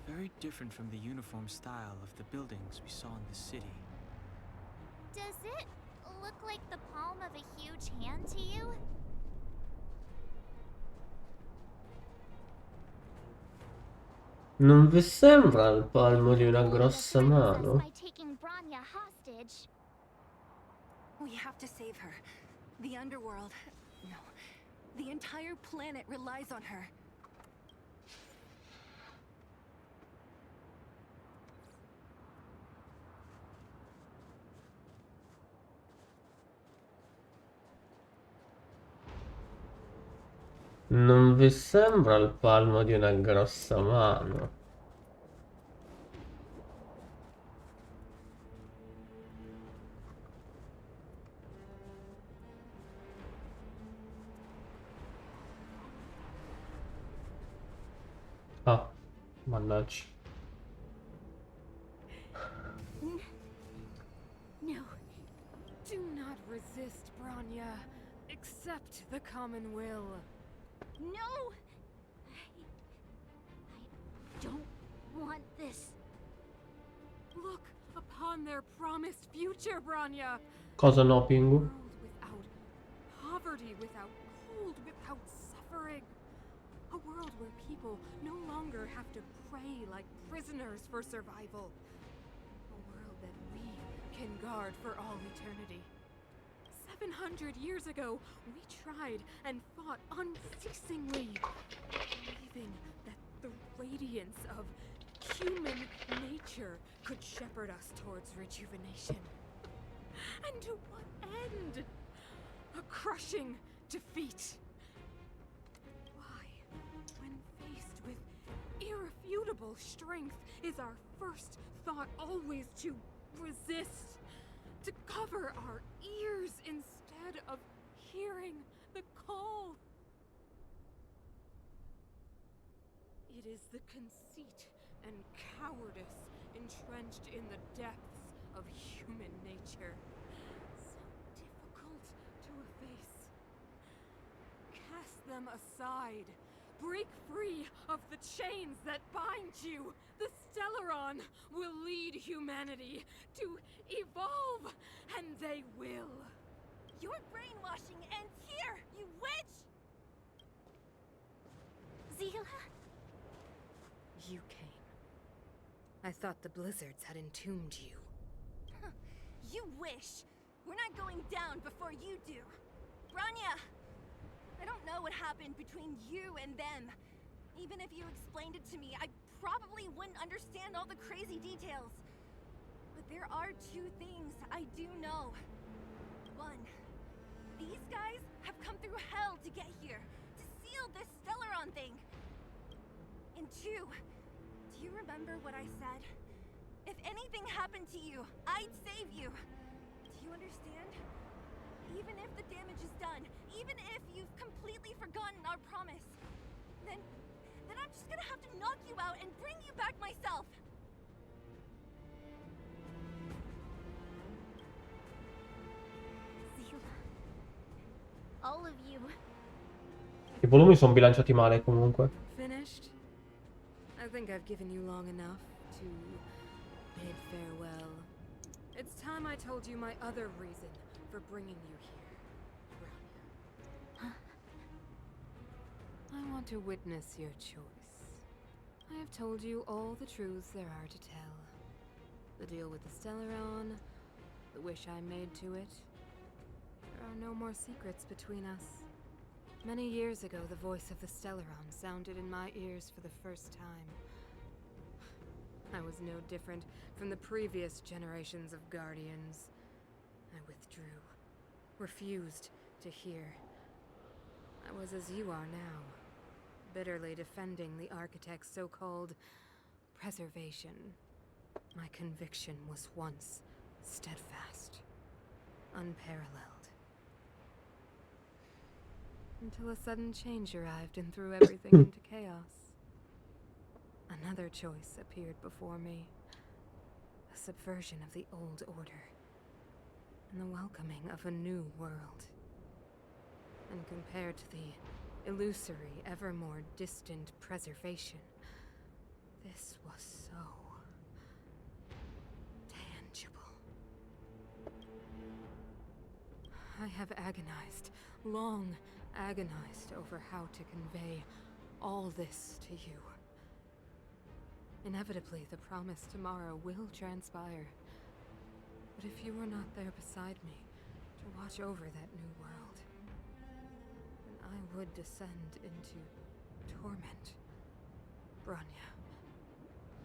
Very different from the uniform style of the buildings we saw in the city. Does it look like the palm of a huge hand to you? Non vi sembra il palmo di una Holding the grossa threat with us mano? by taking Bronya hostage. We have to save her. The underworld. No. The entire planet relies on her. Non vi sembra il palmo di una grossa mano? Ah, mannaggia. No. Do not resist, Branya. Accept the common will. No! I don't want this. Look upon their promised future, Branya. Cosa no, Pingu? World without poverty, without cold, without suffering. A world where people no longer have to pray like prisoners for survival. A world that we can guard for all eternity. 700 years ago, we tried and fought unceasingly, believing that the radiance of human nature could shepherd us towards rejuvenation. And to what end? A crushing defeat. Why, when faced with irrefutable strength, is our first thought always to resist? To cover our ears instead of hearing the call? It is the conceit and cowardice entrenched in the depths of human nature. So difficult to efface. Cast them aside. Break free of the chains that bind you. The Stellaron will lead humanity to evolve, and they will. Your brainwashing ends here, you witch! Zila? You came. I thought the blizzards had entombed you. You wish. We're not going down before you do. Branya! I don't know what happened between you and them. Even if you explained it to me, I probably wouldn't understand all the crazy details. But there are two things I do know. One, these guys have come through hell to get here, to seal this Stellaron thing. And two, do you remember what I said? If anything happened to you, I'd save you. Do you understand? Even if the damage is done, even if you've completely forgotten our promise, then I'm just gonna have to knock you out and bring you back myself. Zila. All of you. I volumi sono bilanciati male comunque. Finished? I think I've given you long enough to bid farewell. It's time I told you my other reason for bringing you here, Branya. I want to witness your choice. I have told you all the truths there are to tell. The deal with the Stellaron, the wish I made to it. There are no more secrets between us. Many years ago, the voice of the Stellaron sounded in my ears for the first time. I was no different from the previous generations of Guardians. I withdrew, refused to hear. I was as you are now, bitterly defending the Architect's so-called preservation. My conviction was once steadfast, unparalleled. Until a sudden change arrived and threw everything into chaos. Another choice appeared before me. The subversion of the old order. And the welcoming of a new world. And compared to the illusory, ever more distant preservation, this was so tangible. I have agonized, long agonized over how to convey all this to you. Inevitably, the promised tomorrow will transpire. But if you were not there beside me to watch over that new world, then I would descend into torment. Branya.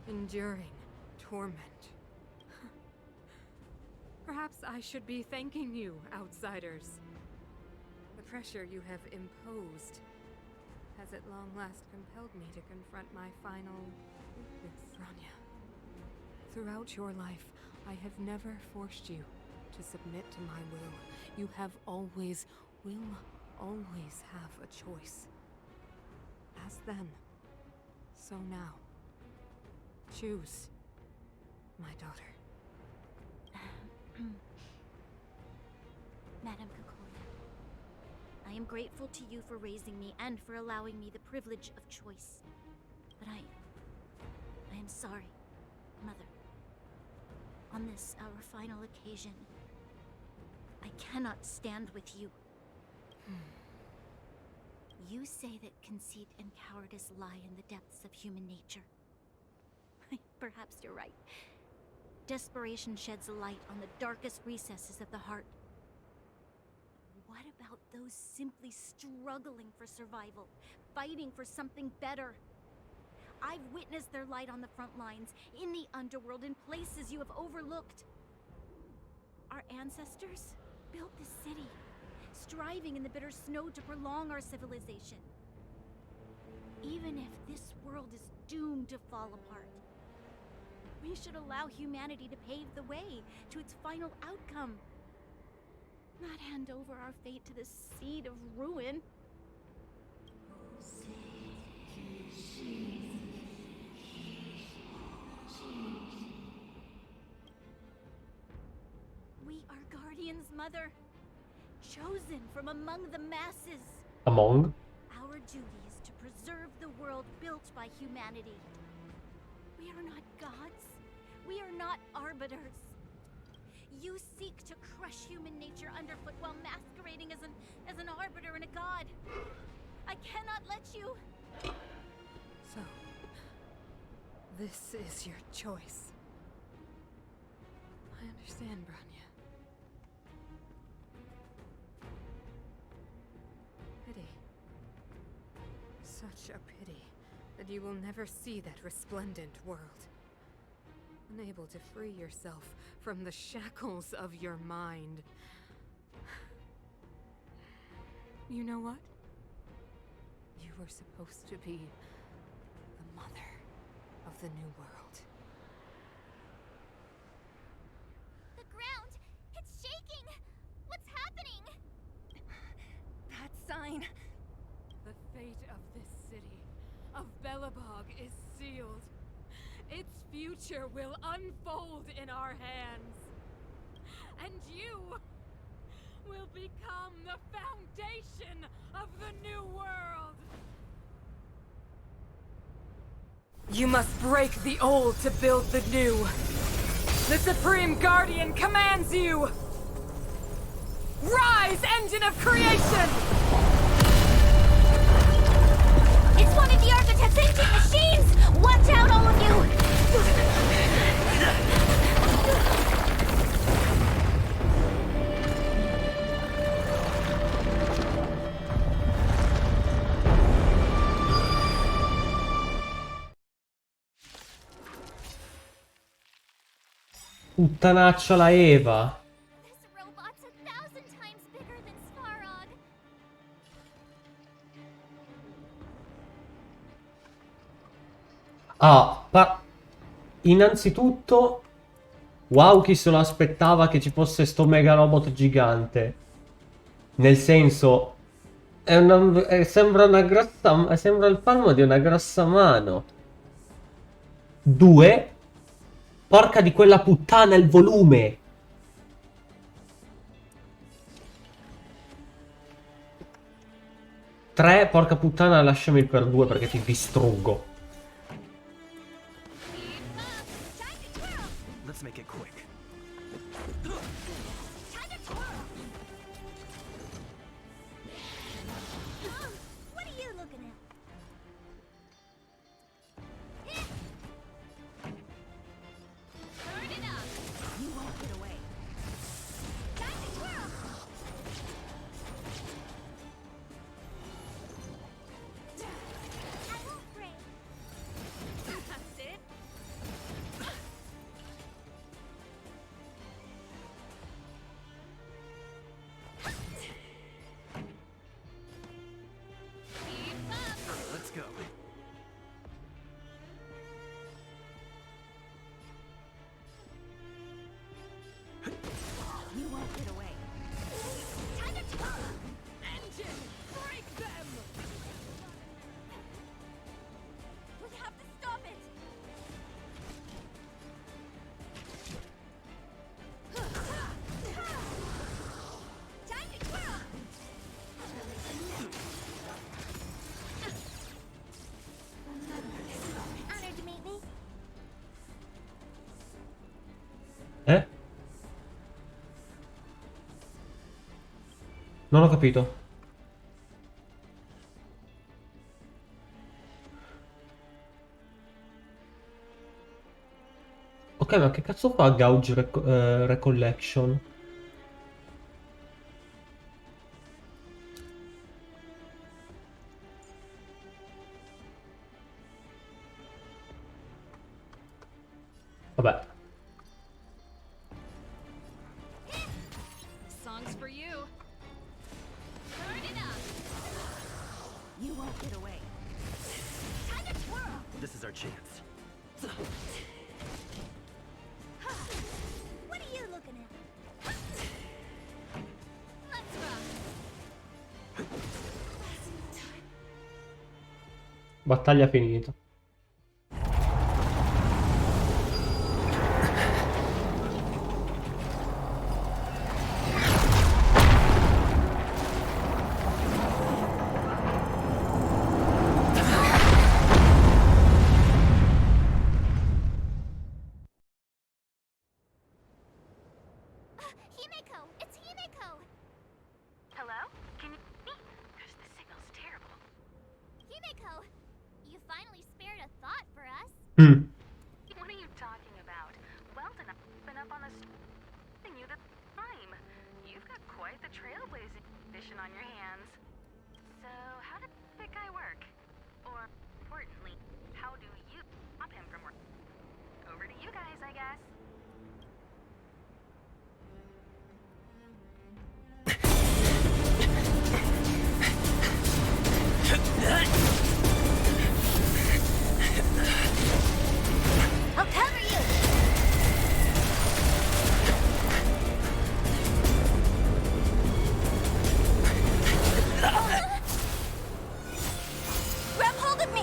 Enduring torment. Perhaps I should be thanking you, outsiders. The pressure you have imposed has at long last compelled me to confront my final weakness, Rania. Throughout your life, I have never forced you to submit to my will. You have always, will always have a choice. As then, so now. Choose, my daughter. Madame Kokoya, I am grateful to you for raising me and for allowing me the privilege of choice. But I am sorry, Mother. On this, our final occasion, I cannot stand with you. You say that conceit and cowardice lie in the depths of human nature. Perhaps you're right. Desperation sheds a light on the darkest recesses of the heart. What about those simply struggling for survival, fighting for something better? I've witnessed their light on the front lines, in the underworld, in places you have overlooked. Our ancestors built this city, striving in the bitter snow to prolong our civilization. Even if this world is doomed to fall apart, we should allow humanity to pave the way to its final outcome. Not hand over our fate to the seed of ruin. We are guardians, Mother. Chosen from among the masses. Among? Our duty is to preserve the world built by humanity. We are not gods. We are not arbiters. You seek to crush human nature underfoot while masquerading as an arbiter and a god. I cannot let you. So, this is your choice. I understand, Branya. Pity. Such a pity that you will never see that resplendent world. Unable to free yourself from the shackles of your mind. You know what? You were supposed to be the mother of the new world. The ground! It's shaking! What's happening? That sign. The fate of this city, of Belobog, is sealed. Its future will unfold in our hands. And you will become the foundation of the new world. You must break the old to build the new. The Supreme Guardian commands you! Rise, engine of creation! It's one of the architect's ancient machines! Watch out, all of you! Puttanaccia la Eva. This robot's 1,000 times bigger than Svarog. Innanzitutto, wow, chi se lo aspettava che ci fosse sto mega robot gigante. Nel senso, sembra una grossa, sembra il palmo di una grossa mano. 2, porca di quella puttana il volume. 3, porca puttana, lasciami il per 2 perché ti distruggo. Let's make it quick. What are you looking at? Turn it up! You won't get away. Time to twirl! I won't break. Non ho capito. Ok, ma che cazzo fa Gauge Recollection? Vabbè. Song's for you. Turn it up. You won't get away. Time to twirl. This is our chance. What are you looking at? Let's rock. Battaglia finita. Himeko! It's Himeko! Hello? Can you hear me? Gosh, the signal's terrible. Himeko! You finally spared a thought for us. Hmm. What are you talking about? Weldon, I've been up on the and you the time. You've got quite the trailblazing mission on your hands. So, how did that guy work? Or, importantly, how do you stop him from working? Over to you guys, I guess. I'll cover you! Grab hold of me!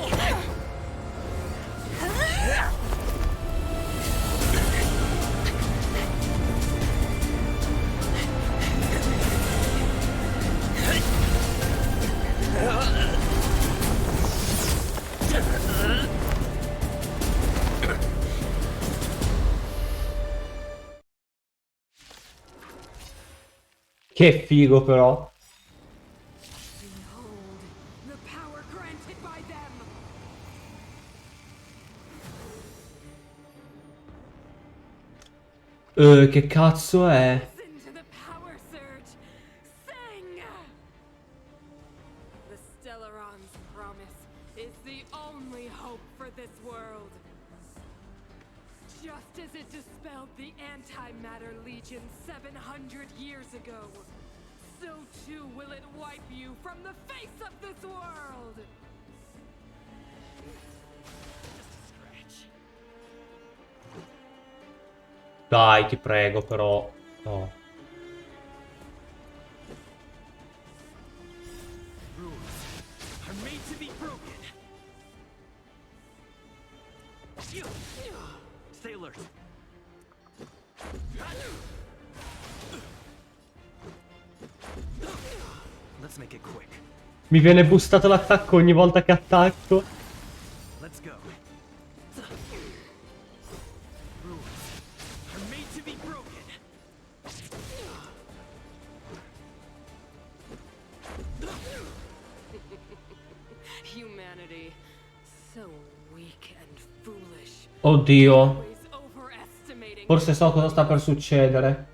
Che figo però. The power granted by them. Che cazzo è? Listen to the power surge. Sing. The Stellaron's promise is the only hope for this world. Just as it dispelled the Antimatter Legion 700 years ago, so too will it wipe you from the face of this world! Dai, ti prego però. No. Rules are made to be broken. Stay alert. Let's make it quick. Mi viene boostato l'attacco ogni volta che attacco. Let's go. Rules are made to be broken. Humanity, so weak and foolish. Oddio. Forse so cosa sta per succedere.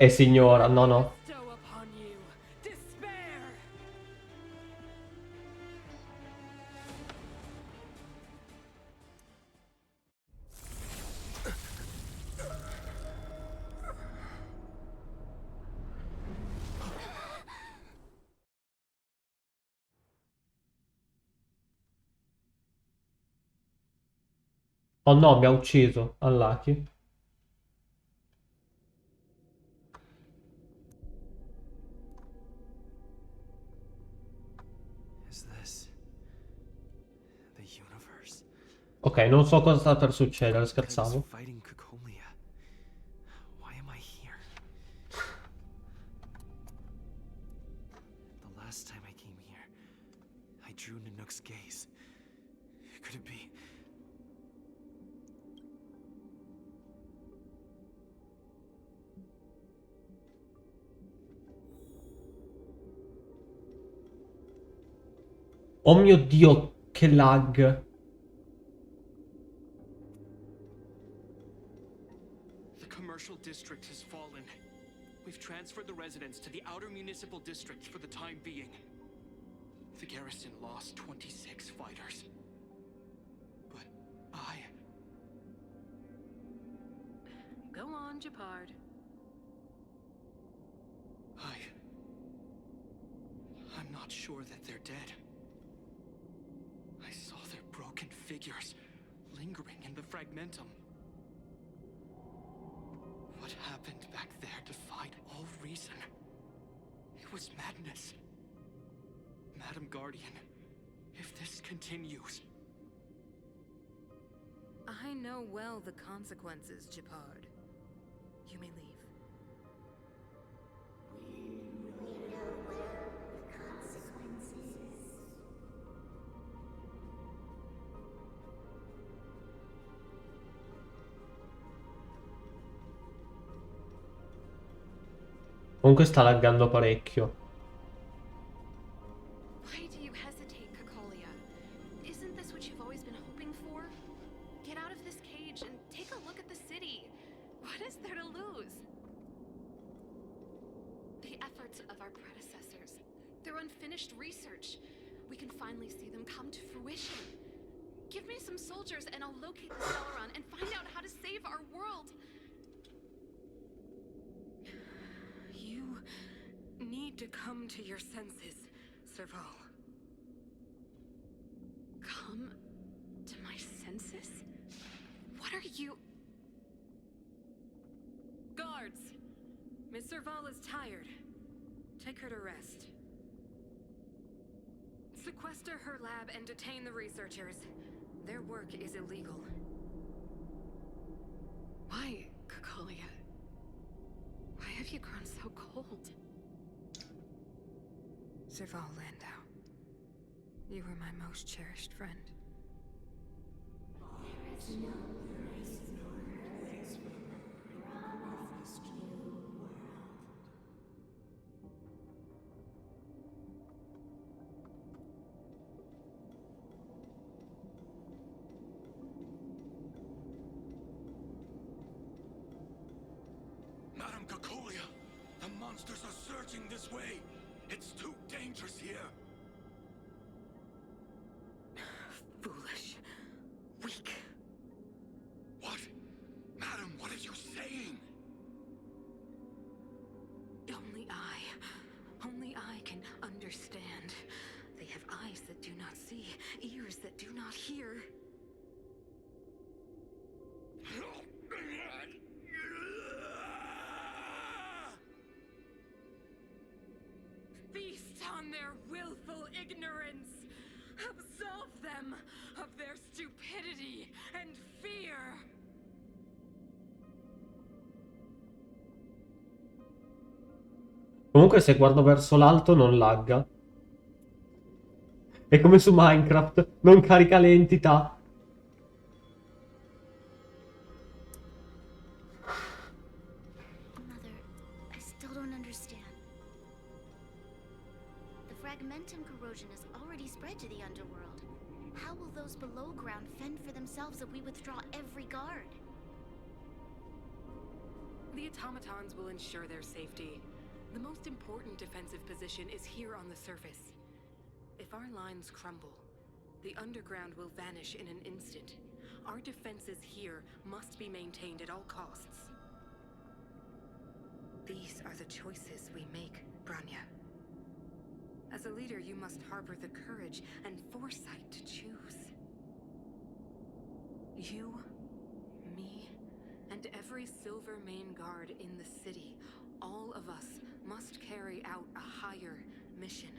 Signora, no no. Bestow upon you despair. Oh no, mi ha ucciso. Unlucky. Is this the universe? Ok, non so cosa sta per succedere, scherzavo. Fighting Cocolia. Why am I here? The last time I came here, I drew Nanook's gaze. Could it be? Oh mio Dio, che lag. The commercial district has fallen. We've transferred the residents to the outer municipal districts for the time being. The garrison lost 26 fighters. But Go on, Japard. I'm not sure that they're dead. I saw their broken figures lingering in the fragmentum. What happened back there defied all reason. It was madness. Madam Guardian, if this continues... I know well the consequences, Japard. You may leave. Comunque sta laggando parecchio. Why do you hesitate, Cacolia? Isn't this what you've always been hoping for? Get out of this cage and take a look at the city. What is there to lose? The efforts of our predecessors, their unfinished research. We can finally see them come to fruition. Give me some soldiers and I'll locate the Stellaron and find out how to save our world. You need to come to your senses, Serval. Come to my senses? What are you... Guards! Miss Serval is tired. Take her to rest. Sequester her lab and detain the researchers. Their work is illegal. Why, Cacolia? Why have you grown so cold? Serval Landau, you were my most cherished friend. There is no grace nor grace promised you, world. Madam Cacolia, the monsters are surging this way. It's too dangerous here. Foolish. Weak. What? Madam, what are you saying? Only I can understand. They have eyes that do not see, ears that do not hear. Feast on their willful ignorance! Absolve them of their stupidity and fear! Comunque se guardo verso l'alto non lagga. È come su Minecraft, non carica le entità. Mother, I still don't understand. The fragmentum corrosion has already spread to the underworld. How will those below ground fend for themselves if we withdraw every guard? The automatons will ensure their safety. The most important defensive position is here on the surface. If our lines crumble, the underground will vanish in an instant. Our defenses here must be maintained at all costs. These are the choices we make, Branya. As a leader, you must harbor the courage and foresight to choose. You, me, and every Silver Main Guard in the city, all of us must carry out a higher mission.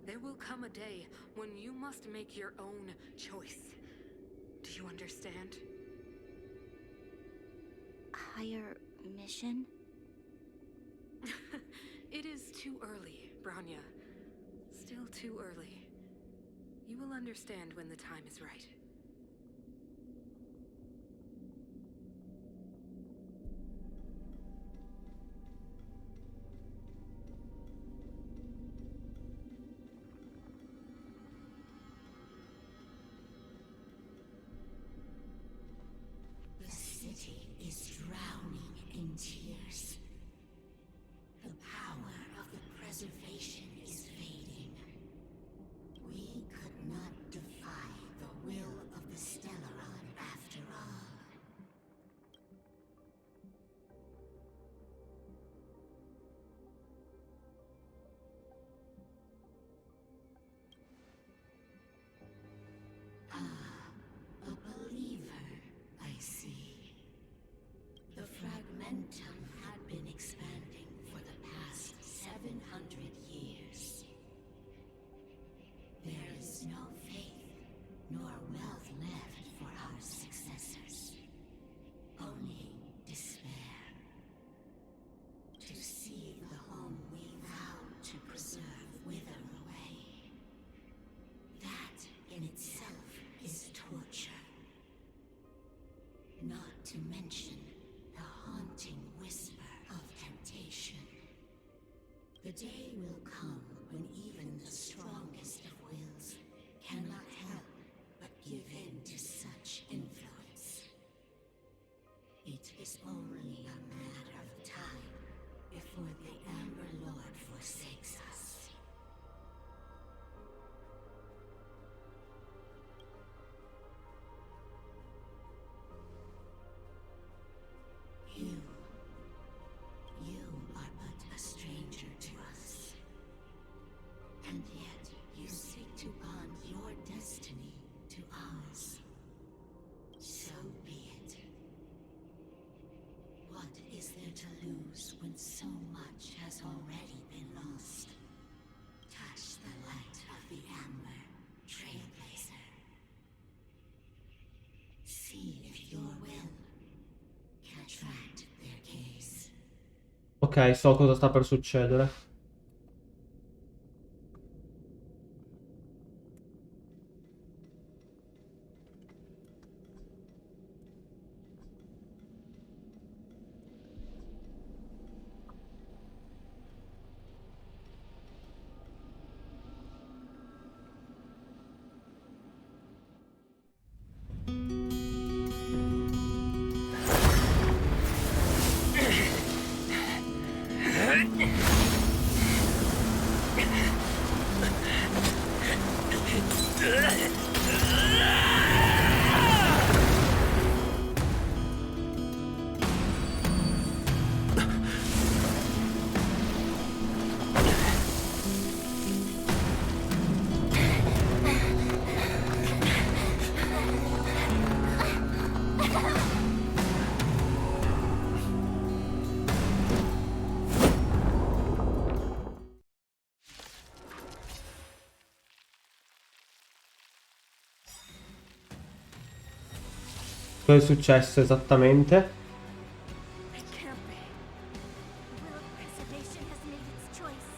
There will come a day when you must make your own choice. Do you understand? Higher mission? It is too early, Branya. Still too early. You will understand when the time is right. come when even the strongest of wills cannot help but give in to such influence. It is only a matter of time before the Amber Lord forsakes us. You are but a stranger to us. And yet you seek to bond your destiny to ours. So be it. What is there to lose when so much has already been lost? Touch the light of the Amber, Trailblazer. See if your will can attract their gaze. Ok, so cosa sta per succedere. Cosa è successo esattamente? It can't be. The will of preservation has made its choice.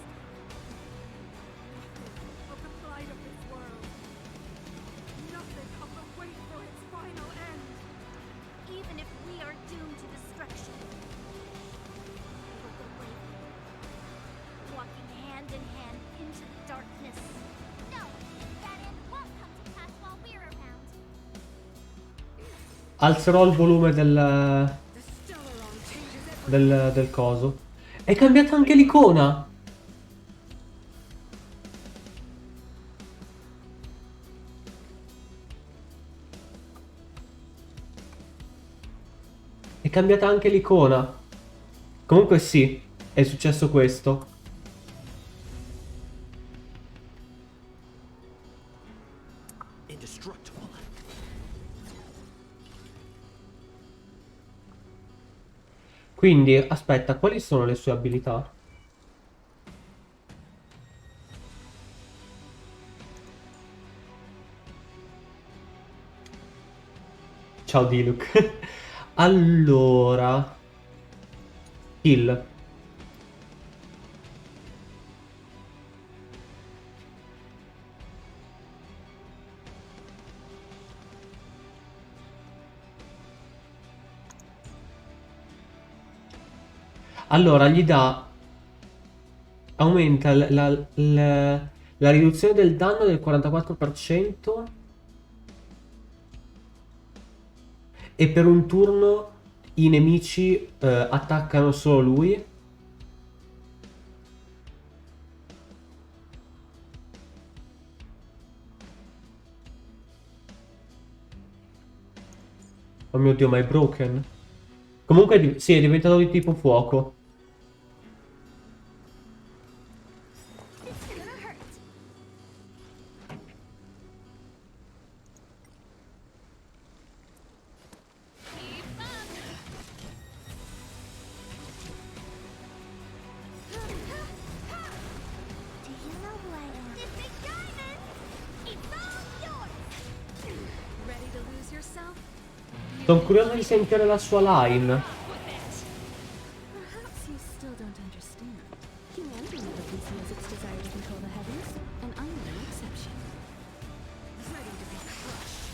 Of the plight of this world. Nothing of the wait for its final end. Even if we are doomed to destruction, we will go bravely, walking hand in hand into the darkness. No, that end won't come to pass while we're around. Alzerò il volume del coso. È cambiata anche l'icona. È cambiata anche l'icona. Comunque sì, è successo questo. Indestructible. Quindi, aspetta, quali sono le sue abilità? Ciao Diluc. Allora, kill. Allora, gli dà... Aumenta la riduzione del danno del 44%. E per un turno i nemici attaccano solo lui. Oh mio Dio, ma è broken. Comunque sì, è diventato di tipo fuoco. Do you know who I am? The big diamond! It's all yours! Ready to lose yourself? Sono curioso di sentire la sua line. Perhaps you still don't understand. Humanity never conceals its desire to control the heavens, and I am no exception. Ready to be crushed.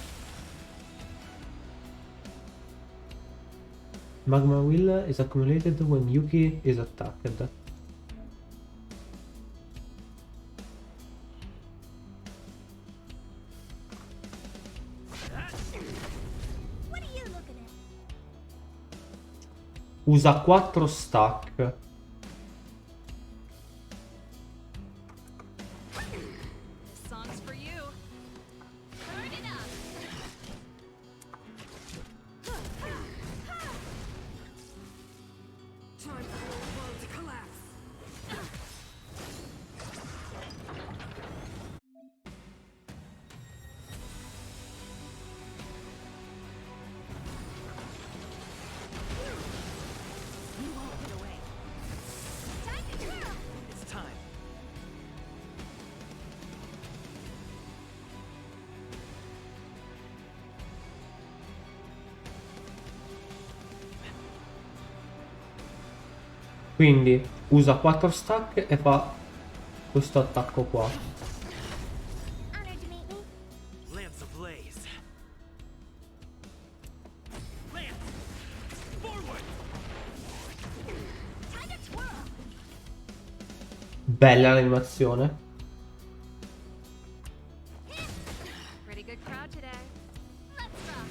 Magma will is accumulated when Yuki is attacked. What are you looking at? Usa 4 stack. This song's for you. Turn it up. Time for the old world to collapse. You won't get away. Time to twirl. It's time. Quindi usa 4 stack e fa questo attacco qua. Honored to meet me. Lamps ablaze. Lance! Forward! Time to twirl. Bella l'animazione. Pretty good crowd today. Let's rock.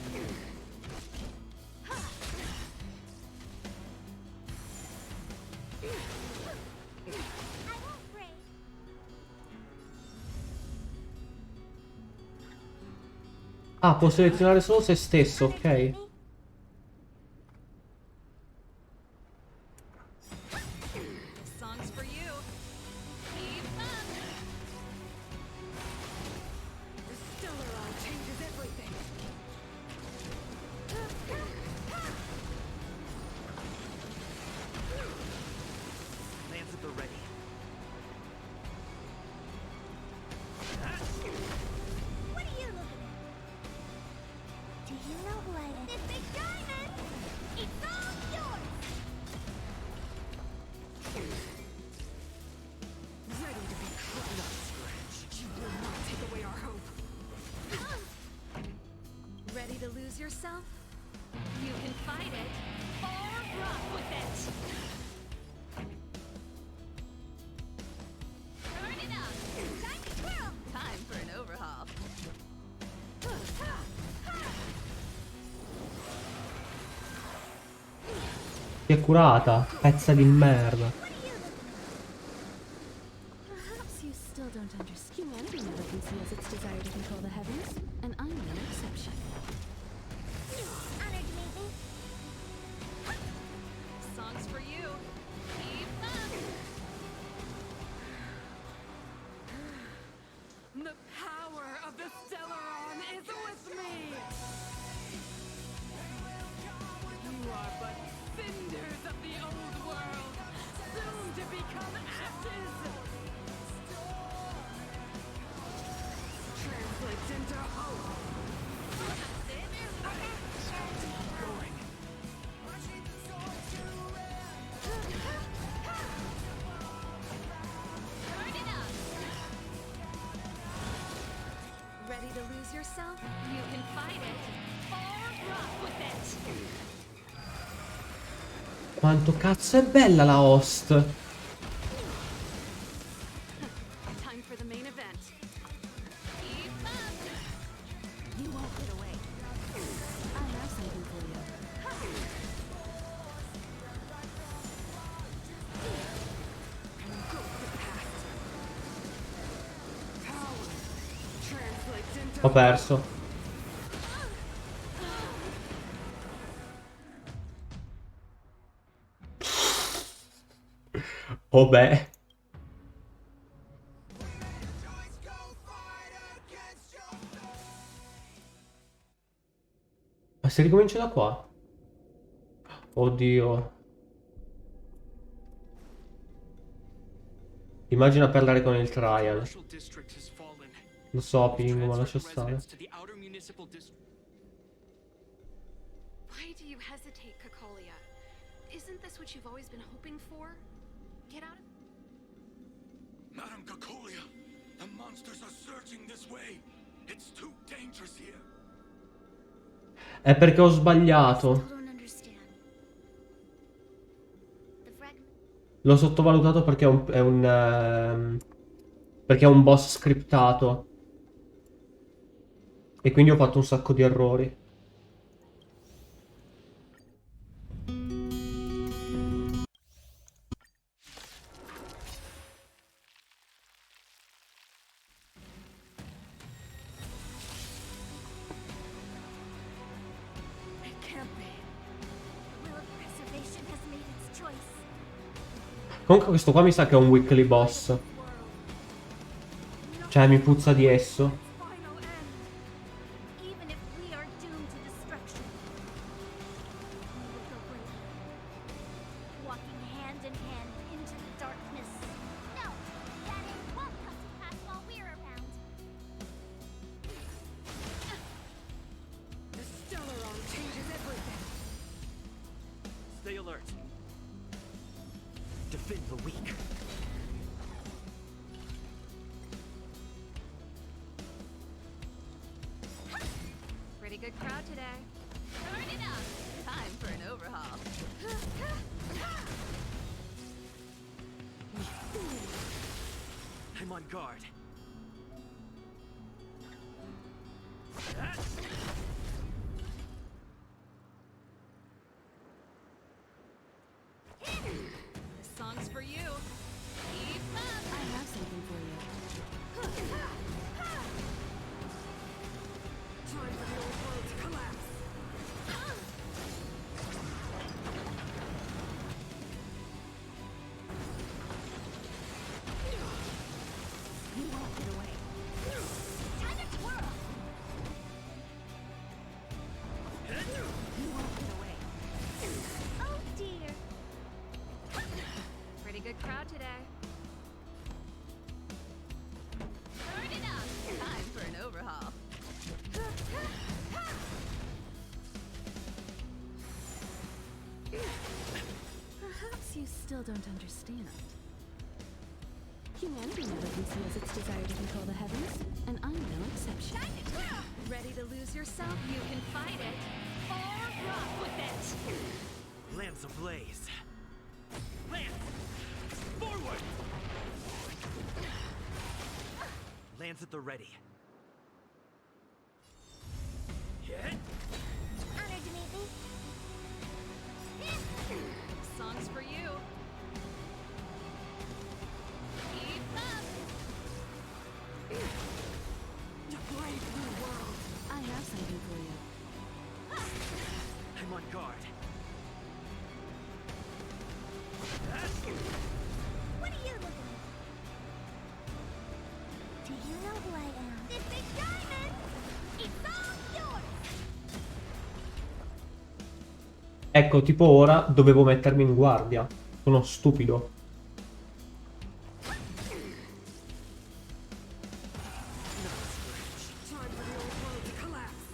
I won't break. Ah, può selezionare solo se stesso, ok. This song's for you. Keep up. The Stellaron changes everything. Lance at the ready. What are you looking at? Do you know who I am? This big diamond! It's all yours! Ready to be crushed up. You will not take away our hope. Ready to lose yourself? You can fight it or rock with it. Turn it up. Time to twirl! Time for an overhaul. Ti è curata, pezza di merda. Perhaps you still don't understand. Humanity never conceals its desire to control the heavens, and I'm no exception. Honored to meet me. Song's for you. Keep up. The power of the Stellaron is with me! You are but cinders of the old world, soon to become ashes! Translates into hope! Going. Turn it up. Ready to lose yourself? You can fight it or rock with it. Quanto cazzo è bella la host. Time for the main event. Keep up. You won't get away. I have something for you. Power translates into Ho perso. Oh beh. Ma si ricomincia da qua? Oddio. Immagina parlare con il trial. Commercial district has fallen. Lo so, We've Pingu, ma lascia transferred stare. residents to the outer municipal district. Why do you hesitate, Cocolia? Isn't this what you've always been hoping for? Get out of... Madam Cacolia, the monsters are surging this way. It's too dangerous here. È perché ho sbagliato. Still don't understand. The fragment. L'ho sottovalutato perché perché è un boss scriptato. E quindi ho fatto un sacco di errori. It can't be. The will of preservation has made its choice. Comunque questo qua mi sa che è un weekly boss. Cioè mi puzza di esso. Even if we are doomed to destruction, we will go bravely, walking hand in hand into the darkness. No, that end won't come to pass while we're around. The Stellaron changes everything. Stay alert. Defend the weak. Pretty good crowd today. Turn it up. Time for an overhaul. I'm on guard. This song's for you. Keep up. I have something for you. Time for the old world to collapse. You won't get away. Time to twirl. You won't get away. Oh dear. Pretty good crowd today. Turn it up. Time for an overhaul. Perhaps you still don't understand. Humanity never conceals its desire to control the heavens, and I'm no exception. Ready to lose yourself? You can fight it or rock with it. Lance ablaze. Lance! Forward! Lance at the ready. Hit! Honored to meet me. Song's for you. Keep up. To brave new world. I have something for you. I'm on guard. What are you looking at? Do you know who I am? This big diamond! It's all yours! Ecco, tipo ora dovevo mettermi in guardia. Sono stupido. Time for the old world to collapse.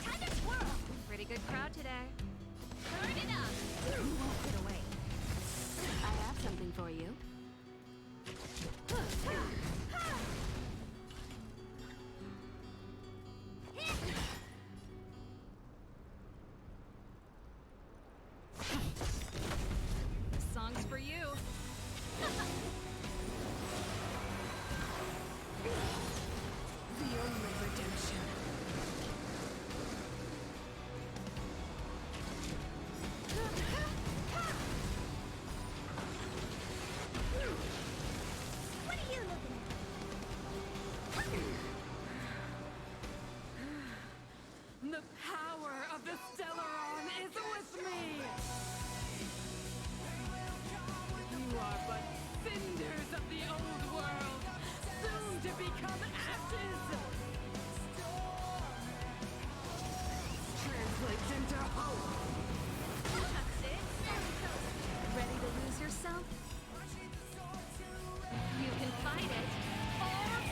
Time to twirl! Pretty good crowd today. Turn it up. You won't get away. I have something for you. This song's for you. The only redemption. What are you looking at? The power of the Stellaron is with me! You are but cinders of the old world, soon to become ashes! Translates into hope! That's it. There we go. Ready to lose yourself? You can fight it or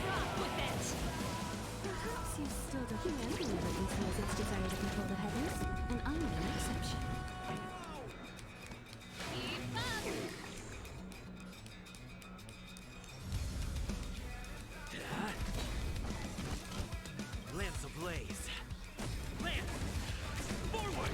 rock with it. Perhaps you still don't. Humanity never conceals its desire to control the heavens, and I'm no exception. Keep up. Lance ablaze. Lance! Forward!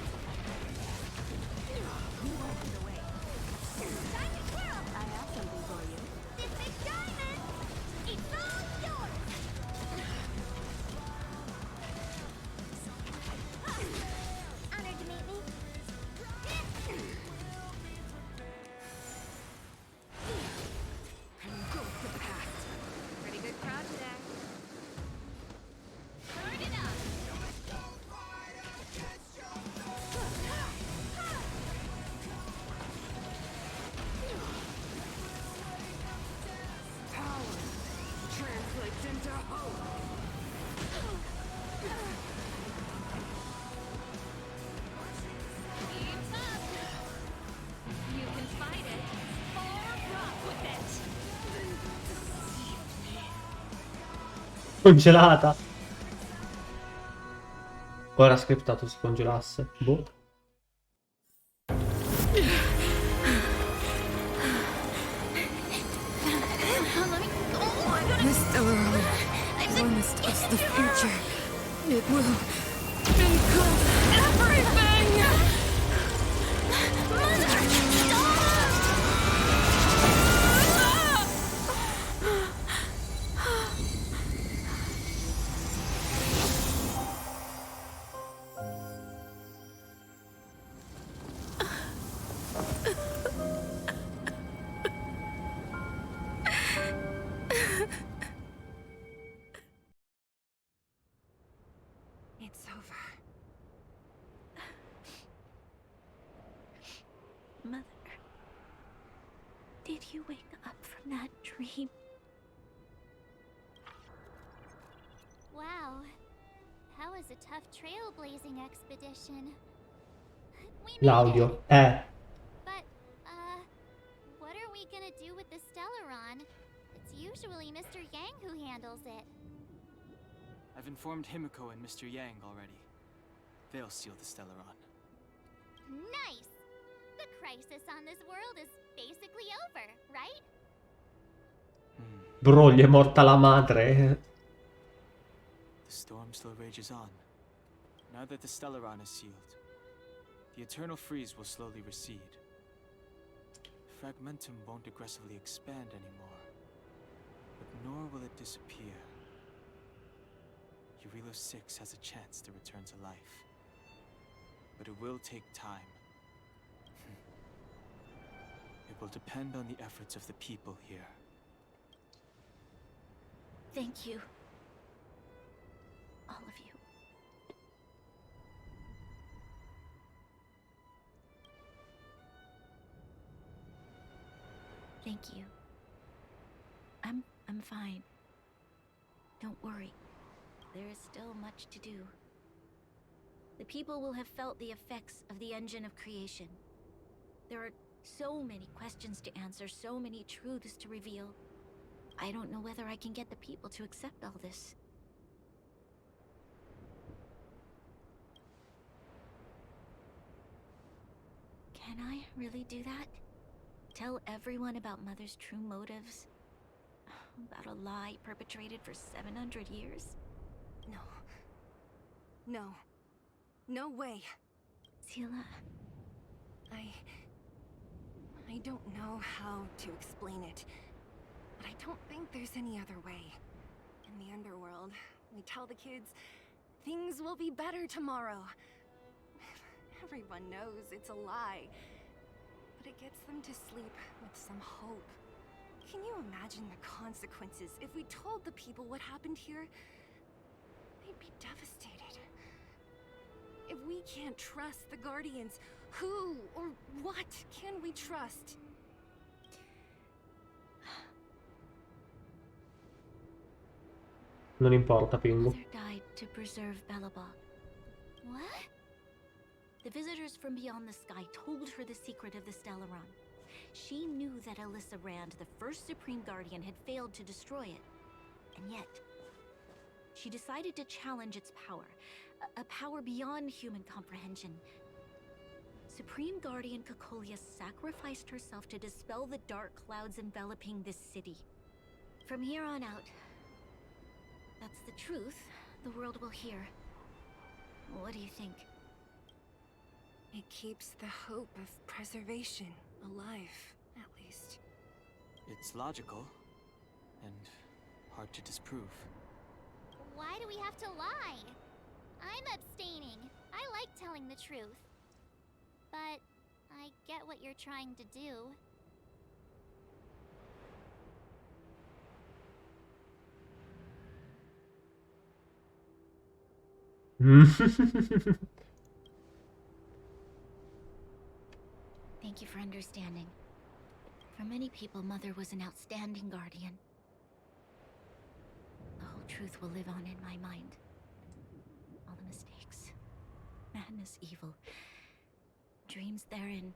Congelata. Ora scriptato si congelasse. Boh. This Stellaron promised us the future. It will become everything! Mother, stop! It's over. Mother, did you wake up from that dream? Wow. That was a tough trailblazing expedition. We made it. L'audio. But, what are we gonna do with the Stellaron? It's usually Mr. Yang who handles it. I've informed Himiko and Mr. Yang already. They'll seal the Stellaron. Nice! The crisis on this world is basically over, right? Bro, gli è morta la madre. The storm still rages on. Now that the Stellaron is sealed, the eternal freeze will slowly recede. Fragmentum won't aggressively expand anymore, but nor will it disappear. Eurilo 6 has a chance to return to life, but it will take time. It will depend on the efforts of the people here. Thank you. All of you. Thank you. I'm fine. Don't worry. There is still much to do. The people will have felt the effects of the engine of creation. There are so many questions to answer, so many truths to reveal. I don't know whether I can get the people to accept all this. Can I really do that? Tell everyone about Mother's true motives? About a lie perpetrated for 700 years? No. No. No way. Sila... I don't know how to explain it, but I don't think there's any other way. In the underworld, we tell the kids, things will be better tomorrow. Everyone knows it's a lie, but it gets them to sleep with some hope. Can you imagine the consequences if we told the people what happened here? They'd be devastated. If we can't trust the Guardians, who or what can we trust? Non importa, Pingu. Mother died to preserve Belobog. What? The visitors from beyond the sky told her the secret of the Stellaron. She knew that Alyssa Rand, the first Supreme Guardian, had failed to destroy it. And yet, she decided to challenge its power. A power beyond human comprehension. Supreme Guardian Cocolia sacrificed herself to dispel the dark clouds enveloping this city. From here on out, that's the truth the world will hear. What do you think? It keeps the hope of preservation alive, at least. It's logical, and hard to disprove. Why do we have to lie? I'm abstaining. I like telling the truth. But I get what you're trying to do. Thank you for understanding. For many people, Mother was an outstanding guardian. The whole truth will live on in my mind. All the mistakes, madness, evil, dreams therein.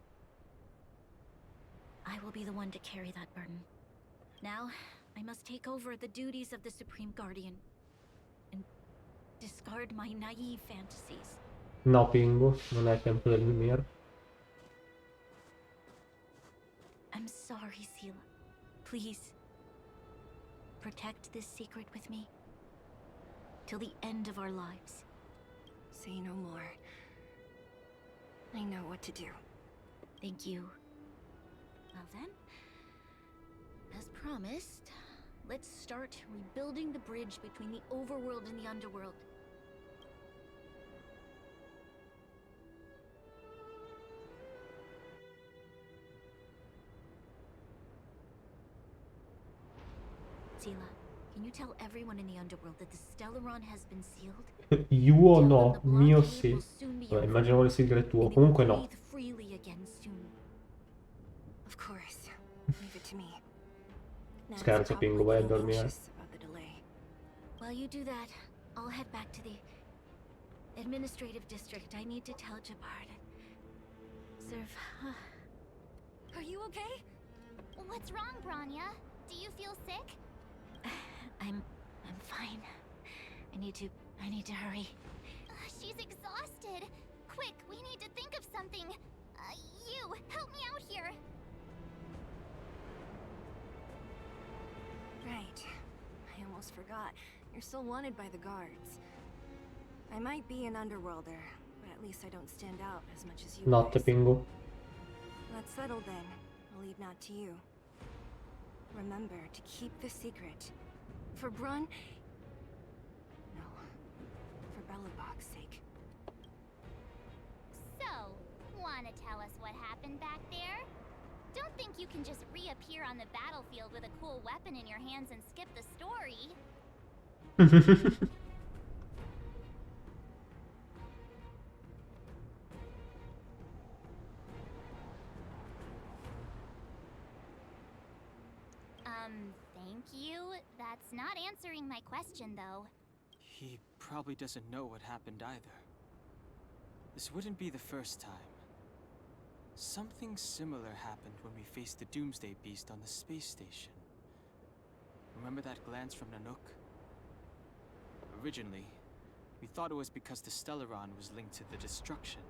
I will be the one to carry that burden. Now, I must take over the duties of the Supreme Guardian. Discard my naive fantasies. No, Pingu, non è il tempo del Mimir. I'm sorry, Sela. Please, protect this secret with me. Till the end of our lives. Say no more. I know what to do. Thank you. Well then, as promised, let's start rebuilding the bridge between the overworld and the underworld. Sela, can you tell everyone in the underworld that the Stellaron has been sealed? Io no, mio sì. Vabbè, immaginavo le sigle tuo. Comunque no. Breathe freely again soon. Of course. Leave it to me. Nat's Scherzo, probably Pingu, vai a getting dormire. anxious about the delay. While you do that, I'll head back to the administrative district. I need to tell Jabard. Are you okay? What's wrong, Branya? Do you feel sick? I'm fine. I need to hurry. She's exhausted. Quick, we need to think of something. You, help me out here. Right. I almost forgot. You're still wanted by the guards. I might be an underworlder, but at least I don't stand out as much as you Notte, guys. Pingu. Let's settle then. I'll leave Nat to you. Remember to keep the secret. For Brun... No. For Belobog's sake. So, wanna tell us what happened back there? Don't think you can just reappear on the battlefield with a cool weapon in your hands and skip the story. Thank you. That's not answering my question, though. He probably doesn't know what happened either. This wouldn't be the first time. Something similar happened when we faced the Doomsday Beast on the space station. Remember that glance from Nanook? Originally, we thought it was because the Stellaron was linked to the destruction.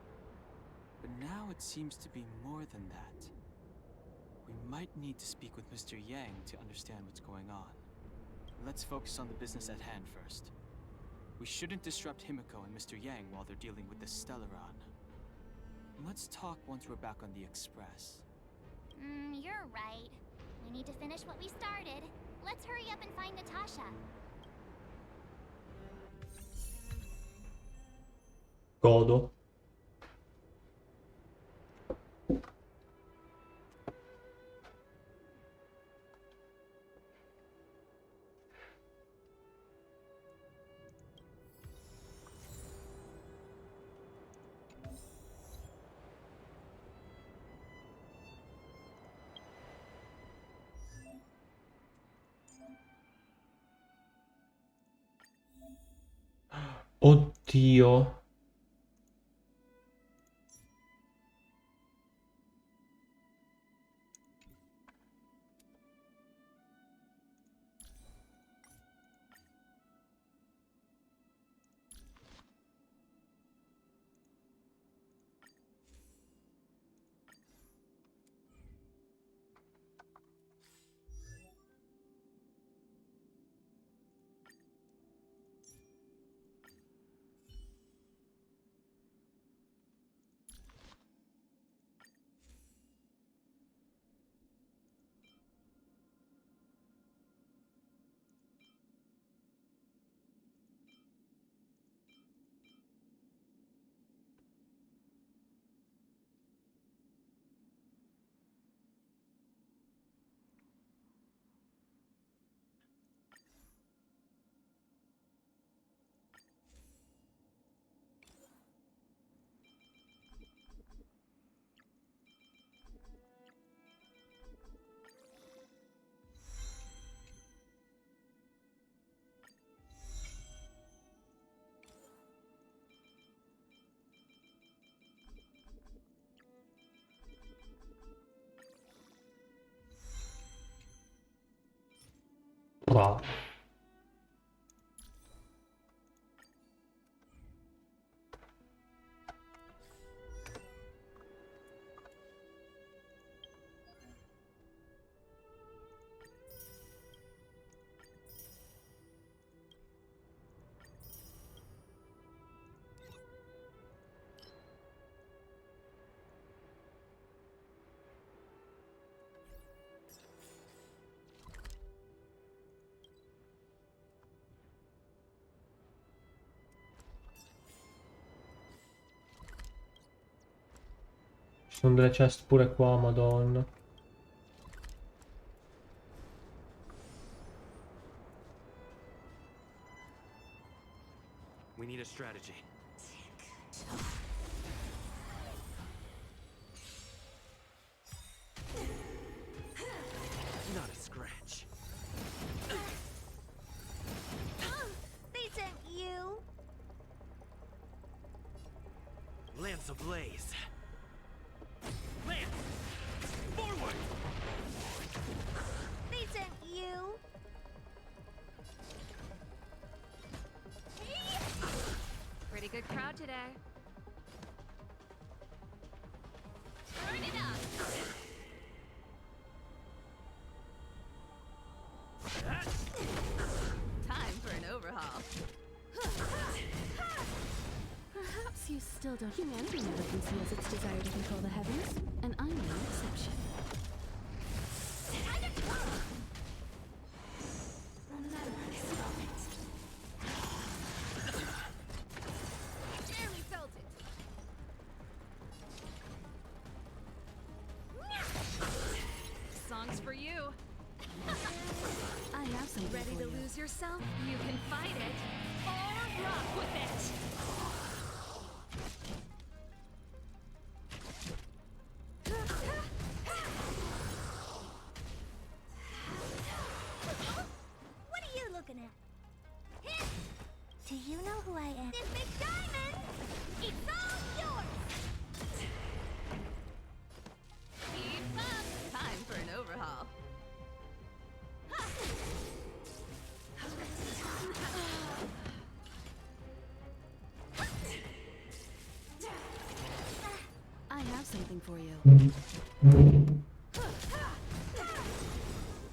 But now it seems to be more than that. We might need to speak with Mr. Yang to understand what's going on. Let's focus on the business at hand first. We shouldn't disrupt Himiko and Mr. Yang while they're dealing with the Stellaron. Let's talk once we're back on the Express. You're right. We need to finish what we started. Let's hurry up and find Natasha. Godo. Oddio. Bravo. sono delle chest pure qua, madonna. We need a strategy. Not a scratch. They sent you. Lance ablaze. Lance! Forward! They sent you. Pretty good crowd today. Turn it up. Time for an overhaul. Perhaps you still don't. Humanity never conceals its desire to control the heavens, and I'm no exception. Barely felt it. Song's for you. I have some Ready to lose yourself? You can fight it or rock with it. What are you looking at? Do you know who I am? This big diamond! It's all yours! Keep up. Time for an overhaul. I have something for you.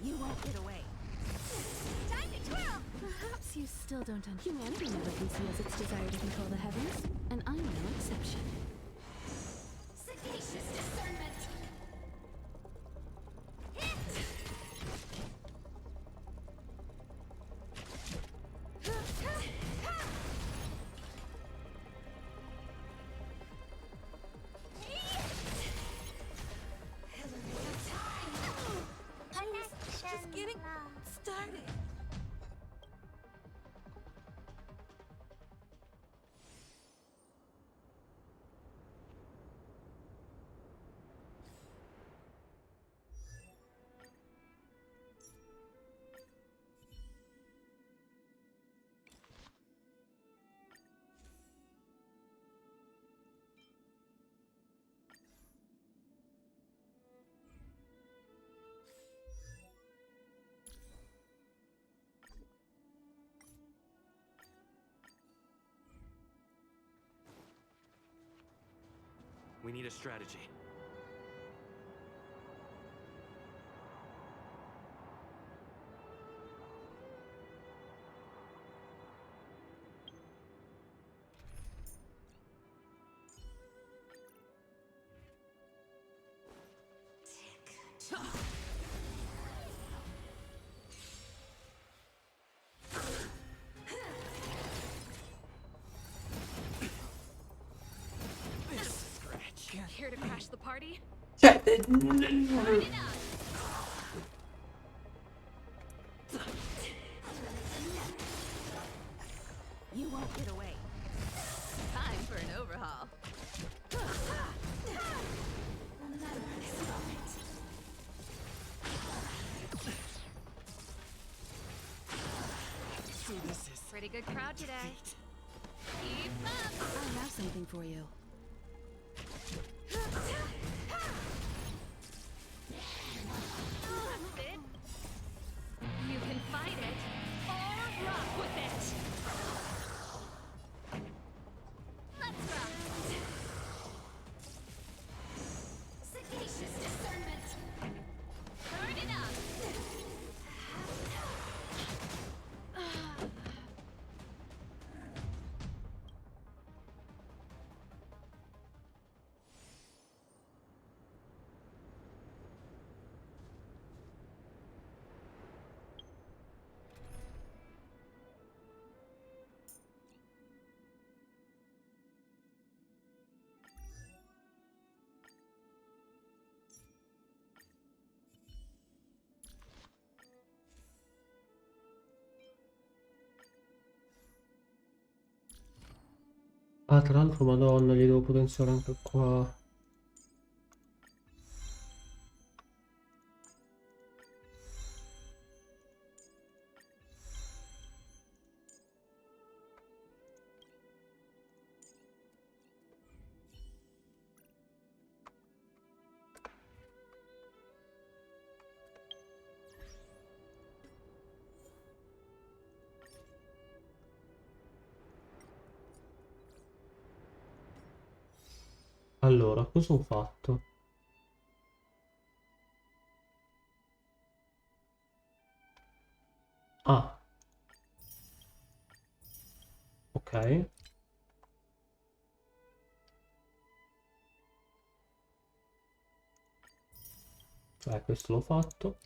You won't get away. Time to twirl! Perhaps you still don't understand. Humanity never conceals its desire to control the heavens, and I'm no exception. Sagacious discernment! Just getting started. We need a strategy. Here to crash the party? Cioè, You won't get away. Time for an overhaul. So this is Pretty good crowd today. Keep up. I have something for you. That's it. You can fight it or rock with it. Let's rock! Sagacious discernment! Turn it up! Ah, tra l'altro, madonna, gli devo potenziare anche qua. Allora, cosa ho fatto? Ah, ok. Questo l'ho fatto.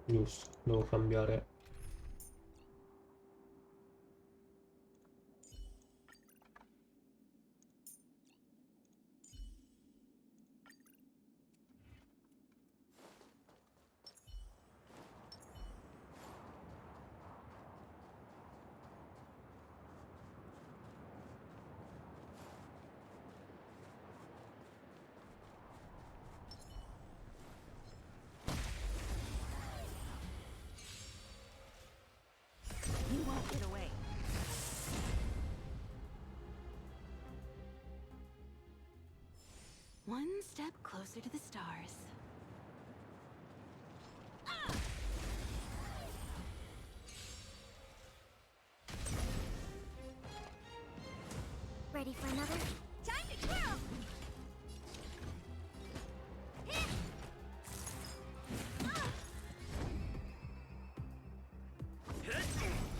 Giusto, devo cambiare. You won't get away. One step closer to the stars. Ready for another? Time to twirl!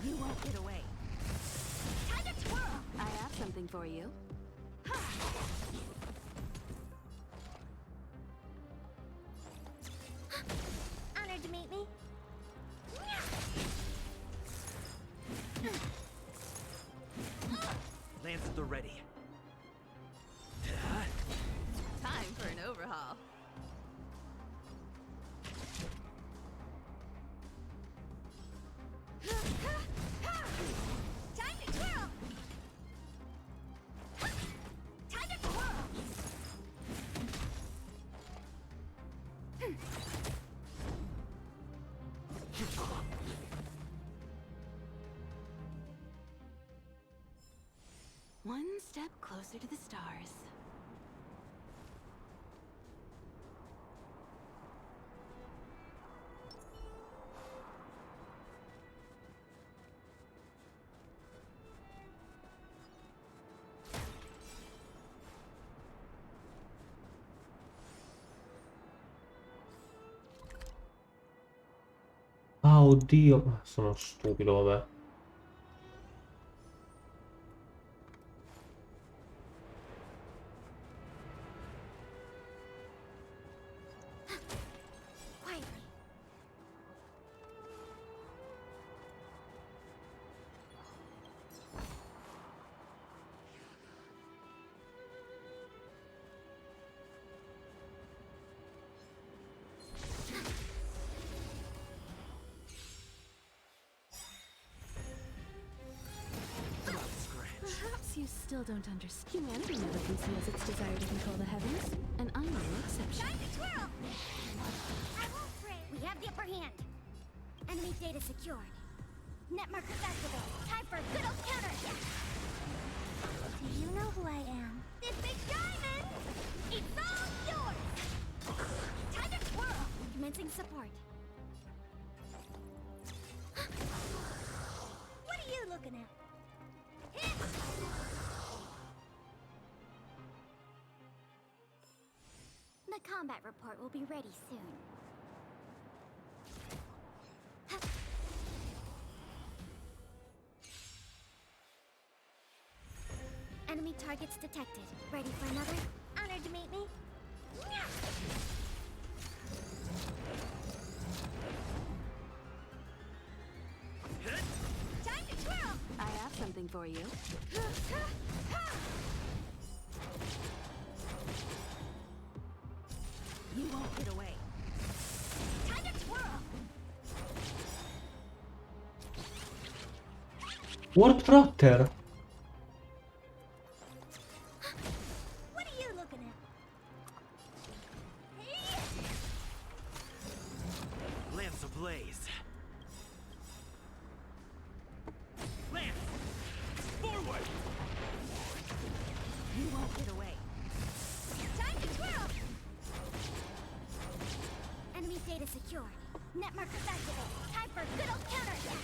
You won't get away. Time to twirl! I have something for you. Honored to meet me. Lance at the ready. Time for an overhaul. Time to twirl! Time to twirl! One step closer to the stars. Ah, oddio. Sono stupido, vabbè. Quietly. Perhaps you still don't understand. Humanity never conceals its desire to control the heavens, and I'm no exception. Time to twirl! I won't fray. We have the upper hand. Enemy data secured. Net markers activated. Time for a good old counterattack. Do you know who I am? This big diamond! It's all yours! Time to twirl! Commencing support. What are you looking at? The combat report will be ready soon. Enemy targets detected. Ready for another? Honored to meet me. I have something for you. You won't get away. Time to twirl. Warp Trotter! What are you looking at? Lance ablaze. Lance! Forward! You won't get away. Time to twirl! Enemy data secured. Net markers activated. Time for good old counterattack.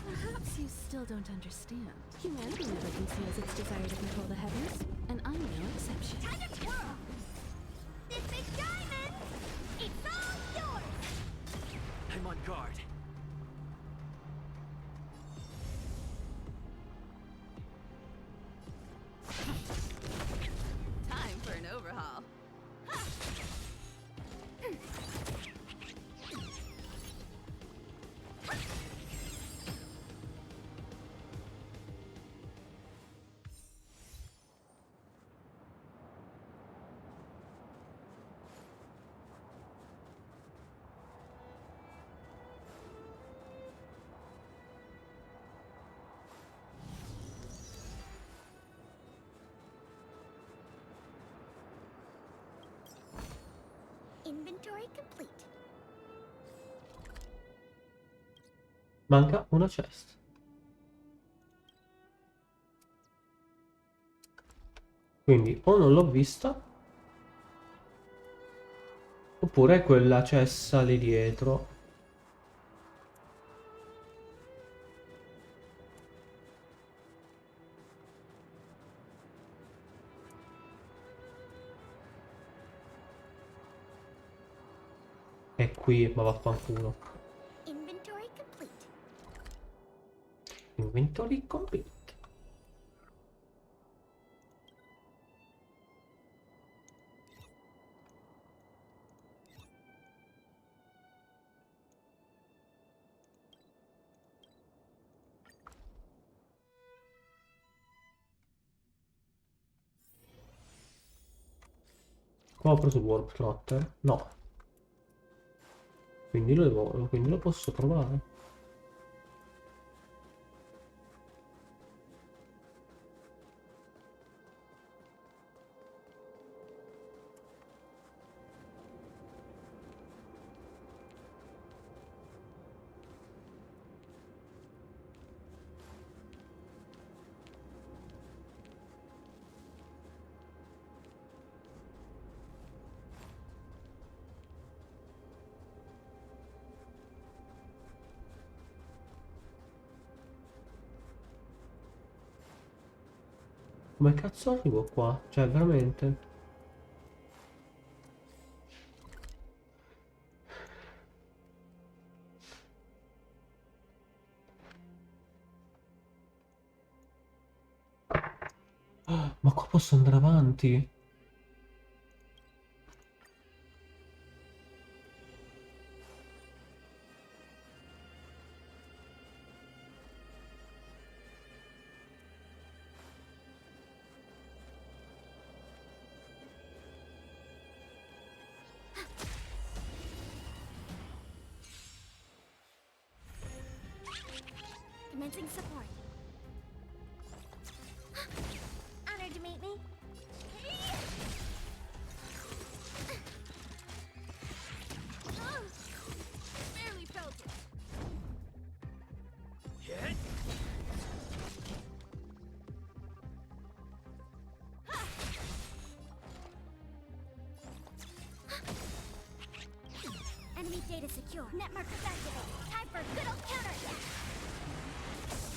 Perhaps you still don't understand. Humanity never conceals its desire to control the heavens, and I'm no exception. Time to twirl! This big diamond! It's all yours! I'm on guard. Time for an overhaul. Inventory complete. Manca una chest. Quindi o non l'ho vista, oppure quella cessa lì dietro. È qui, ma vaffanculo. Inventory complete. Inventory complete. Qua ho preso il Warp Trotter? No. Quindi lo posso provare. Come cazzo arrivo qua? Cioè, veramente? Ah, ma qua posso andare avanti? Commencing support. Honored to meet me. Barely felt it. Hit! Enemy data secure. Net markers activated. Time for good old counterattack.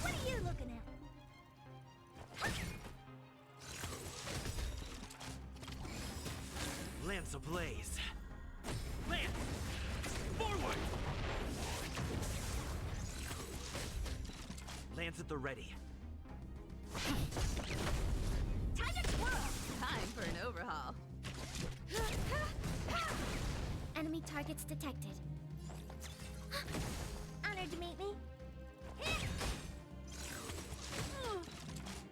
What are you looking at? Lance ablaze. Lance! Forward! Lance at the ready. Time to twirl. Time for an overhaul. Enemy targets detected. Honored to meet me.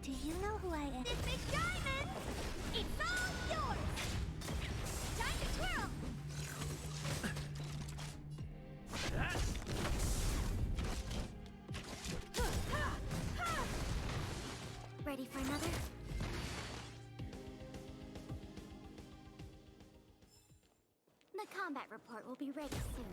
Do you know who I am? This big diamond! It's all yours! Time to twirl! Ready for another? The combat report will be ready soon.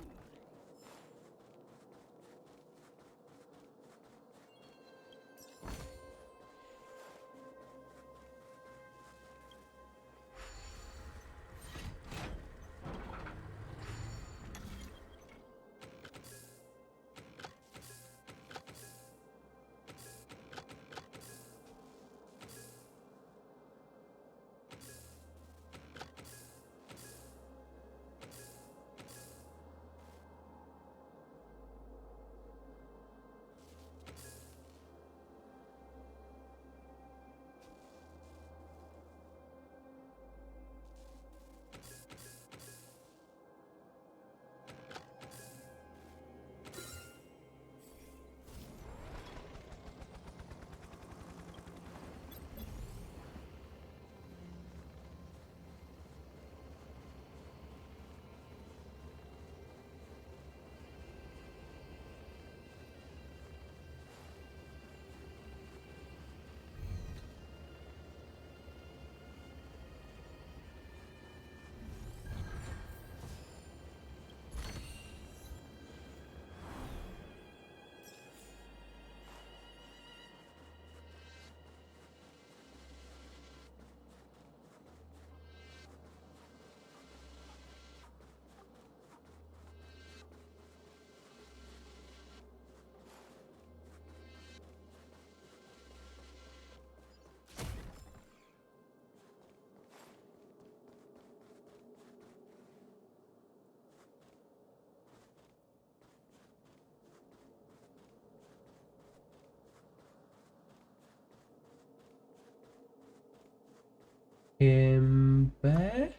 Beh.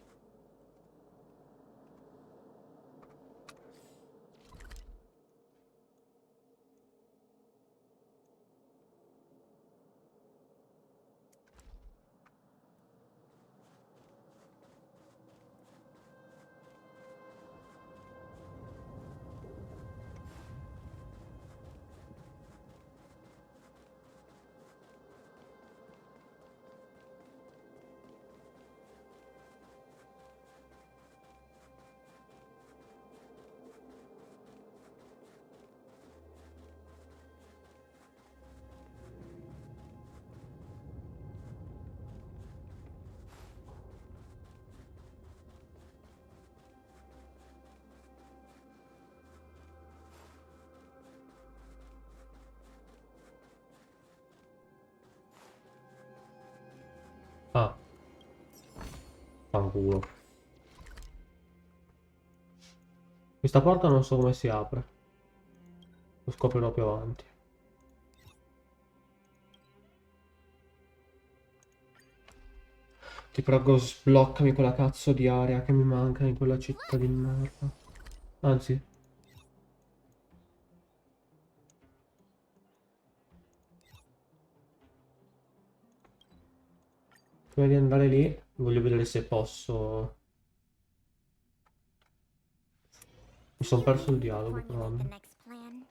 Ah, fanculo. Questa porta non so come si apre. Lo scoprirò più avanti. Ti prego, sbloccami quella cazzo di area che mi manca in quella città di merda. Anzi, prima di andare lì, voglio vedere se posso. Mi sono perso il dialogo, però. The next plan.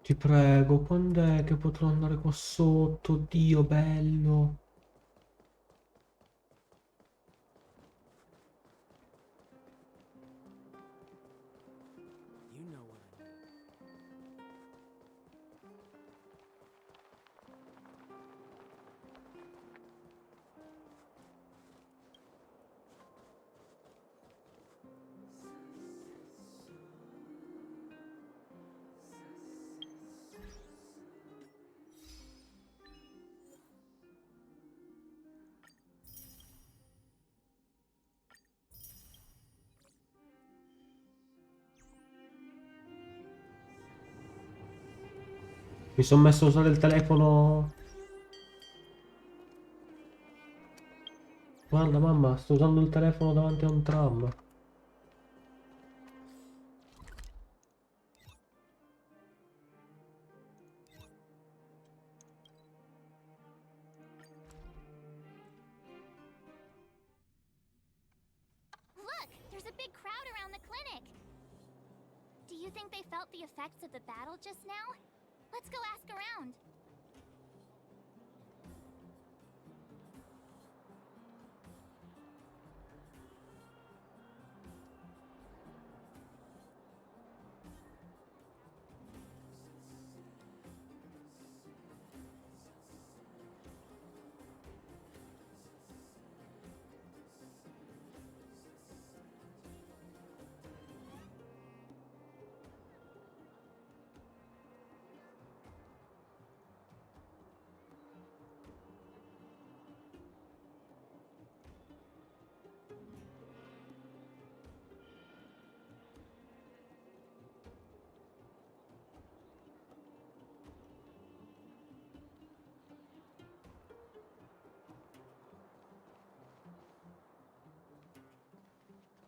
Ti prego, quando è che potrò andare qua sotto? Dio bello. You know what I mean. Mi sono messo a usare il telefono. Guarda mamma, sto usando il telefono davanti a un tram. Look! There's a big crowd around the clinic! Do you think they felt the effects of the battle just now? Let's go ask around.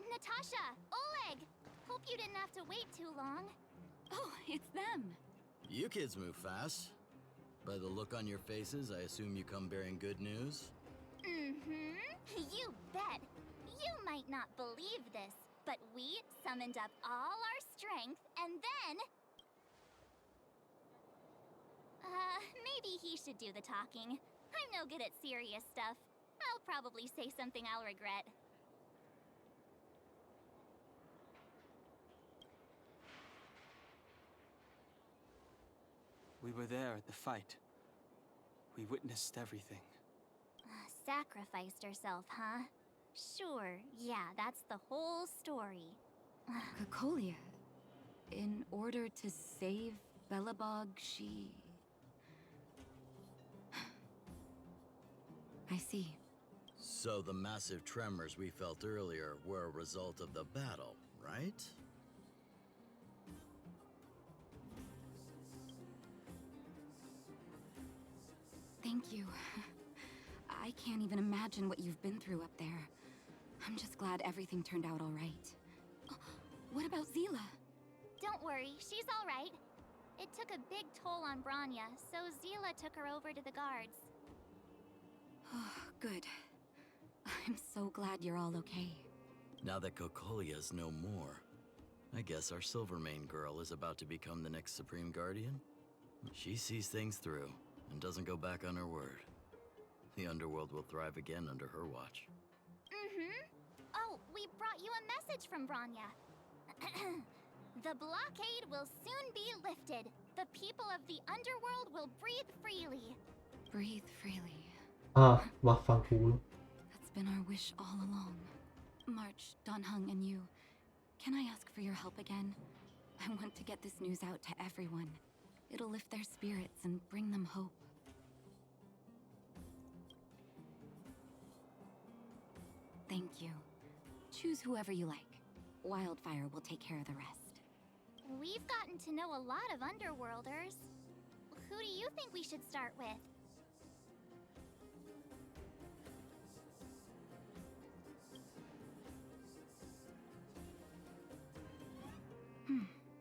Natasha! Oleg! Hope you didn't have to wait too long. Oh, it's them. You kids move fast. By the look on your faces, I assume you come bearing good news? Mm-hmm. You bet. You might not believe this, but we summoned up all our strength and then... maybe he should do the talking. I'm no good at serious stuff. I'll probably say something I'll regret. We were there at the fight. We witnessed everything. Sacrificed herself, huh? Sure, yeah, that's the whole story. Cocolia, in order to save Belobog, she... I see. So the massive tremors we felt earlier were a result of the battle, right? Thank you. I can't even imagine what you've been through up there. I'm just glad everything turned out all right. What about Zila? Don't worry, she's all right. It took a big toll on Branya, so Zila took her over to the guards. Good. I'm so glad you're all okay. Now that Cocolia's no more, I guess our Silvermane girl is about to become the next Supreme Guardian? She sees things through and doesn't go back on her word. The underworld will thrive again under her watch. Mm-hmm. Oh, we brought you a message from Branya. The blockade will soon be lifted. The people of the underworld will breathe freely. Breathe freely. Ah, vaffanculo. That's been our wish all along. March, Donhung, and you, can I ask for your help again? I want to get this news out to everyone. It'll lift their spirits and bring them hope. Thank you. Choose whoever you like. Wildfire will take care of the rest. We've gotten to know a lot of underworlders. Who do you think we should start with?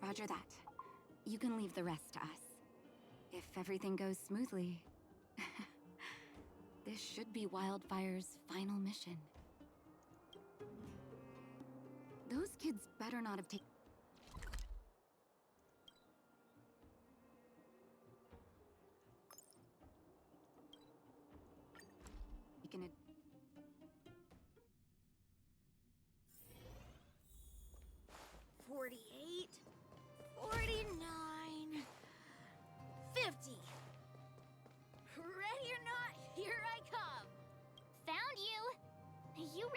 Roger that. You can leave the rest to us. If everything goes smoothly, this should be Wildfire's final mission. Those kids better not have taken...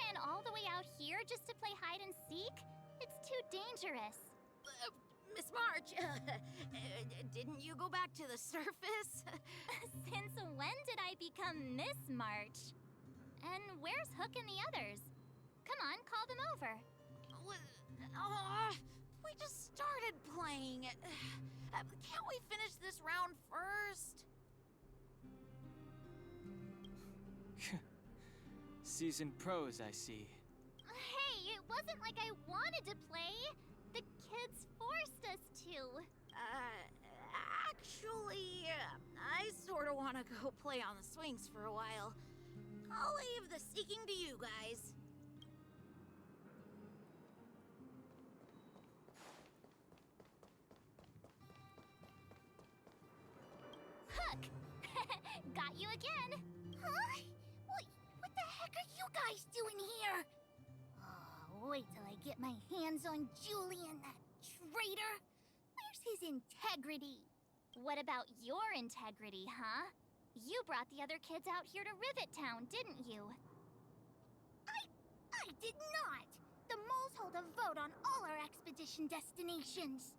ran all the way out here just to play hide and seek? It's too dangerous. Miss March, didn't you go back to the surface? Since when did I become Miss March? And where's Hook and the others? Come on, call them over. We just started playing. Can't we finish this round first? Seasoned pros, I see. Hey, it wasn't like I wanted to play. The kids forced us to. Actually, I sort of want to go play on the swings for a while. I'll leave the seeking to you guys. Hook! Got you again. Huh? What the heck are you guys doing here? Oh, wait till I get my hands on Julian, that traitor. Where's his integrity? What about your integrity, huh? You brought the other kids out here to Rivet Town, didn't you? I did not! The moles hold a vote on all our expedition destinations.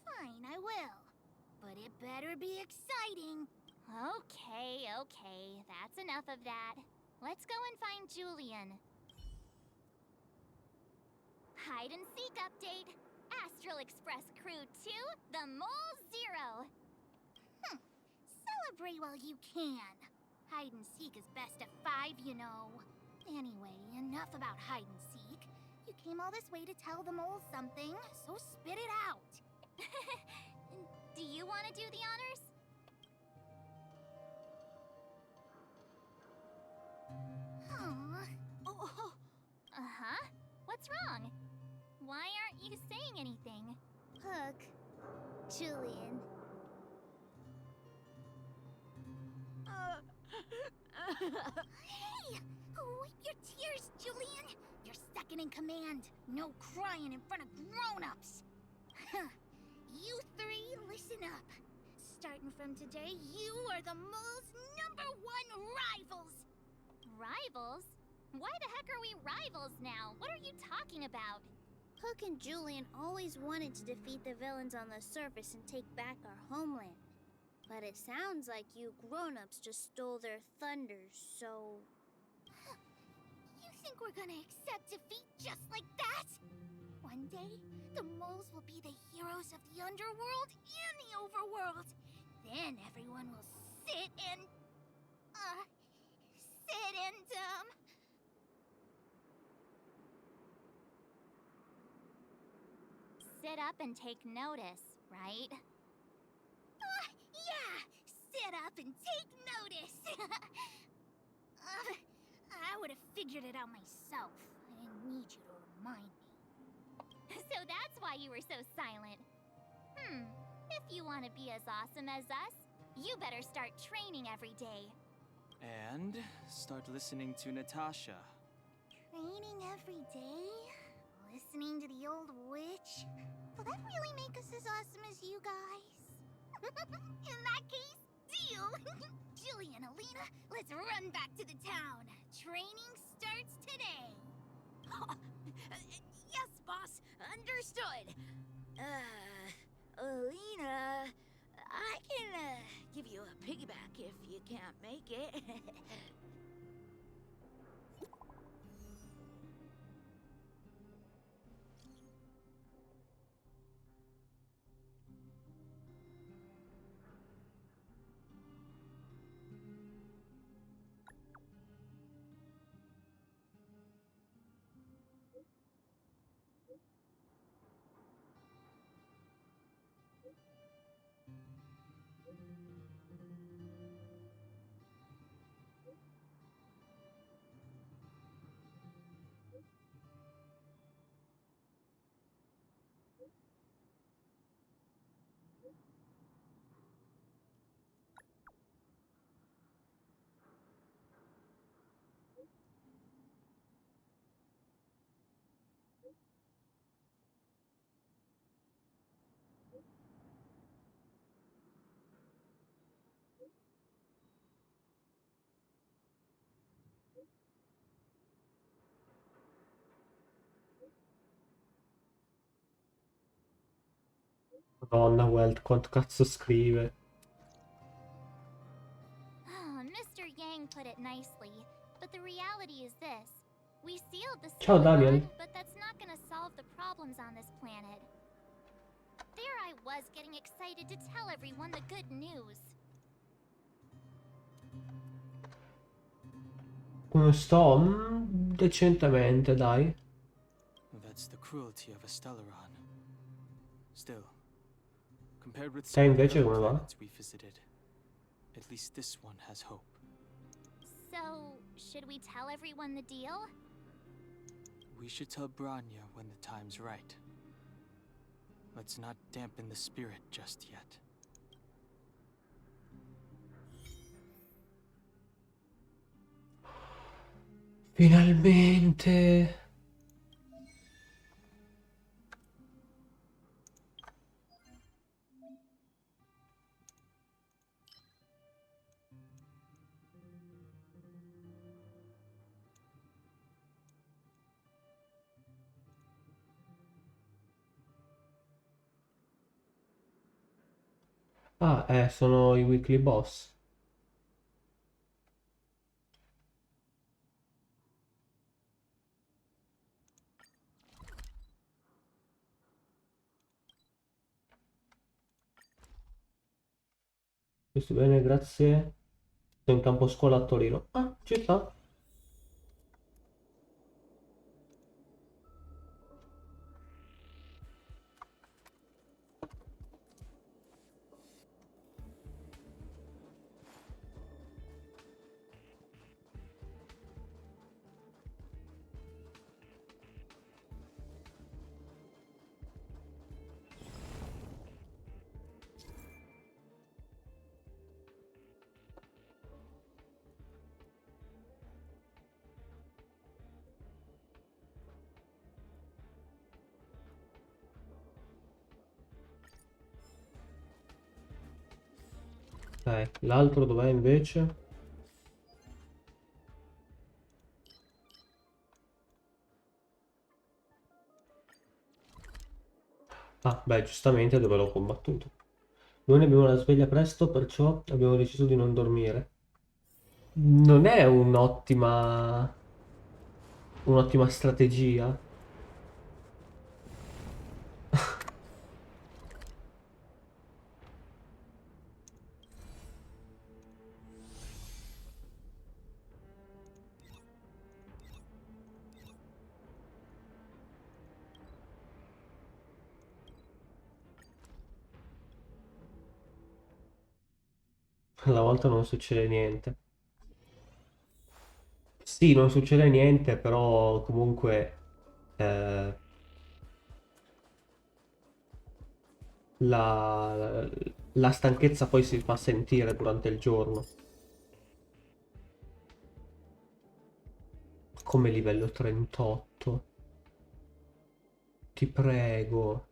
Fine, I will. But it better be exciting. Okay, that's enough of that. Let's go and find Julian. Hide and seek update. Astral Express Crew 2, the Mole 0. Celebrate while you can. Hide and seek is best of 5, you know. Anyway, enough about hide and seek. You came all this way to tell the moles something, so spit it out. Do you want to do the honors? Uh-huh. What's wrong? Why aren't you saying anything? Hook. Julian. Hey! Wipe your tears, Julian! You're second in command. No crying in front of grown-ups. You three, listen up. Starting from today, you are the mole's #1 rivals! Rivals? Why the heck are we rivals now? What are you talking about? Hook and Julian always wanted to defeat the villains on the surface and take back our homeland. But it sounds like you grown-ups just stole their thunder, so... You think we're gonna accept defeat just like that? One day, the moles will be the heroes of the underworld and the overworld. Then everyone will sit and... Sit up and take notice, right? Yeah! Sit up and take notice! I would have figured it out myself. I didn't need you to remind me. So that's why you were so silent. If you want to be as awesome as us, you better start training every day. And start listening to Natasha. Training every day? Listening to the old witch? Will that really make us as awesome as you guys? In that case, deal! Julian, Alina, let's run back to the town. Training starts today. Yes, boss. Understood. Alina, I can give you a piggyback if you can't make it. Madonna, Welt, quanto cazzo scrive. Mr. Yang put it nicely, but the reality is this. We sealed the Ciao Daniel. Stellaron, but that's not gonna solve the problems on this planet. There I was getting excited to tell everyone the good news. Come sto? Decentemente, dai. That's the cruelty of a Stellaron. Still, compared with Te some of the invece other come va? planets we visited, at least this one has hope. So, should we tell everyone the deal? We should tell Branya when the time's right. Let's not dampen the spirit just yet. Finalmente. Ah, sono i weekly boss. Questo bene, grazie. Sono in campo scuola a Torino. Ah, ci sta. L'altro dov'è invece? Ah, beh, giustamente dove l'ho combattuto. Noi ne abbiamo la sveglia presto, perciò abbiamo deciso di non dormire. Non è un'ottima strategia. Alla volta non succede niente. Sì, non succede niente, però comunque eh, la, la stanchezza poi si fa sentire durante il giorno. Come livello 38. Ti prego.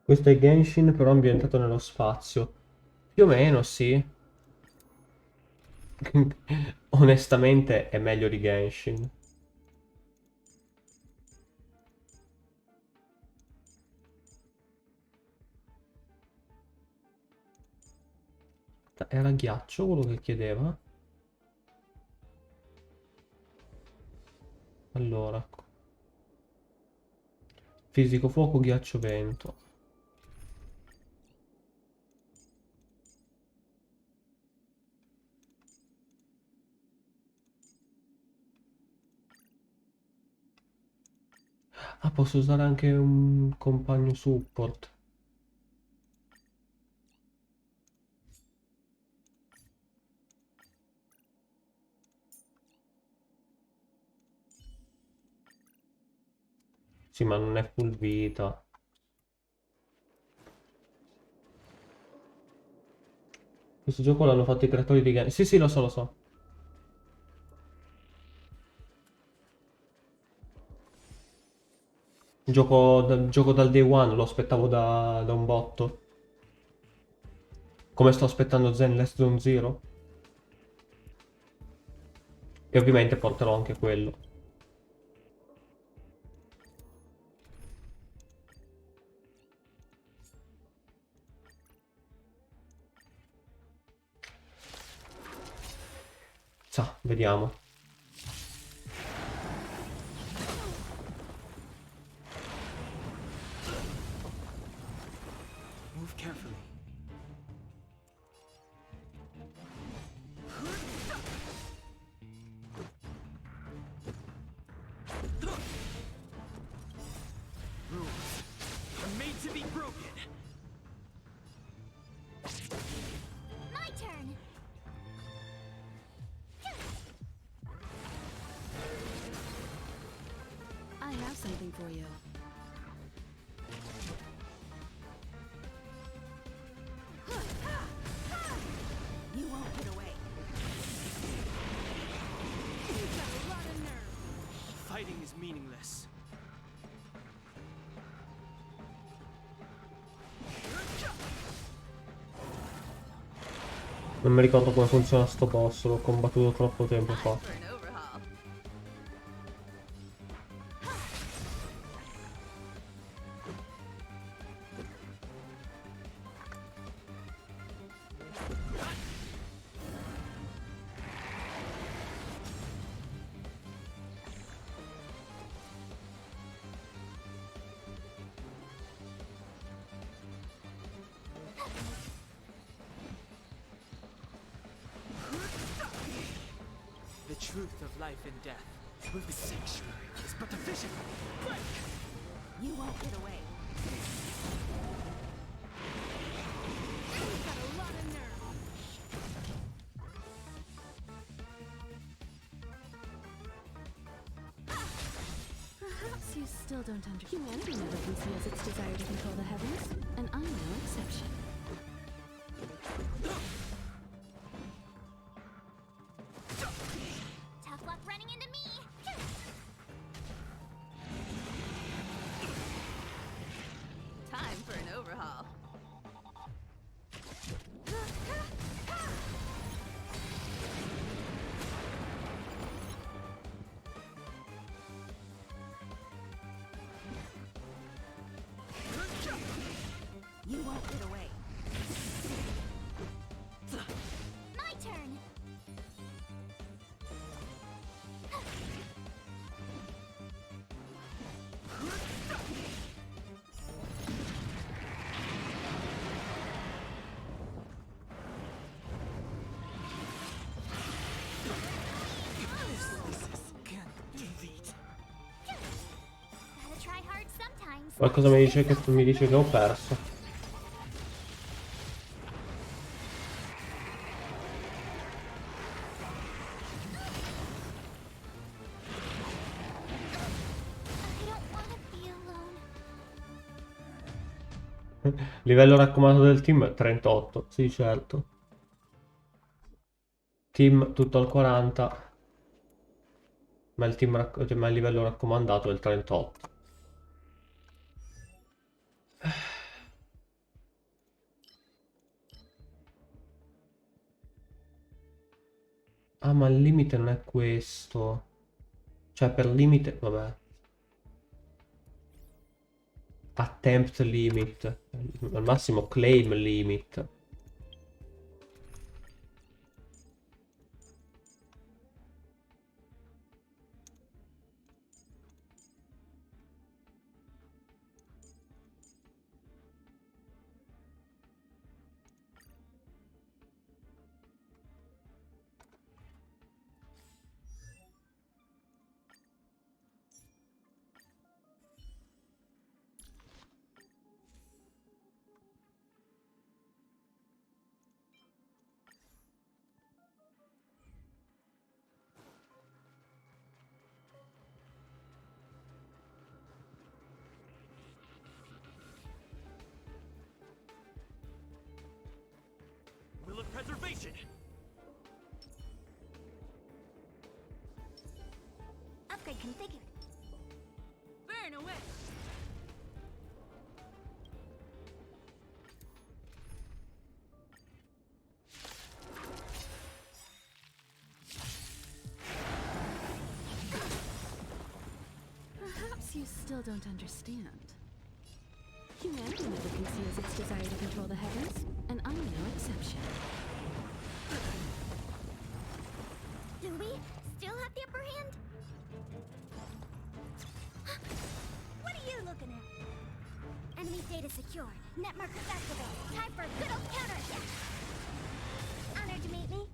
Questo è Genshin, però ambientato nello spazio. Più o meno, sì. Onestamente è meglio di Genshin. Era ghiaccio quello che chiedeva? Allora, fisico fuoco, ghiaccio vento. Ah, posso usare anche un compagno support. Sì, ma non è full vita. Questo gioco l'hanno fatto i creatori di game. Sì, sì, lo so, lo so. Gioco dal day one, lo aspettavo da un botto. Come sto aspettando Zen Less Zone Zero. E ovviamente porterò anche quello. Sa, vediamo. Move carefully. Rules are made to be broken. My turn. I have something for you. You won't get away. You've got a lot of nerve. Fighting is meaningless. Non mi ricordo come funziona sto boss, l'ho combattuto troppo tempo fa. The truth of life and death. The sanctuary is but a vision. Break! You won't get away. You've got a lot of nerve. Perhaps you still don't understand. Humanity never conceals its desire to control the heavens, and I'm no exception. Tough luck running into me. Time for an overhaul. You won't get away. My turn. Gotta try hard sometimes. Qualcosa mi dice che ho perso. I don't wanna be alone. Livello raccomandato del team 38. Sì, certo. Team tutto al 40. Ma ma il livello raccomandato è il 38. Ah, ma il limite non è questo. Cioè, per limite... Vabbè. Attempt limit. Al massimo claim limit. situation! Upgrade configured. Burn away! Perhaps you still don't understand. Humanity never conceals its desire to control the heavens, and I'm no exception. Do we still have the upper hand? What are you looking at? Enemy data secured. Net markers activated. Time for a good old counterattack. Honored to meet me.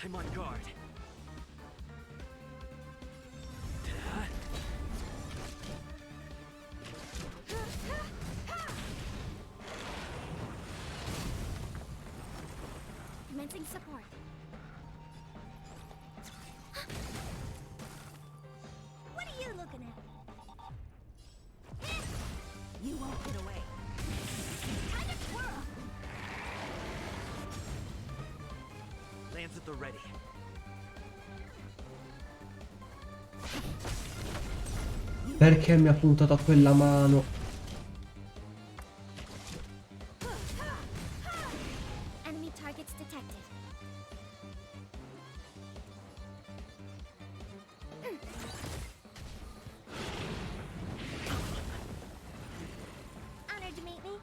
I'm on guard. Commencing support. What are you looking at? You won't get away. Time to twirl. Lance at the ready. Perché mi ha puntato a quella mano? Enemy targets detected. Honored to meet me.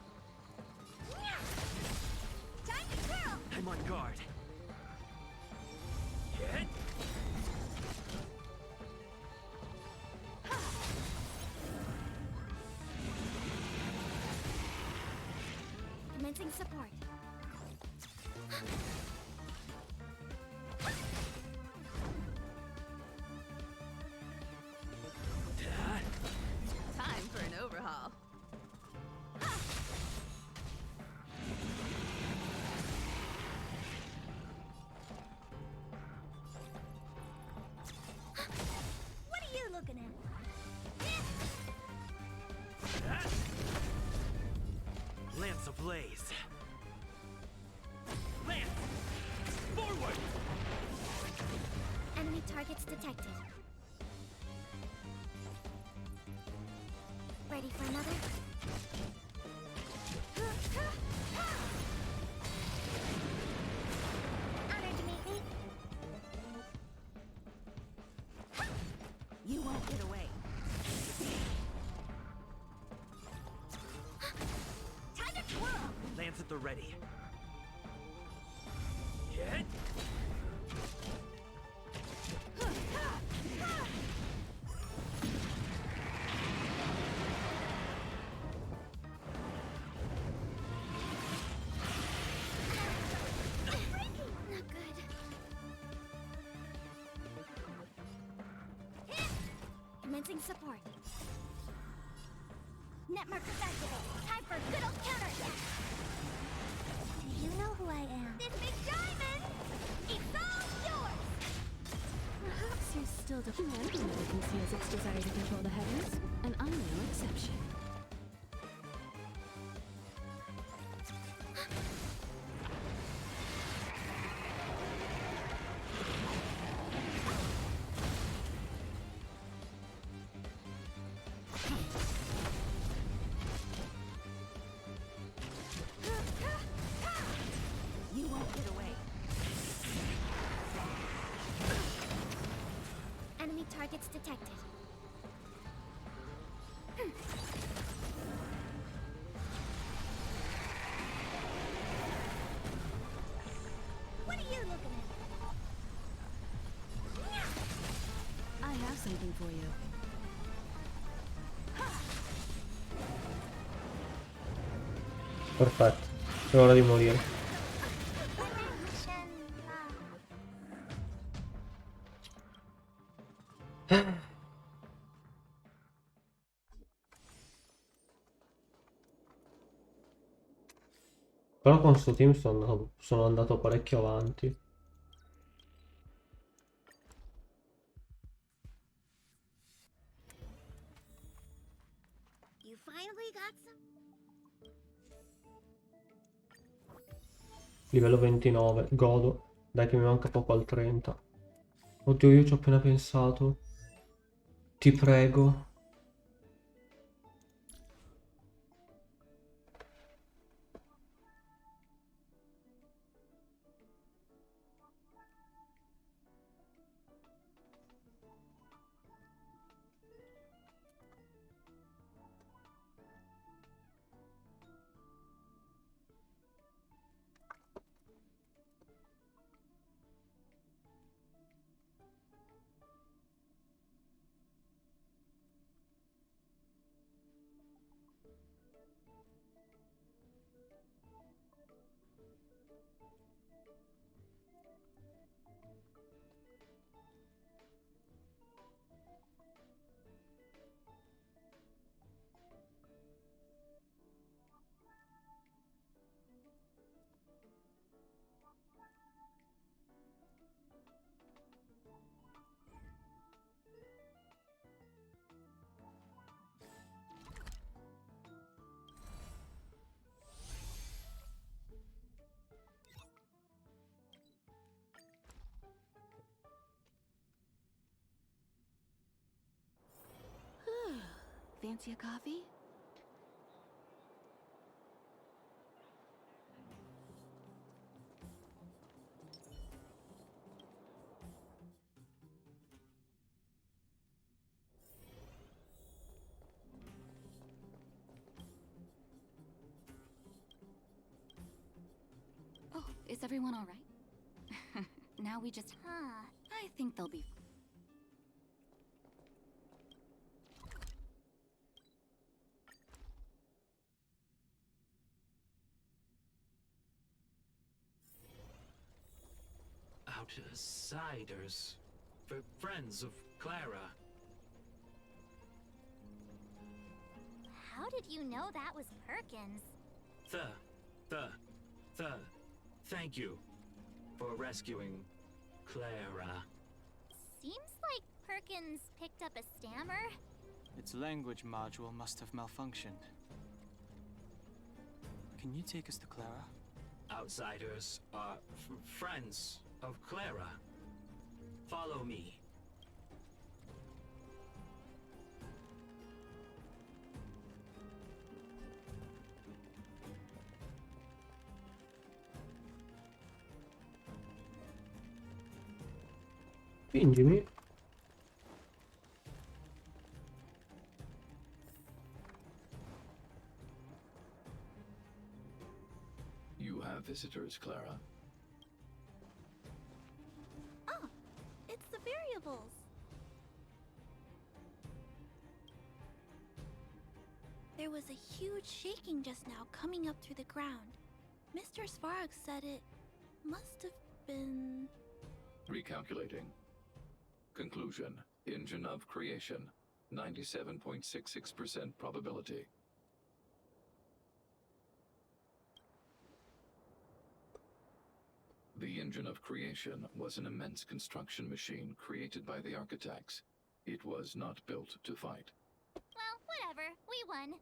Time to twirl. I'm on guard. Hit. Commencing support. Time for an overhaul. What are you looking at? Lance ablaze. Lance! Forward! Enemy targets detected. Ready for another? Honored to meet me. You won't get away. Time to twirl. Lance at the ready. Hit. Not good. Commencing support. Net markers activated. Time for a good old counterattack. Do you know who I am? This big diamond! It's all yours! Perhaps you still don't. Humanity never conceals its desire to control the heavens, and I'm no exception. You won't get away. Enemy targets detected. What are you looking at? I have something for you. Perfetto. È ora di morire. Però con sto team sono andato parecchio avanti. You find Livello 29, godo. Dai che mi manca poco al 30. Oddio, io ci ho appena pensato. Ti prego. Fancy a coffee? Oh, is everyone all right? Now we just... I think they'll be... Outsiders. For friends of Clara. How did you know that was Perkins? Thank you for rescuing Clara. Seems like Perkins picked up a stammer. Its language module must have malfunctioned. Can you take us to Clara? Outsiders are friends of Clara. Follow me. Spingimi. You have visitors, Clara. Oh, it's the variables. There was a huge shaking just now coming up through the ground. Mr. Svarog said it must have been... Recalculating. Conclusion. Engine of creation. 97.66% probability. The engine of creation was an immense construction machine created by the architects. It was not built to fight. Well, whatever. We won.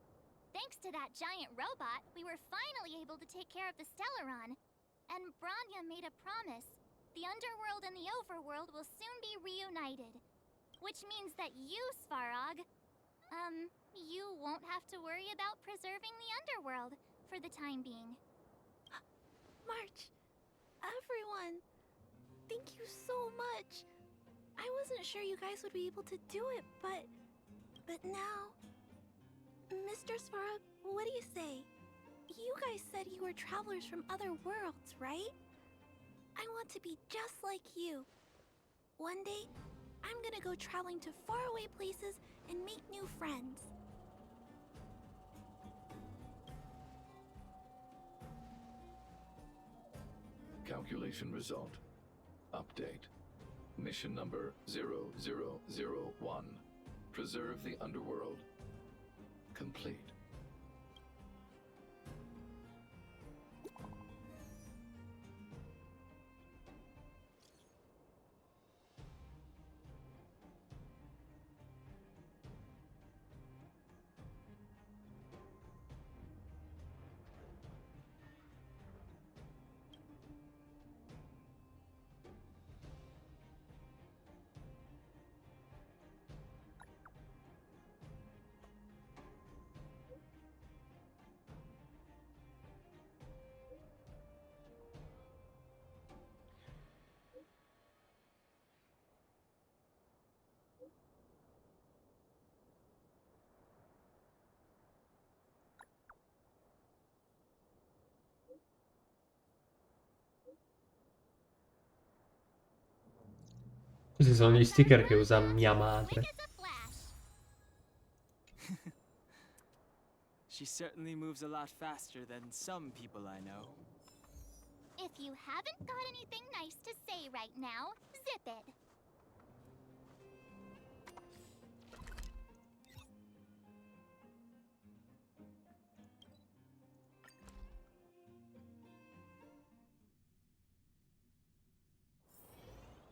Thanks to that giant robot, we were finally able to take care of the Stellaron. And Branya made a promise. The underworld and the overworld will soon be reunited. Which means that you, Svarog, you won't have to worry about preserving the underworld for the time being. March, everyone, thank you so much. I wasn't sure you guys would be able to do it, but now... Mr. Svarog, what do you say? You guys said you were travelers from other worlds, right? I want to be just like you. One day, I'm gonna go traveling to faraway places and make new friends. Calculation result. Update. Mission number 0001. Preserve the underworld. Complete. Questi sono gli sticker che usa mia madre. She certainly moves a lot faster than some people I know. If you haven't got anything nice to say right now, zip it.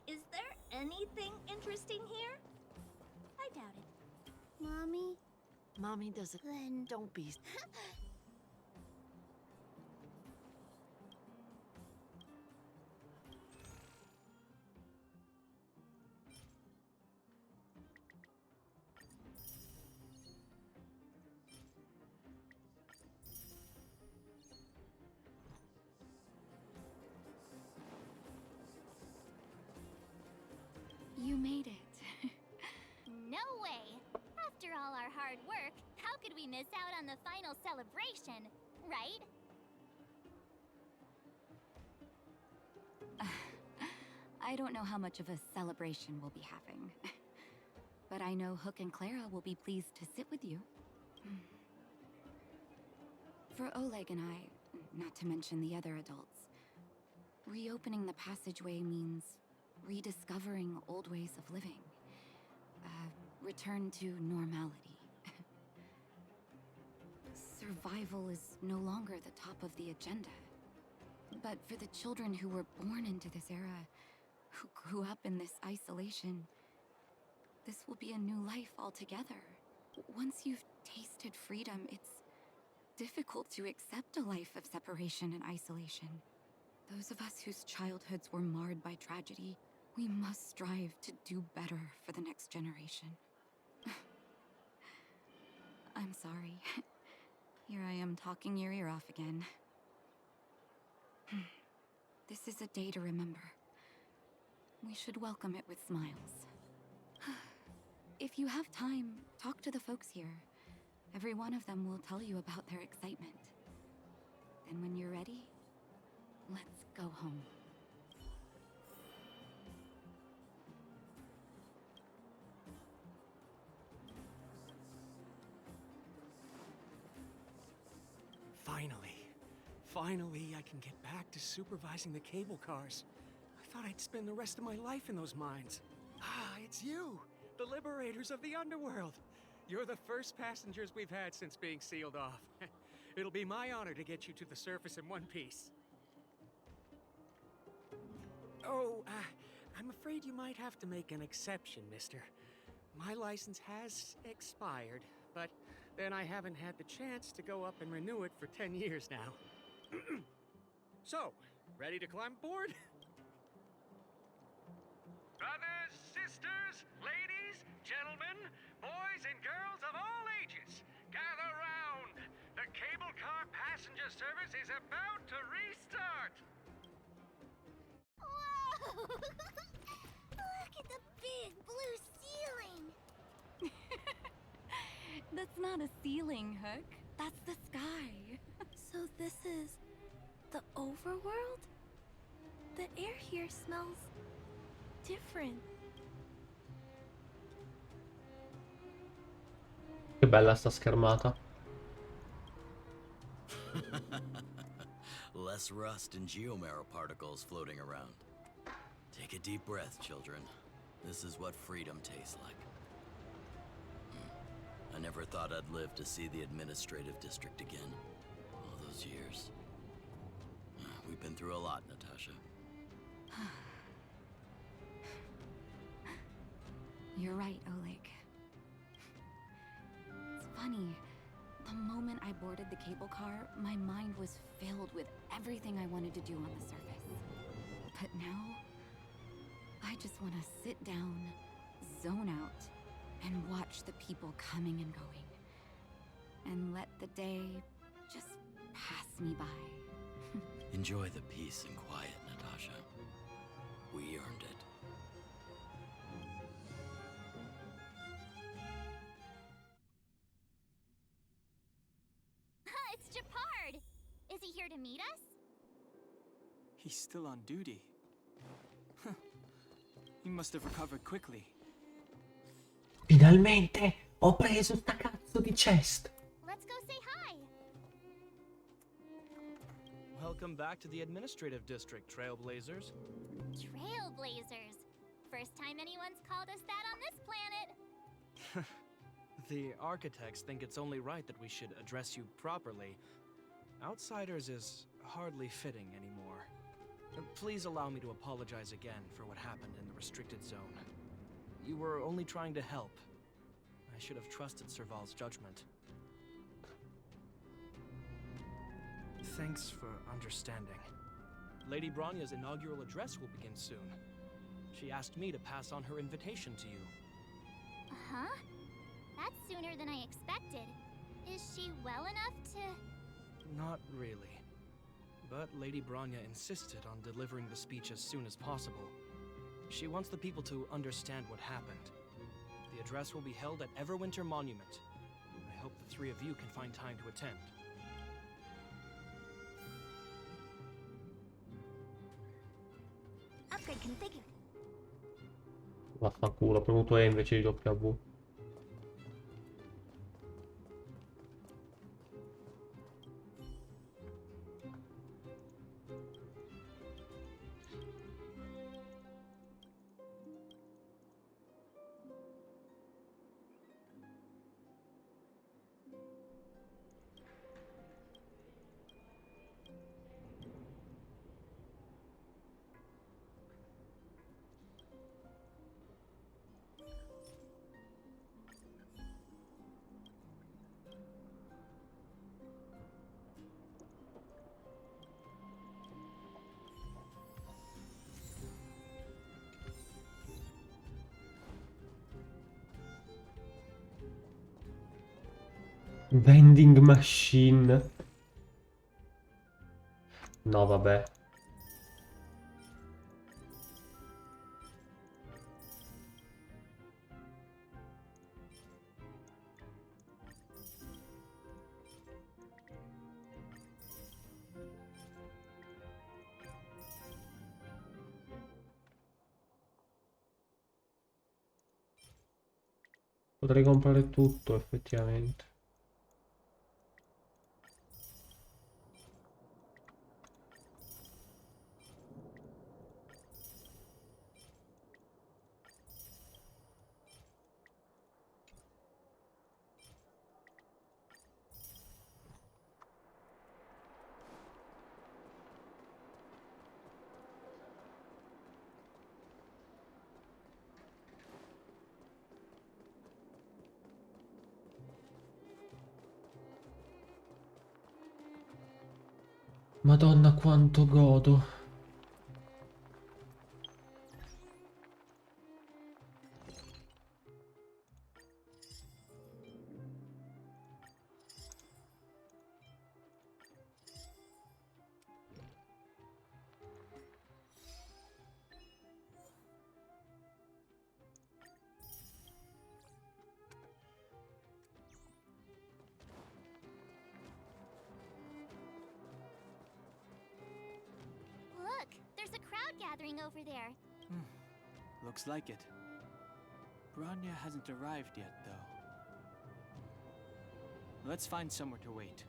Is there anything interesting here? I doubt it. Mommy? Mommy doesn't. Then don't be. You made it. No way! After all our hard work, how could we miss out on the final celebration, right? I don't know how much of a celebration we'll be having. But I know Hook and Clara will be pleased to sit with you. For Oleg and I, not to mention the other adults, reopening the passageway means rediscovering old ways of living. Return to normality. Survival is no longer the top of the agenda. But for the children who were born into this era, who grew up in this isolation, this will be a new life altogether. Once you've tasted freedom, it's difficult to accept a life of separation and isolation. Those of us whose childhoods were marred by tragedy, we must strive to do better for the next generation. I'm sorry. Here I am talking your ear off again. This is a day to remember. We should welcome it with smiles. If you have time, talk to the folks here. Every one of them will tell you about their excitement. Then when you're ready, let's go home. Finally, I can get back to supervising the cable cars. I thought I'd spend the rest of my life in those mines. Ah, it's you, the liberators of the underworld. You're the first passengers we've had since being sealed off. It'll be my honor to get you to the surface in one piece. Oh, I'm afraid you might have to make an exception, mister. My license has expired, but then I haven't had the chance to go up and renew it for 10 years now. So, ready to climb aboard? Brothers, sisters, ladies, gentlemen, boys and girls of all ages, gather round. The cable car passenger service is about to restart. Whoa! Look at the big blue ceiling! That's not a ceiling, Hook. That's the sky. So this is the overworld? The air here smells different. Che bella sta schermata. Less rust and geomarrow particles floating around. Take a deep breath, children. This is what freedom tastes like. I never thought I'd live to see the administrative district again. All those years. We've been through a lot, Natasha. You're right, Oleg. It's funny. The moment I boarded the cable car, my mind was filled with everything I wanted to do on the surface. But now, I just want to sit down, zone out, and watch the people coming and going. And let the day just pass me by. Enjoy the peace and quiet, Natasha. We earned it. It's Japard! Is he here to meet us? He's still on duty. Huh. He You must have recovered quickly. Finalmente ho preso sta cazzo di chest. Let's go say hi. Welcome back to the administrative district, Trailblazers. Trailblazers. First time anyone's called us that on this planet. The architects think it's only right that we should address you properly. Outsiders is hardly fitting anymore. Please allow me to apologize again for what happened in the restricted zone. You were only trying to help. I should have trusted Serval's judgment. Thanks for understanding. Lady Bronya's inaugural address will begin soon. She asked me to pass on her invitation to you. Huh? That's sooner than I expected. Is she well enough to... Not really. But Lady Bronya insisted on delivering the speech as soon as possible. She wants the people to understand what happened. The address will be held at Everwinter Monument. I hope the three of you can find time to attend. Upgrade configured. Vaffanculo, ho premuto E invece di W. Vending machine. No, vabbè. Potrei comprare tutto, effettivamente. Madonna quanto godo. Look, there's a crowd gathering over there. Looks like it. Bronya hasn't arrived yet, though. Let's find somewhere to wait.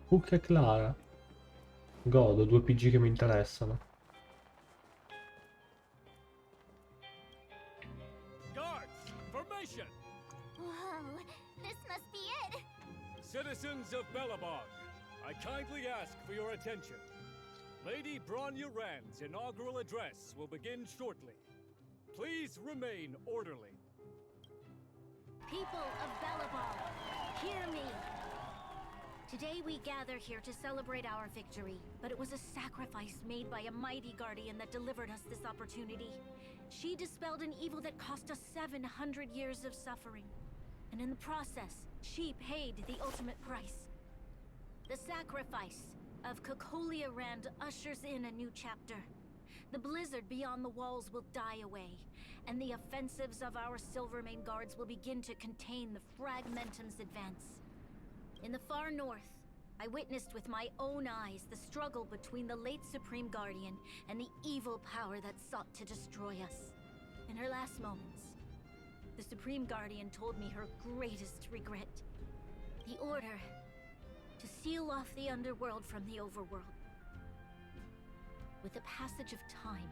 Che Clara. Godo, due PG che mi interessano. Guards, formation! Whoa, this must be it. Citizens of Belobog, I kindly ask for your attention. Lady Bronya Rand's inaugural address will begin shortly. Please remain orderly. People of Belobog, hear me. Today we gather here to celebrate our victory, but it was a sacrifice made by a mighty guardian that delivered us this opportunity. She dispelled an evil that cost us 700 years of suffering. And in the process, she paid the ultimate price. The sacrifice of Cocolia Rand ushers in a new chapter. The blizzard beyond the walls will die away, and the offensives of our Silvermane guards will begin to contain the Fragmentum's advance. In the far north, I witnessed with my own eyes the struggle between the late Supreme Guardian and the evil power that sought to destroy us. In her last moments, the Supreme Guardian told me her greatest regret. The order to seal off the underworld from the overworld. With the passage of time,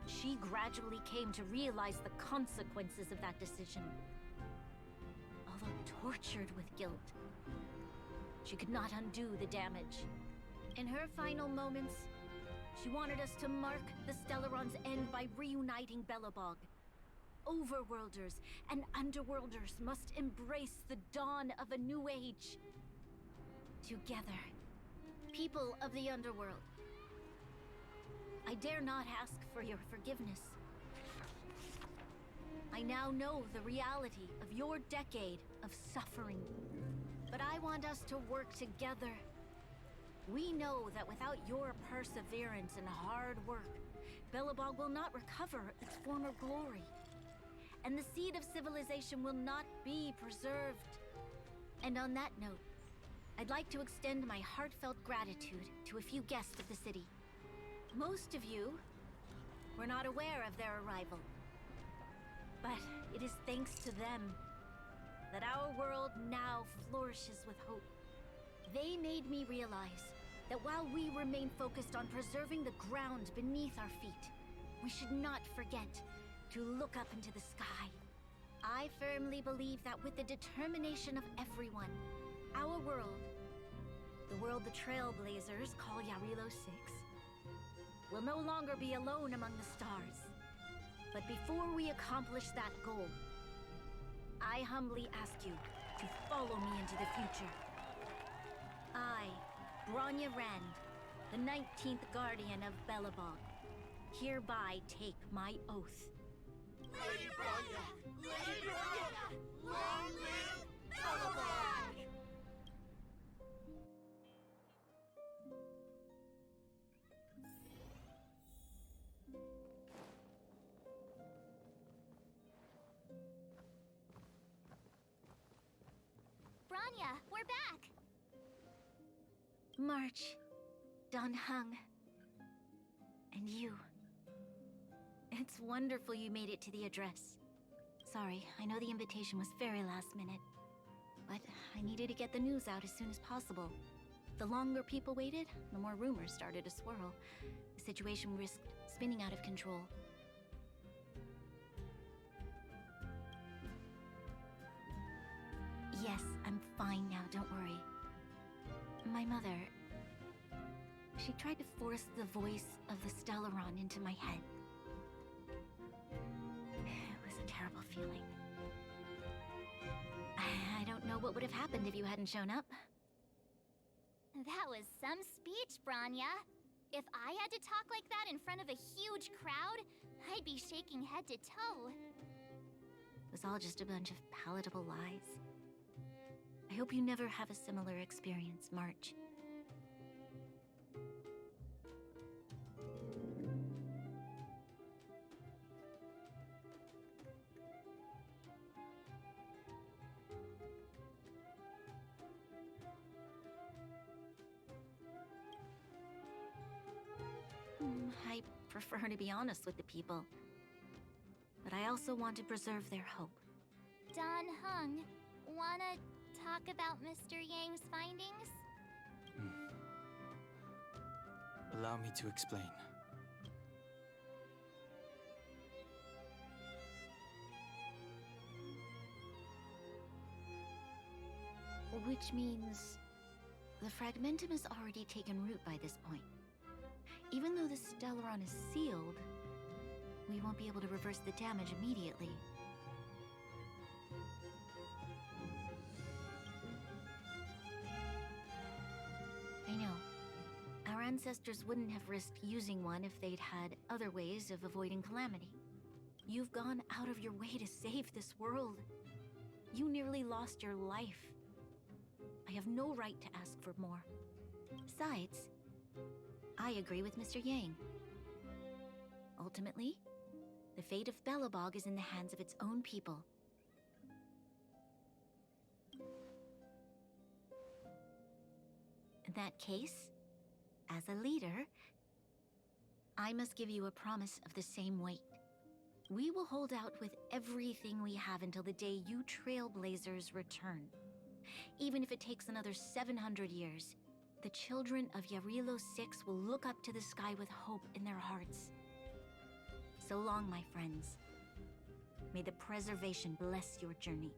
she gradually came to realize the consequences of that decision. Although tortured with guilt, she could not undo the damage. In her final moments, she wanted us to mark the Stellaron's end by reuniting Belobog. Overworlders and Underworlders must embrace the dawn of a new age. Together, people of the Underworld, I dare not ask for your forgiveness. I now know the reality of your decade of suffering. But I want us to work together. We know that without your perseverance and hard work, Belobog will not recover its former glory. And the seed of civilization will not be preserved. And on that note, I'd like to extend my heartfelt gratitude to a few guests of the city. Most of you were not aware of their arrival. But it is thanks to them that our world now flourishes with hope. They made me realize that while we remain focused on preserving the ground beneath our feet, we should not forget to look up into the sky. I firmly believe that with the determination of everyone, our world, the world the Trailblazers call Yarilo 6, will no longer be alone among the stars. But before we accomplish that goal, I humbly ask you to follow me into the future. I, Bronya Rand, the 19th Guardian of Belobog, hereby take my oath. Lady Bronya! Lady Bronya! Long live Belobog! Bronya, we're back! March, Don Hung, and you. It's wonderful you made it to the address. Sorry, I know the invitation was very last minute, but I needed to get the news out as soon as possible. The longer people waited, the more rumors started to swirl. The situation risked spinning out of control. Yes, I'm fine now, don't worry. My mother... she tried to force the voice of the Stellaron into my head. It was a terrible feeling. I don't know what would have happened if you hadn't shown up. That was some speech, Bronya. If I had to talk like that in front of a huge crowd, I'd be shaking head to toe. It was all just a bunch of palatable lies. I hope you never have a similar experience, March. I prefer to be honest with the people. But I also want to preserve their hope. Don Hung, wanna talk about Mr. Yang's findings? Allow me to explain. Which means the fragmentum has already taken root by this point. Even though the Stellaron is sealed, we won't be able to reverse the damage immediately. I know. Our ancestors wouldn't have risked using one if they'd had other ways of avoiding calamity. You've gone out of your way to save this world. You nearly lost your life. I have no right to ask for more. Besides, I agree with Mr. Yang. Ultimately, the fate of Belobog is in the hands of its own people. In that case, as a leader, I must give you a promise of the same weight. We will hold out with everything we have until the day you trailblazers return. Even if it takes another 700 years, the children of Yarilo 6 will look up to the sky with hope in their hearts. So long, my friends. May the preservation bless your journey.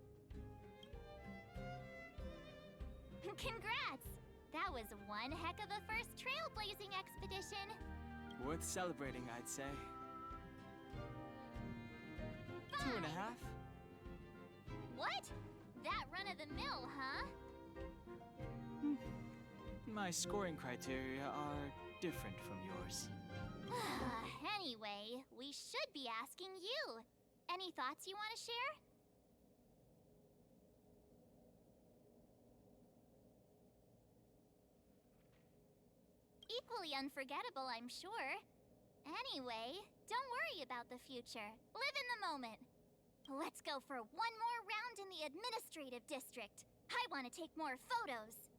Congrats! That was one heck of a first trailblazing expedition. Worth celebrating, I'd say. 2.5. What? That run-of-the-mill, huh? My scoring criteria are different from yours. Anyway, we should be asking you. Any thoughts you want to share? Equally unforgettable, I'm sure. Anyway, don't worry about the future. Live in the moment. Let's go for one more round in the administrative district. I want to take more photos.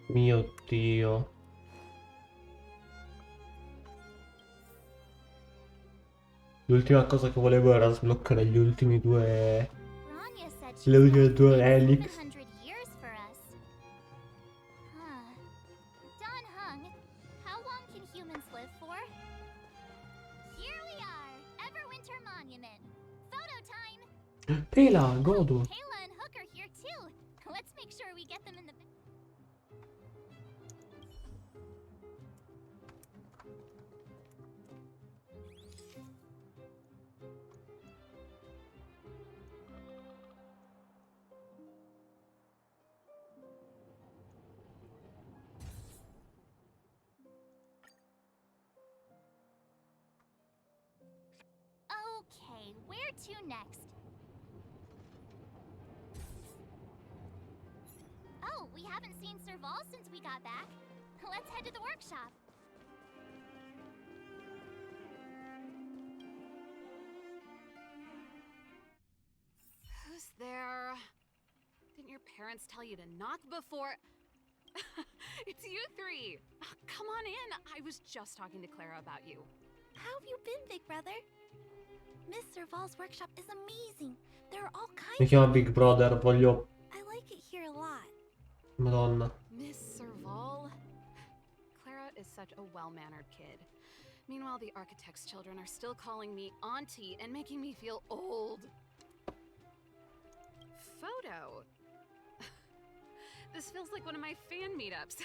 Mio Dio. L'ultima cosa che volevo era sbloccare gli ultimi due... Rania said le ultime she's due waited relics. 700 years for us. Huh. Don Hung, how long can humans live for? Here we are, Everwinter Monument. Photo time! Tela, godo. Kayla and Hook are here too. Let's make sure we get them in the... Okay, where to next? Oh, we haven't seen Serval since we got back. Let's head to the workshop. Who's there? Didn't your parents tell you to knock before? It's you three! Come on in! I was just talking to Clara about you. How have you been, Big Brother? Miss Serval's workshop is amazing. There are all kinds Mi chiama Big Brother, voglio... I like it here a lot. Madonna. Miss Serval? Clara is such a well-mannered kid. Meanwhile, the architect's children are still calling me auntie and making me feel old. Photo? This feels like one of my fan meetups.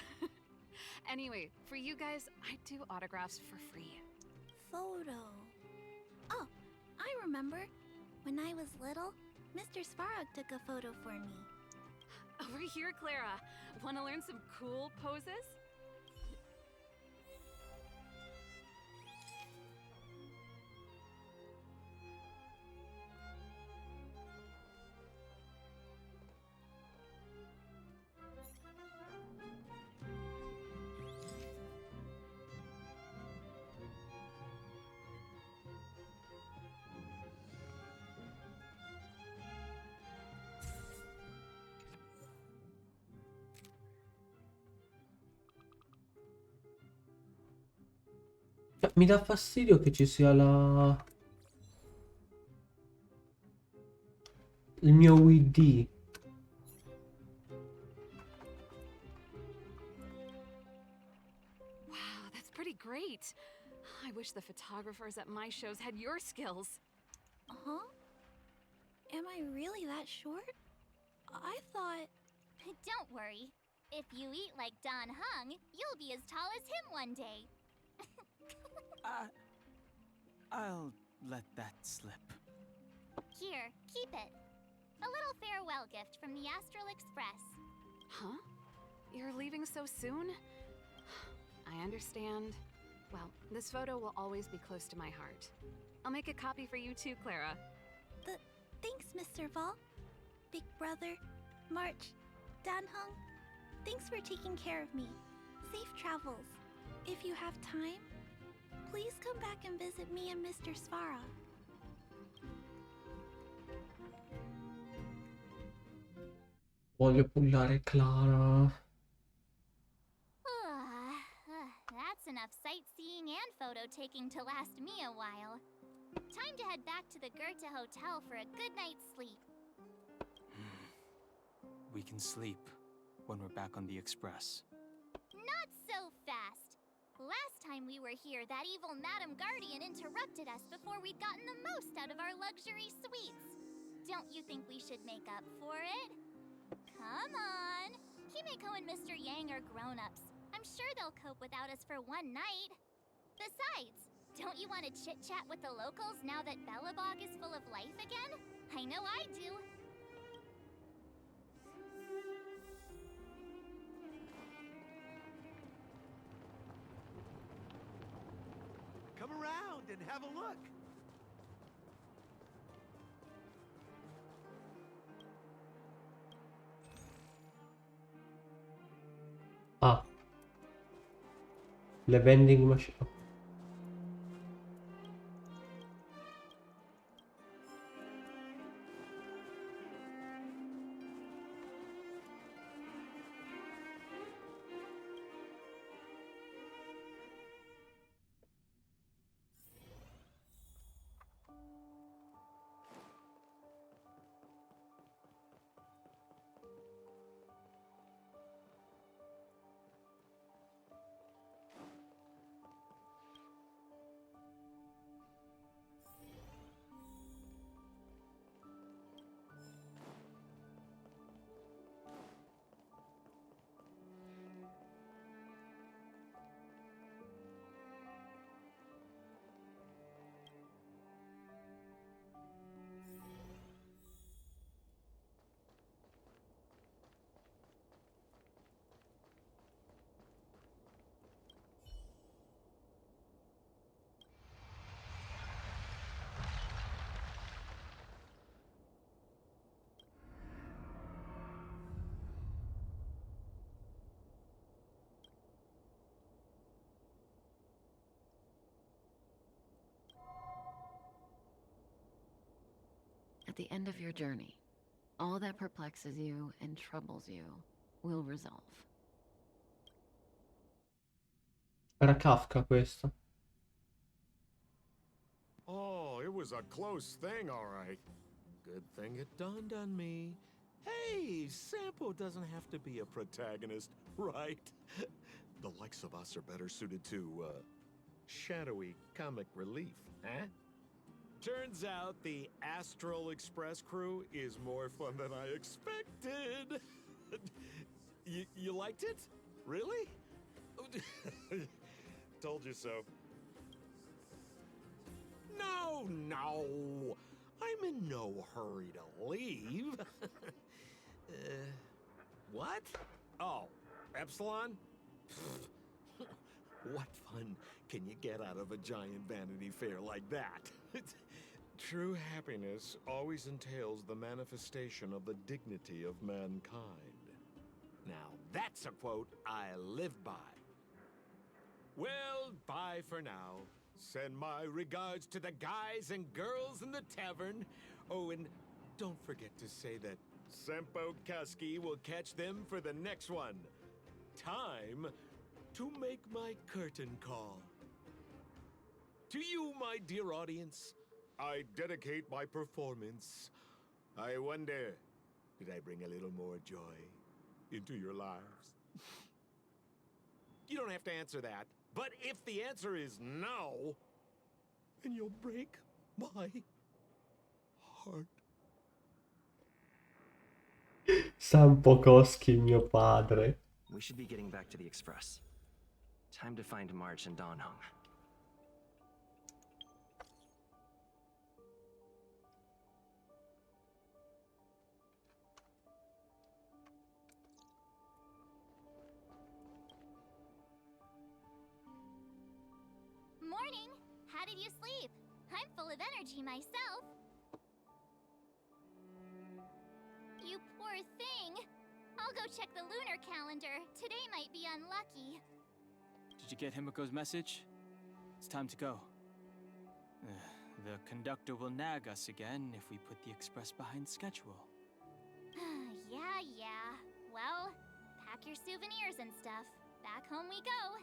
Anyway, for you guys, I do autographs for free. Photo. Oh, I remember. When I was little, Mr. Svarog took a photo for me. Over here, Clara. Want to learn some cool poses? Mi dà fastidio che ci sia la... il mio WD. great. I wish the photographers at my shows had your skills. Huh? Am I really that short? I thought... Don't worry. If you eat like Don Hung, you'll be as tall as him one day. I'll let that slip. Here, keep it. A little farewell gift from the Astral Express. Huh? You're leaving so soon? I understand. Well, this photo will always be close to my heart. I'll make a copy for you too, Clara. Thanks, Mr. Vol. Big Brother, March, Dan Hung. Thanks for taking care of me. Safe travels. If you have time, please come back and visit me and Mr. Svara. Voglio pullare Clara. That's enough sightseeing and photo taking to last me a while. Time to head back to the Goethe Hotel for a good night's sleep. We can sleep when we're back on the Express. Not so fast! Last time we were here, that evil Madam Guardian interrupted us before we'd gotten the most out of our luxury suites. Don't you think we should make up for it? Come on! Himeko and Mr. Yang are grown-ups. I'm sure they'll cope without us for one night. Besides, don't you want to chit-chat with the locals now that Belobog is full of life again? I know I do. Come around and have a look. Ah. Le vending machine. At the end of your journey, all that perplexes you and troubles you will resolve. Era Kafka questo. Oh, it was a close thing, all right. Good thing it dawned on me. Hey, Sampo doesn't have to be a protagonist, right? The likes of us are better suited to, shadowy comic relief, huh? Turns out the Astral Express crew is more fun than I expected. You liked it? Really? Told you so. No. I'm in no hurry to leave. What? Oh, Epsilon? What fun can you get out of a giant Vanity Fair like that? True happiness always entails the manifestation of the dignity of mankind. Now, that's a quote I live by. Well, bye for now. Send my regards to the guys and girls in the tavern. Oh, and don't forget to say that Sempo Kasky will catch them for the next one. Time to make my curtain call. To you, my dear audience, I dedicate my performance. I wonder, did I bring a little more joy into your lives? You don't have to answer that. But if the answer is no, then you'll break my heart. Sam Pokowski, mio padre. We should be getting back to the Express. Time to find March and Donhung. Morning! How did you sleep? I'm full of energy myself. You poor thing. I'll go check the lunar calendar. Today might be unlucky. Did you get Himiko's message? It's time to go. The conductor will nag us again if we put the express behind schedule. Yeah. Well, pack your souvenirs and stuff. Back home we go.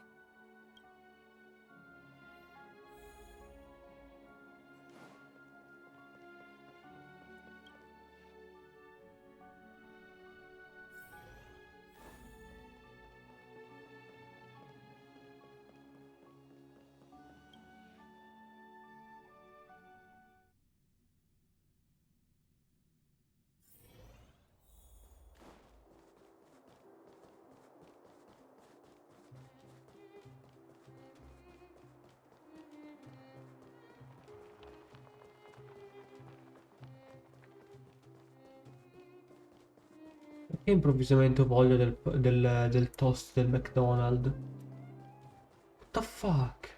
Perché improvvisamente ho voglia del toast del McDonald's? What the fuck?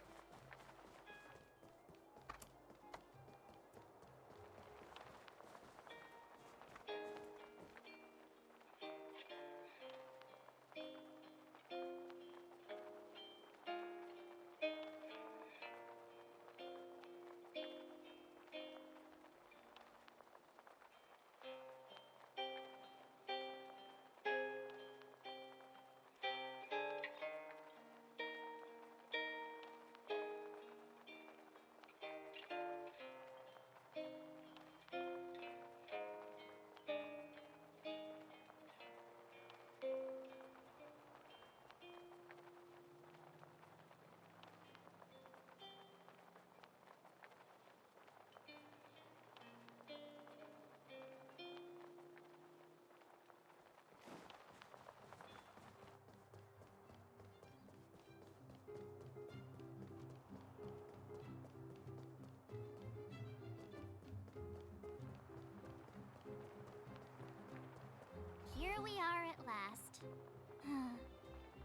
Here we are at last.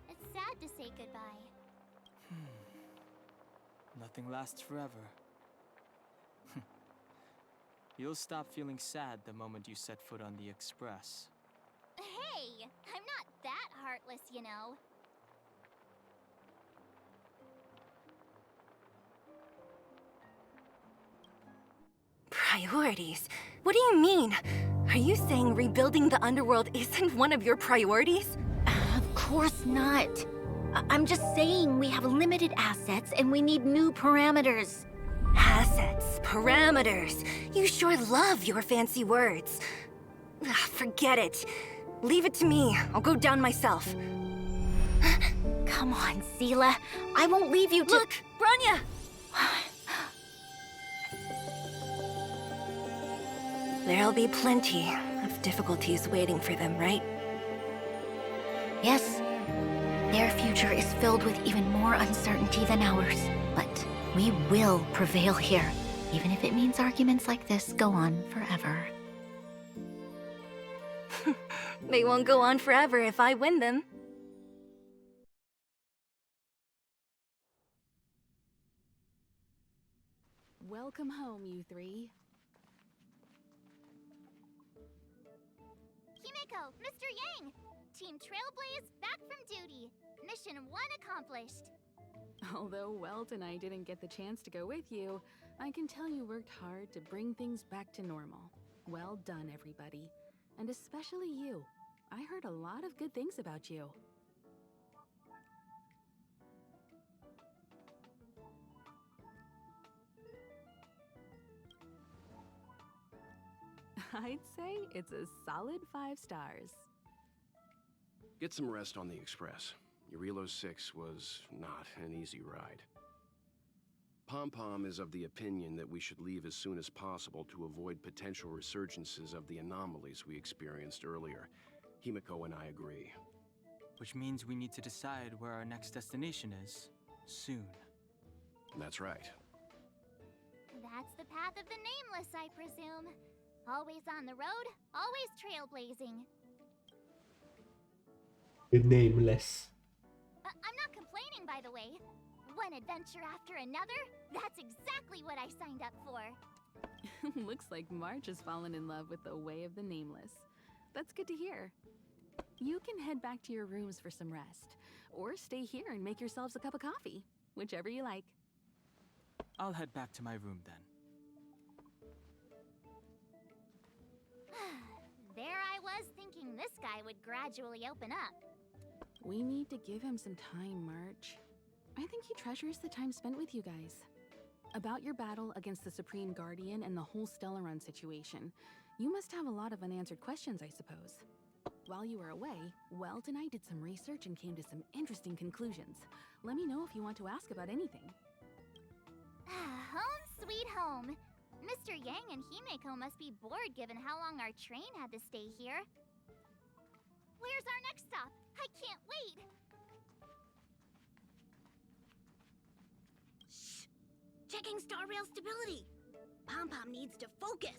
It's sad to say goodbye. Nothing lasts forever. You'll stop feeling sad the moment you set foot on the express. Hey, I'm not that heartless, you know. Priorities? What do you mean? Are you saying rebuilding the underworld isn't one of your priorities? Of course not. I'm just saying we have limited assets and we need new parameters. Assets, parameters. You sure love your fancy words. Forget it. Leave it to me. I'll go down myself. Come on, Seela. I won't leave you to— Look, Bronya! There'll be plenty of difficulties waiting for them, right? Yes. Their future is filled with even more uncertainty than ours. But we will prevail here, even if it means arguments like this go on forever. They won't go on forever if I win them. Welcome home, you three. Himiko, Mr. Yang! Team Trailblaze back from duty. Mission 1 accomplished. Although Welt and I didn't get the chance to go with you, I can tell you worked hard to bring things back to normal. Well done, everybody. And especially you. I heard a lot of good things about you. I'd say it's a solid 5 stars. Get some rest on the Express. Eurilo 6 was not an easy ride. Pom-Pom is of the opinion that we should leave as soon as possible to avoid potential resurgences of the anomalies we experienced earlier. Himiko and I agree. Which means we need to decide where our next destination is, soon. That's right. That's the path of the Nameless, I presume. Always on the road, always trailblazing. The Nameless. I'm not complaining, by the way. One adventure after another, that's exactly what I signed up for. Looks like March has fallen in love with the way of the Nameless. That's good to hear. You can head back to your rooms for some rest, or stay here and make yourselves a cup of coffee, whichever you like. I'll head back to my room then. There I was thinking this guy would gradually open up. We need to give him some time, March. I think he treasures the time spent with you guys. About your battle against the Supreme Guardian and the whole Stellaron situation, you must have a lot of unanswered questions, I suppose. While you were away, Welt and I did some research and came to some interesting conclusions. Let me know if you want to ask about anything. Home sweet home. Mr. Yang and Himeko must be bored given how long our train had to stay here. Where's our next stop? I can't wait! Shh! Checking star rail stability. Pom-Pom needs to focus.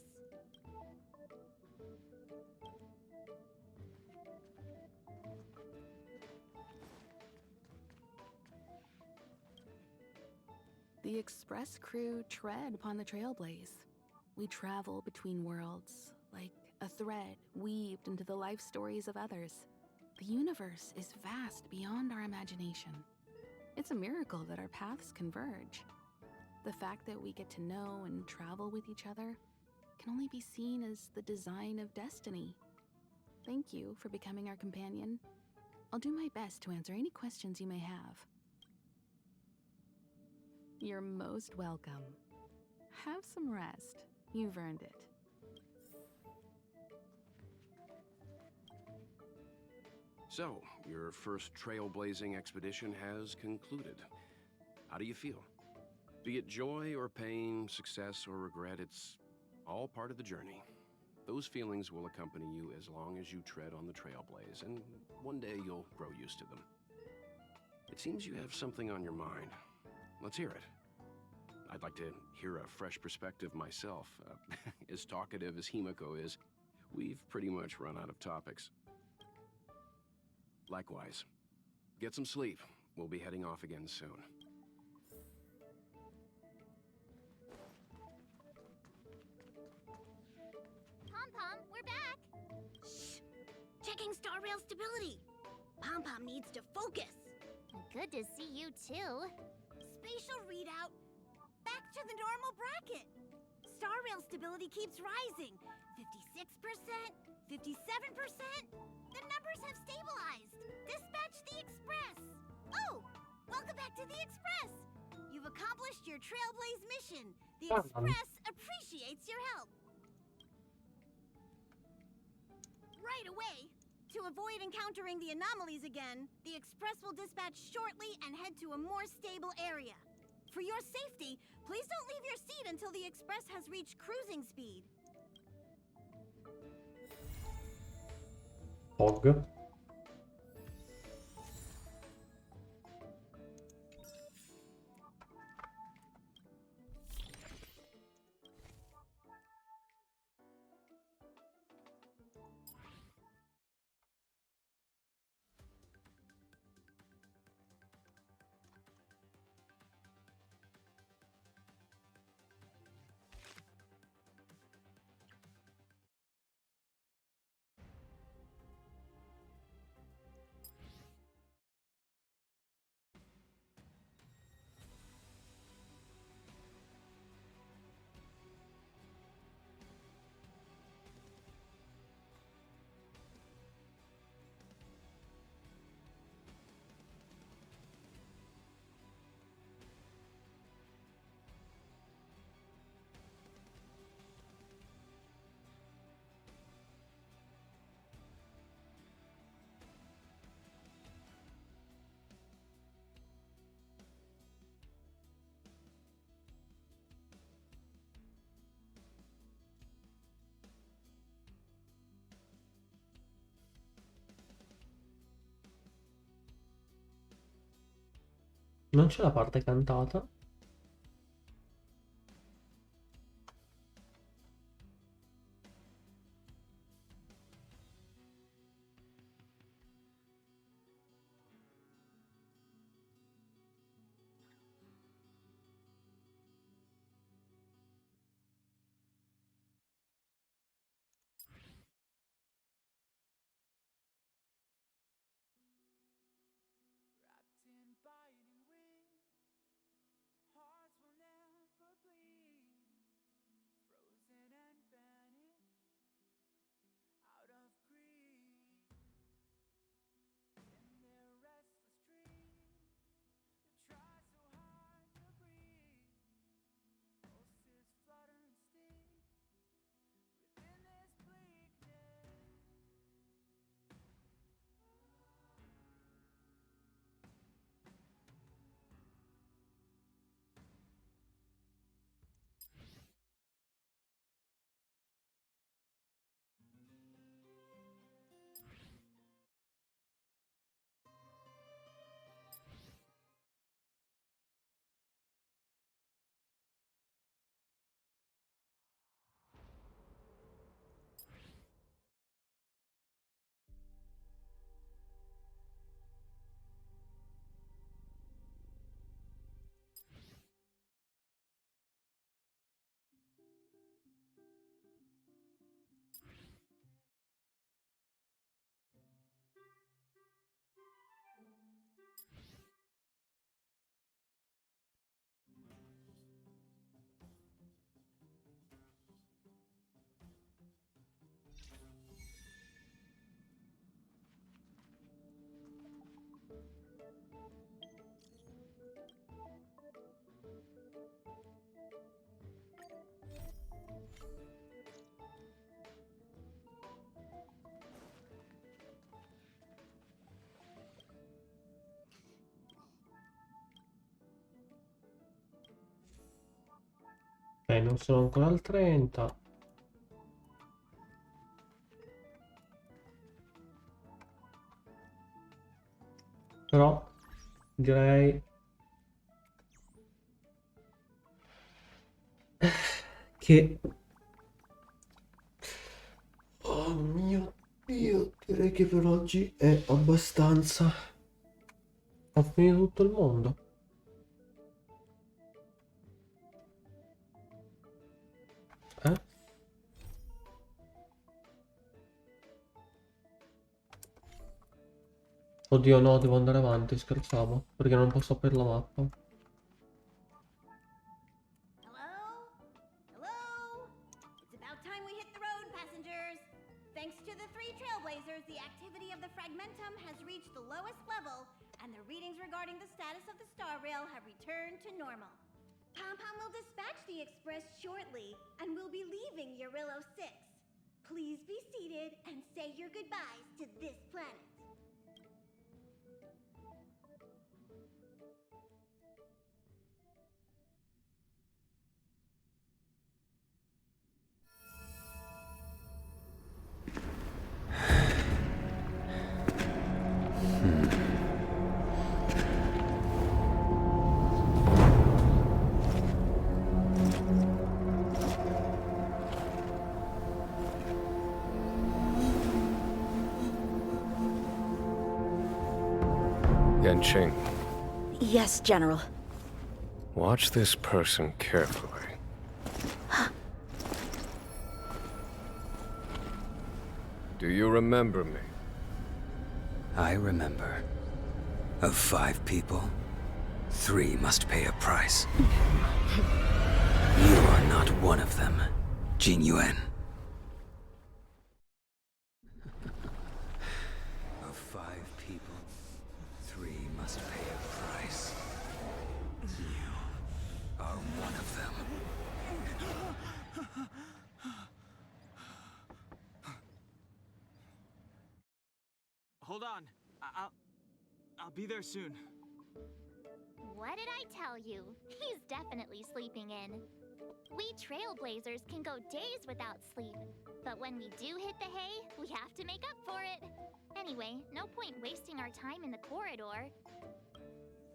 The Express crew tread upon the trailblaze. We travel between worlds, like a thread weaved into the life stories of others. The universe is vast beyond our imagination. It's a miracle that our paths converge. The fact that we get to know and travel with each other can only be seen as the design of destiny. Thank you for becoming our companion. I'll do my best to answer any questions you may have. You're most welcome. Have some rest. You've earned it. So, your first trailblazing expedition has concluded. How do you feel? Be it joy or pain, success or regret, it's all part of the journey. Those feelings will accompany you as long as you tread on the trailblaze, and one day you'll grow used to them. It seems you have something on your mind. Let's hear it. I'd like to hear a fresh perspective myself. As talkative as Himiko is, we've pretty much run out of topics. Likewise. Get some sleep. We'll be heading off again soon. Pom-Pom, we're back! Shh! Checking star rail stability. Pom-Pom needs to focus. Good to see you too. Spatial readout. Back to the normal bracket. Star rail stability keeps rising. 56%, 57%. The numbers have stabilized. Dispatch the Express. Oh, welcome back to the Express. You've accomplished your Trailblaze mission. The Express appreciates your help. Right away. To avoid encountering the anomalies again, the Express will dispatch shortly and head to a more stable area. For your safety, please don't leave your seat until the Express has reached cruising speed. Pog. Non c'è la parte cantata. Non sono ancora al 30. Però direi che... Oh mio Dio, direi che per oggi è abbastanza. Ho finito tutto il mondo. Eh? Oddio no, devo andare avanti, scherzavo. Perché non posso aprire la mappa. It's about time we hit the road, passengers. Thanks to the 3 trailblazers, the activity of the fragmentum has reached the lowest level, and the readings regarding the status of the star rail have returned to normal. Pom-Pom will dispatch the express shortly, and we'll be leaving Urillo 6. Please be seated and say your goodbyes to this planet. Yanqing, Yes, General. watch this person carefully. Do you remember me? I remember. Of 5 people, 3 must pay a price. You are not one of them, Jin Yuan. Of 5 people, 3 must pay a price. You are one of them. Hold on. I'll be there soon. What did I tell you? He's definitely sleeping in. We trailblazers can go days without sleep, but when we do hit the hay, we have to make up for it. Anyway, no point wasting our time in the corridor.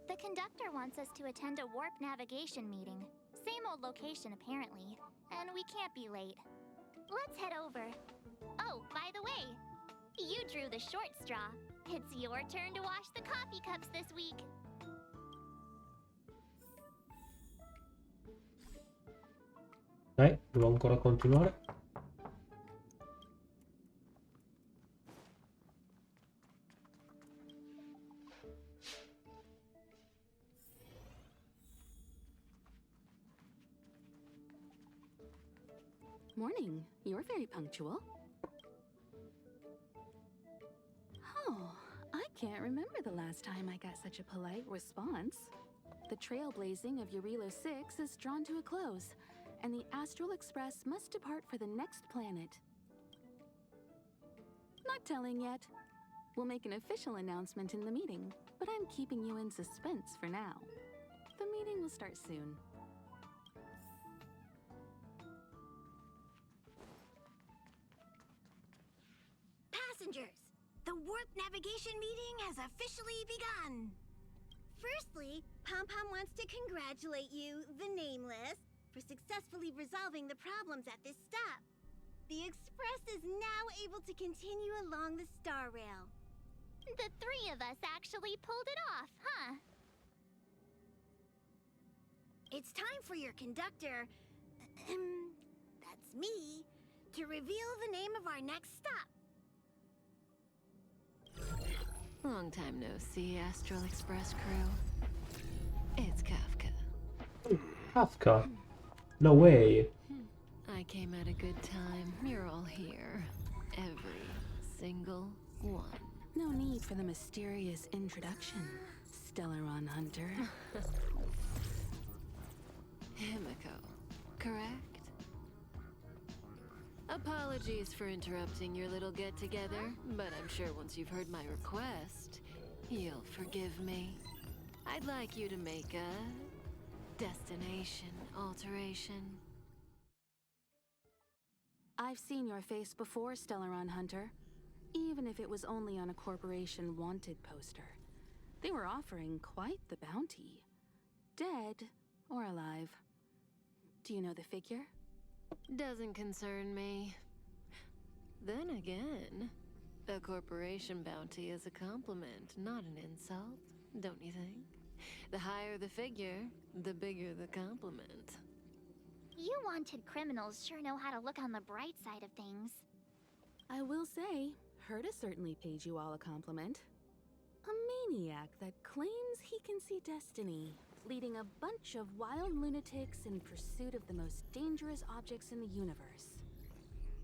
The conductor wants us to attend a warp navigation meeting. Same old location, apparently. And we can't be late. Let's head over. Oh, by the way, you drew the short straw. It's your turn to wash the coffee cups this week. Ok, devo ancora continuare. Morning. You're very punctual. Oh, I can't remember the last time I got such a polite response. The trailblazing of Eurilo 6 is drawn to a close, and the Astral Express must depart for the next planet. Not telling yet. We'll make an official announcement in the meeting, but I'm keeping you in suspense for now. The meeting will start soon. Passengers, the warp navigation meeting has officially begun. Firstly, Pom-Pom wants to congratulate you, the Nameless, for successfully resolving the problems at this stop. The Express is now able to continue along the Star Rail. The three of us actually pulled it off, huh? It's time for your conductor, that's me, to reveal the name of our next stop. Long time no see, Astral Express crew. It's Kafka. Kafka? No way. I came at a good time. You're all here. Every single one. No need for the mysterious introduction, Stellaron Hunter. Himiko, correct? Apologies for interrupting your little get-together, but I'm sure once you've heard my request, you'll forgive me. I'd like you to make a destination alteration. I've seen your face before, Stellaron Hunter. Even if it was only on a corporation wanted poster. They were offering quite the bounty. Dead or alive. Do you know the figure? Doesn't concern me. Then again, a corporation bounty is a compliment, not an insult, don't you think? The higher the figure, the bigger the compliment. You wanted criminals sure know how to look on the bright side of things. I will say, Herta certainly paid you all a compliment. A maniac that claims he can see destiny, leading a bunch of wild lunatics in pursuit of the most dangerous objects in the universe.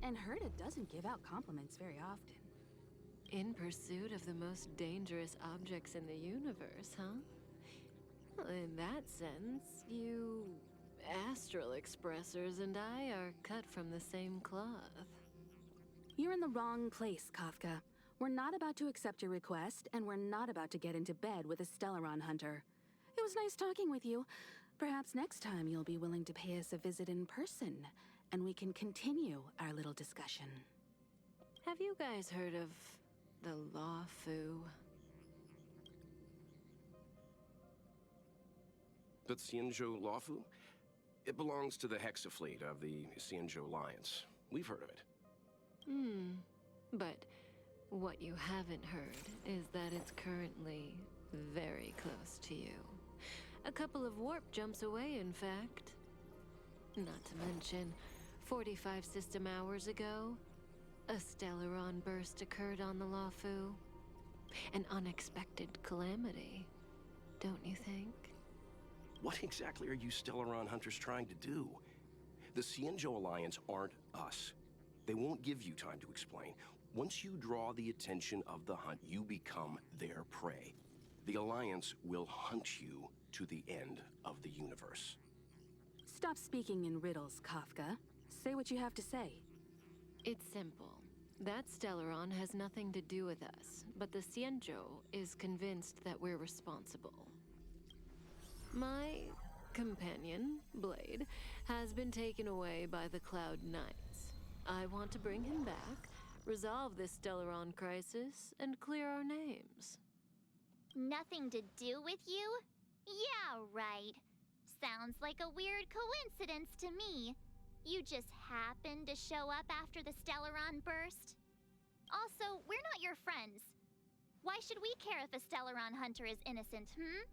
And Herta doesn't give out compliments very often. In pursuit of the most dangerous objects in the universe, huh? Well, in that sense, you Astral Expressers and I are cut from the same cloth. You're in the wrong place, Kafka. We're not about to accept your request, and we're not about to get into bed with a Stellaron Hunter. It was nice talking with you. Perhaps next time you'll be willing to pay us a visit in person, and we can continue our little discussion. Have you guys heard of the Law Fu? The Xianzhou Lawfu? It belongs to the Hexa fleet of the Xianzhou Alliance. We've heard of it. But what you haven't heard is that it's currently very close to you. A couple of warp jumps away, in fact. Not to mention, 45 system hours ago, a Stellaron burst occurred on the Lawfu. An unexpected calamity, don't you think? What exactly are you Stellaron hunters trying to do? The Xianzhou Alliance aren't us. They won't give you time to explain. Once you draw the attention of the hunt, you become their prey. The Alliance will hunt you to the end of the universe. Stop speaking in riddles, Kafka. Say what you have to say. It's simple. That Stellaron has nothing to do with us, but the Xianzhou is convinced that we're responsible. My companion, Blade, has been taken away by the Cloud Knights. I want to bring him back, resolve this Stellaron crisis, and clear our names. Nothing to do with you? Yeah, right. Sounds like a weird coincidence to me. You just happened to show up after the Stellaron burst? Also, we're not your friends. Why should we care if a Stellaron hunter is innocent, hmm?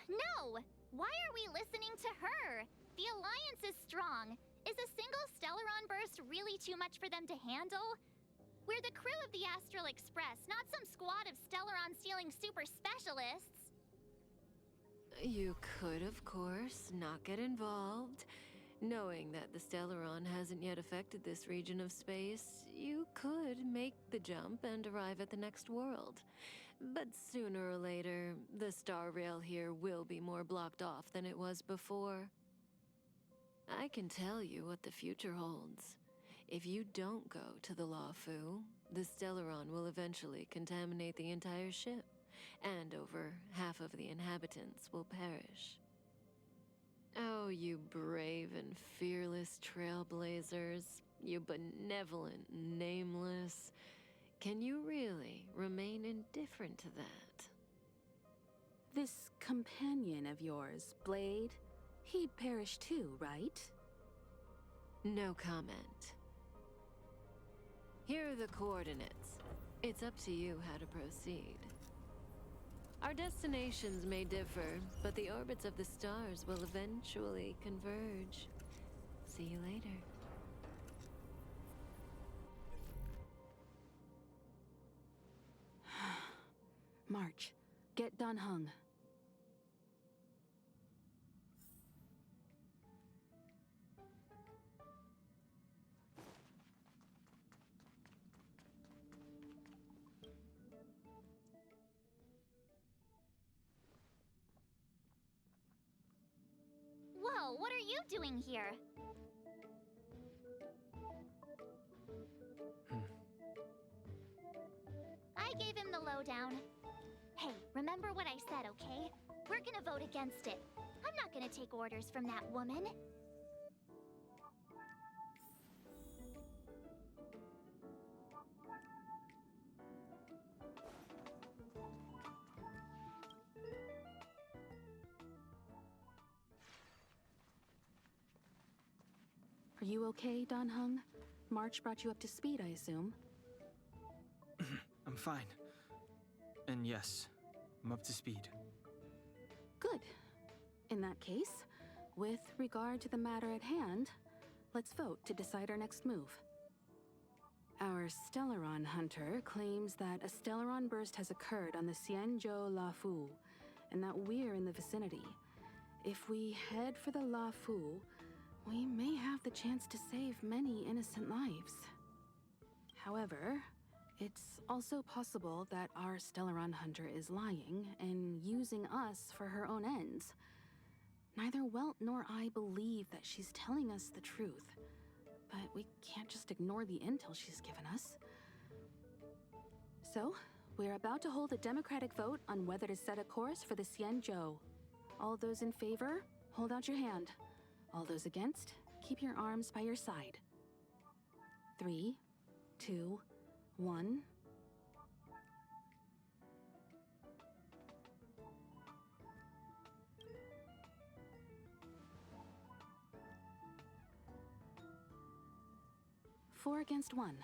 No! Why are we listening to her? The Alliance is strong. Is a single Stellaron burst really too much for them to handle? We're the crew of the Astral Express, not some squad of Stellaron-stealing super specialists. You could, of course, not get involved. Knowing that the Stellaron hasn't yet affected this region of space, you could make the jump and arrive at the next world. But sooner or later, the star rail here will be more blocked off than it was before. I can tell you what the future holds. If you don't go to the Lawfu, the Stellaron will eventually contaminate the entire ship, and over half of the inhabitants will perish. Oh, you brave and fearless trailblazers, you benevolent nameless. Can you really remain indifferent to that? This companion of yours, Blade, he'd perish too, right? No comment. Here are the coordinates. It's up to you how to proceed. Our destinations may differ, but the orbits of the stars will eventually converge. See you later. March, get Dan Heng. Whoa, what are you doing here? I gave him the lowdown. Hey, remember what I said, okay? We're gonna vote against it. I'm not gonna take orders from that woman. Are you okay, Dan Heng? March brought you up to speed, I assume. I'm fine. And yes, I'm up to speed. Good. In that case, with regard to the matter at hand, let's vote to decide our next move. Our Stellaron hunter claims that a Stellaron burst has occurred on the Xianzhou Lafu, and that we're in the vicinity. If we head for the Lafu, we may have the chance to save many innocent lives. However, it's also possible that our Stellaron hunter is lying and using us for her own ends. Neither Welt nor I believe that she's telling us the truth, but we can't just ignore the intel she's given us. So, we're about to hold a democratic vote on whether to set a course for the Xianzhou. All those in favor, hold out your hand. All those against, keep your arms by your side. 3, 2, 1. Four against 1.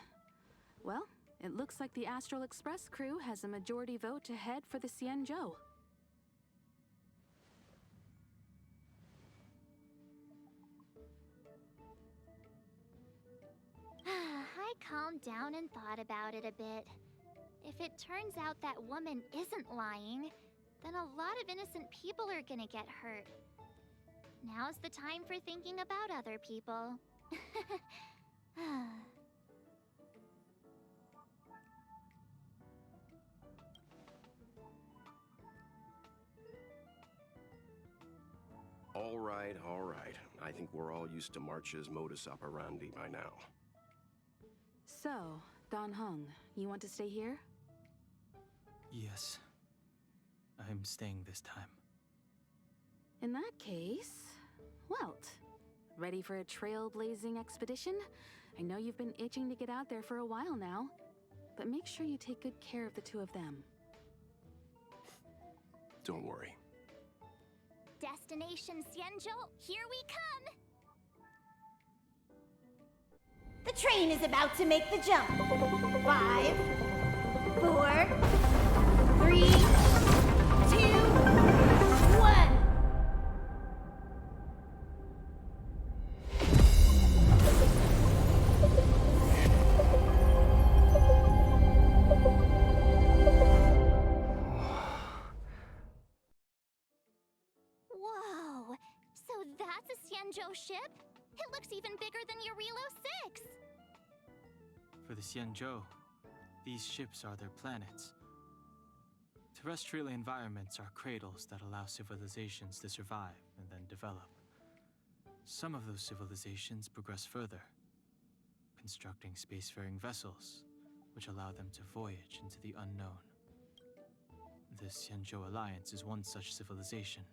Well, it looks like the Astral Express crew has a majority vote to head for the Xianzhou. I calmed down and thought about it a bit. If it turns out that woman isn't lying, then a lot of innocent people are gonna get hurt. Now's the time for thinking about other people. All right, all right. I think we're all used to March's modus operandi by now. So, Dan Heng, you want to stay here? Yes. I'm staying this time. In that case, Welt, ready for a trailblazing expedition? I know you've been itching to get out there for a while now, but make sure you take good care of the two of them. Don't worry. Destination Xianzhou, here we come! The train is about to make the jump. 5, 4, 3, 2, 1. Whoa! So that's a Xianzhou ship? It looks even bigger than Eurilo 6! For the Xianzhou, these ships are their planets. Terrestrial environments are cradles that allow civilizations to survive and then develop. Some of those civilizations progress further, constructing spacefaring vessels, which allow them to voyage into the unknown. The Xianzhou Alliance is one such civilization.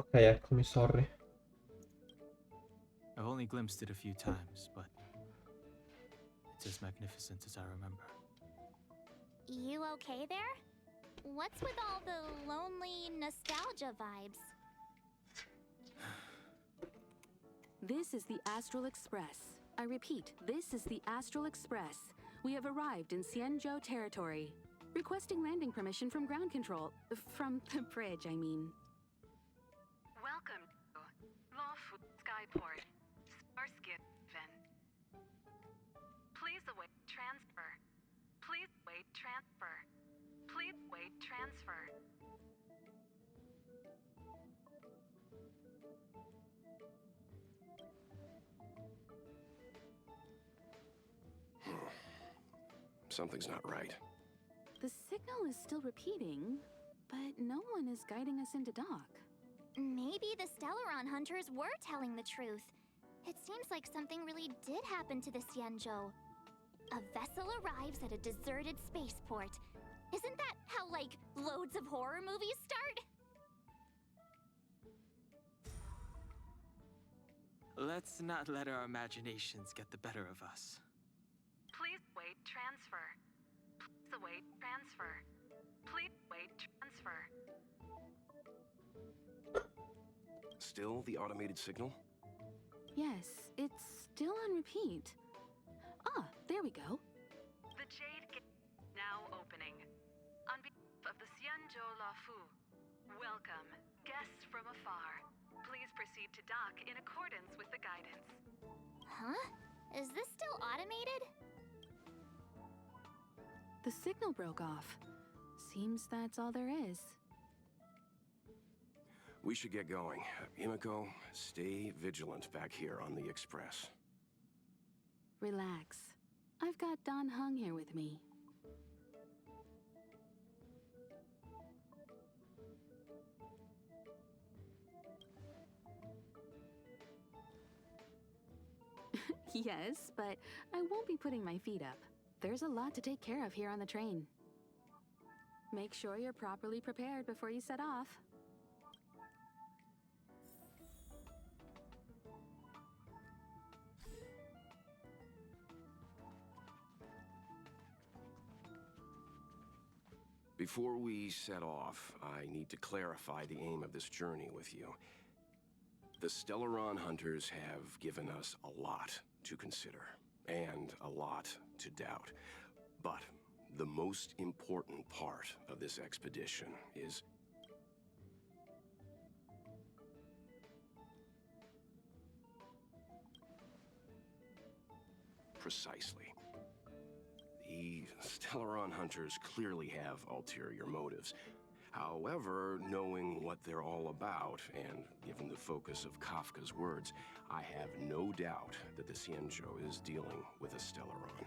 Ok, eccomi, sorry. I've only glimpsed it a few times, but it's as magnificent as I remember. You okay there? What's with all the lonely nostalgia vibes? This is the Astral Express. I repeat, this is the Astral Express. We have arrived in Xianzhou territory. Requesting landing permission from ground control. From the bridge, I mean. Welcome to Lawful Skyport, Starskin. Please await transfer. Please wait transfer. Please wait transfer. Something's not right. The signal is still repeating, but no one is guiding us into dock. Maybe the Stellaron hunters were telling the truth. It seems like something really did happen to the Xianzhou. A vessel arrives at a deserted spaceport. Isn't that how, like, loads of horror movies start? Let's not let our imaginations get the better of us. Please wait transfer. Please await transfer. Please wait transfer. Still the automated signal? Yes, it's still on repeat. Ah, there we go. The Jade Gate now opening. On behalf of the Xianzhou Lafu, welcome, guests from afar. Please proceed to dock in accordance with the guidance. Huh? Is this still automated? The signal broke off. Seems that's all there is. We should get going. Himiko, stay vigilant back here on the Express. Relax. I've got Don Hung here with me. Yes, but I won't be putting my feet up. There's a lot to take care of here on the train. Make sure you're properly prepared before you set off. Before we set off, I need to clarify the aim of this journey with you. The Stellaron hunters have given us a lot to consider, and a lot to doubt. But the most important part of this expedition is... Precisely. The Stellaron hunters clearly have ulterior motives. However, knowing what they're all about, and given the focus of Kafka's words, I have no doubt that the Xianzhou is dealing with a Stellaron.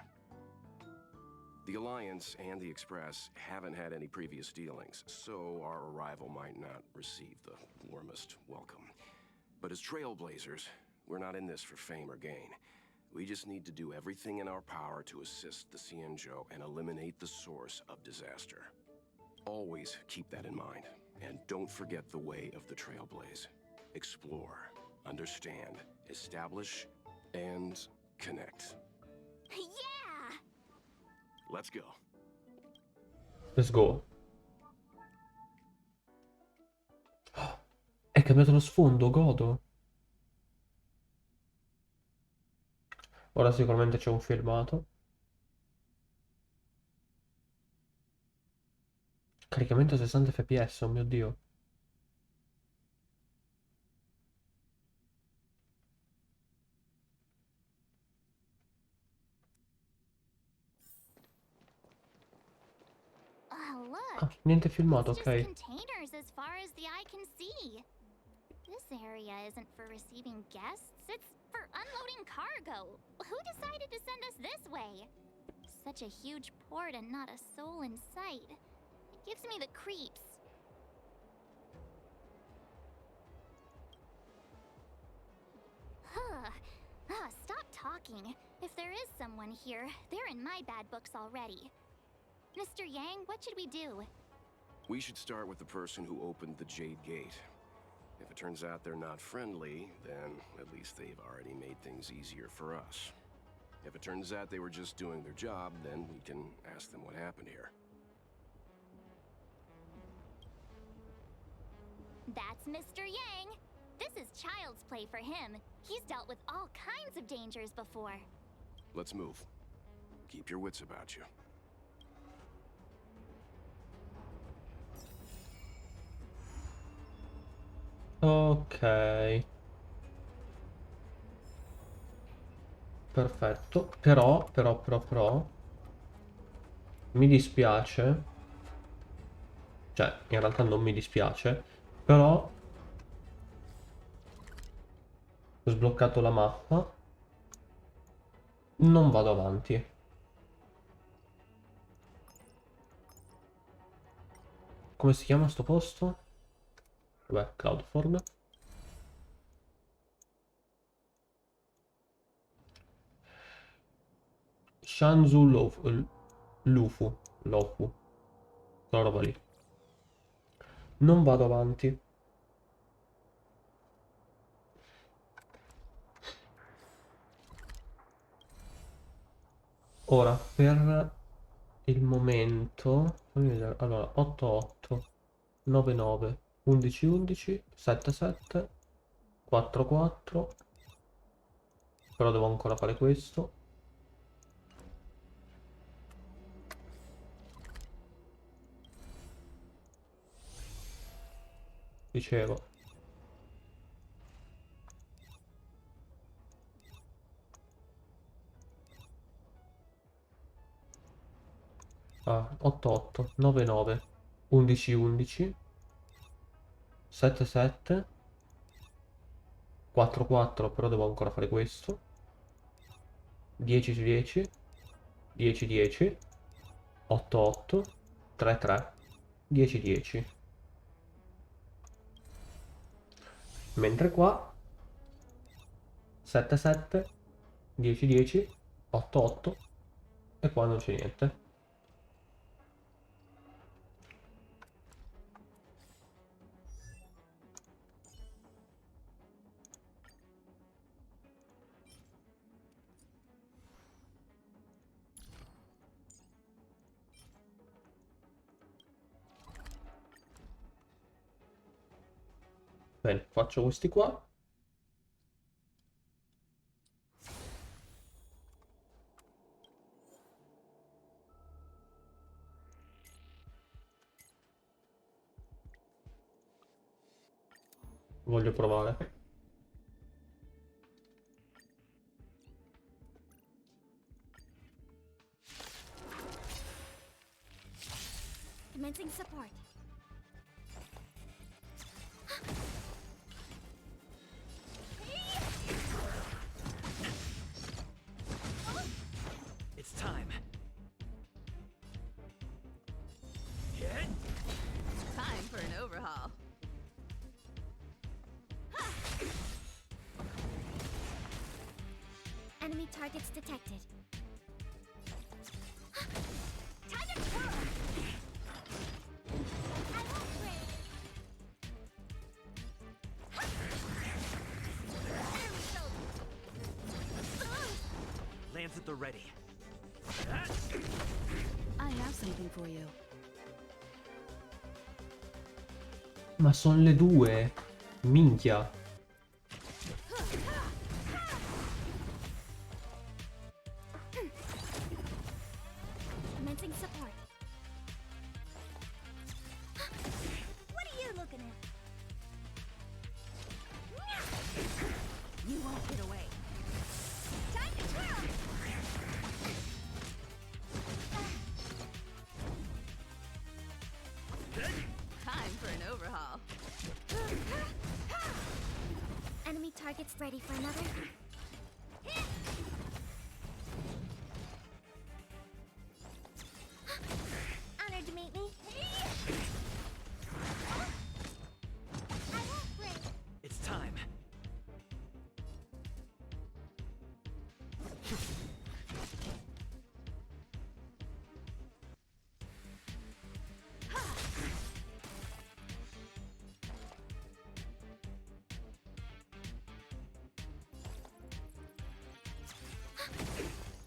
The Alliance and the Express haven't had any previous dealings, so our arrival might not receive the warmest welcome. But as trailblazers, we're not in this for fame or gain. We just need to do everything in our power to assist the Xianzhou and eliminate the source of disaster. Always keep that in mind, and don't forget the way of the Trailblaze. Explore, understand, establish, and connect. Yeah! Let's go. Let's go. È cambiato lo sfondo, godo. Ora sicuramente c'è un filmato. Caricamento 60 fps, oh mio Dio. Oh, Ah, look. niente filmato, It's just ok. containers as far as the eye can see. This area isn't for receiving guests, it's for unloading cargo. Who decided to send us this way? Such a huge port and not a soul in sight. It gives me the creeps. Stop talking. If there is someone here, they're in my bad books already. Mr. Yang, what should we do? We should start with the person who opened the Jade Gate. If it turns out they're not friendly, then at least they've already made things easier for us. If it turns out they were just doing their job, then we can ask them what happened here. That's Mr. Yang. This is child's play for him. He's dealt with all kinds of dangers before. Let's move. Keep your wits about you. Ok. Perfetto. Però. Mi dispiace. Cioè, in realtà non mi dispiace. Però ho sbloccato la mappa. Non vado avanti. Come si chiama sto posto? Vabbè, Cloudford. Shanzu Lufu. Lofu. Quella roba lì. Non vado avanti. Ora, per il momento... fammi vedere. Allora, 8-8, 9-9, 11-11, 7-7, 4-4. Però devo ancora fare questo. Dicevo. Ah, 8-8, 9-9, 11-11, 7-7, 4-4, però devo ancora fare questo. 10-10, 10-10, 8-8, 3-3, 10-10. Mentre qua 7-7, 10-10, 8-8 e qua non c'è niente. Bene, faccio questi qua. Voglio provare. Commencing support. It's time. Time for an overhaul. Enemy targets detected. Time to twirl! I won't break! Lands at the ready. I have something for you. Ma sono le 2. Minchia. Commencing support. What are you looking at? You won't get away. Time to twirl! Time for an overhaul. Enemy targets ready for another. Honored to meet me. I won't break. It's time.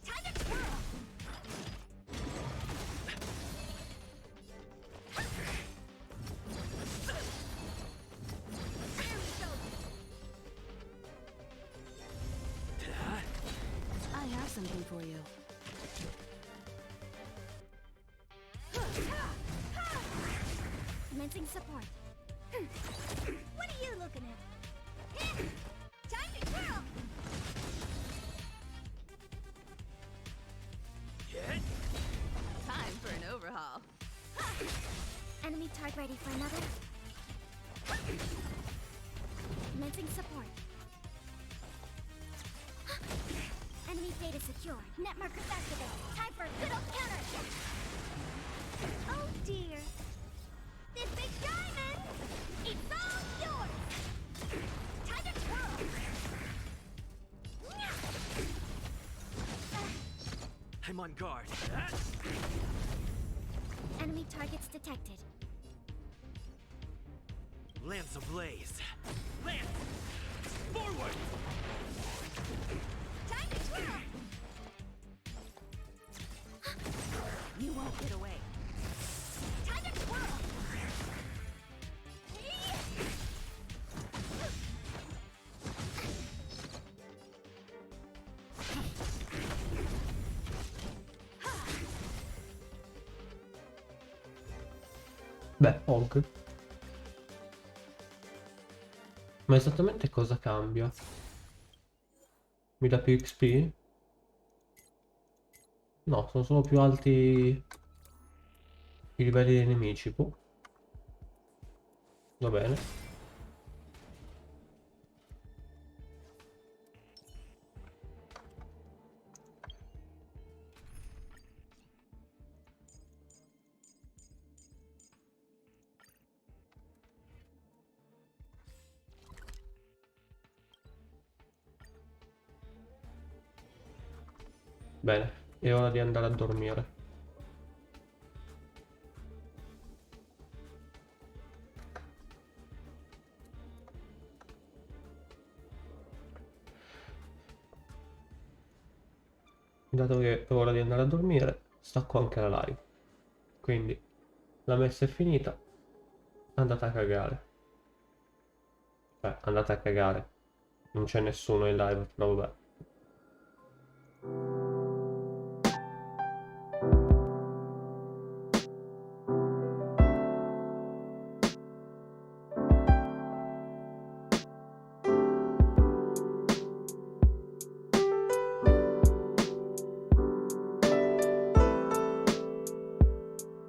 Time to twirl! I have something for you. Commencing support. What are you looking at? Time to twirl! Time for an overhaul. Enemy target ready for another. Commencing support. Enemy data secure. Net markers activated. Time for a good old counterattack. Oh dear. This big diamond! It's all yours! Time to twirl! I'm on guard. Enemy targets detected. Lance ablaze. Lance! Forward! Time to twirl! You won't get away. Time to twirl! Beh, Honk. Ma esattamente cosa cambia? Mi dà più XP? No, sono solo più alti i livelli dei nemici. Boh. Va bene. Bene, è ora di andare a dormire. Dato che è ora di andare a dormire, stacco anche la live. Quindi la messa è finita. Andate a cagare. Andate a cagare. Non c'è nessuno in live, però vabbè.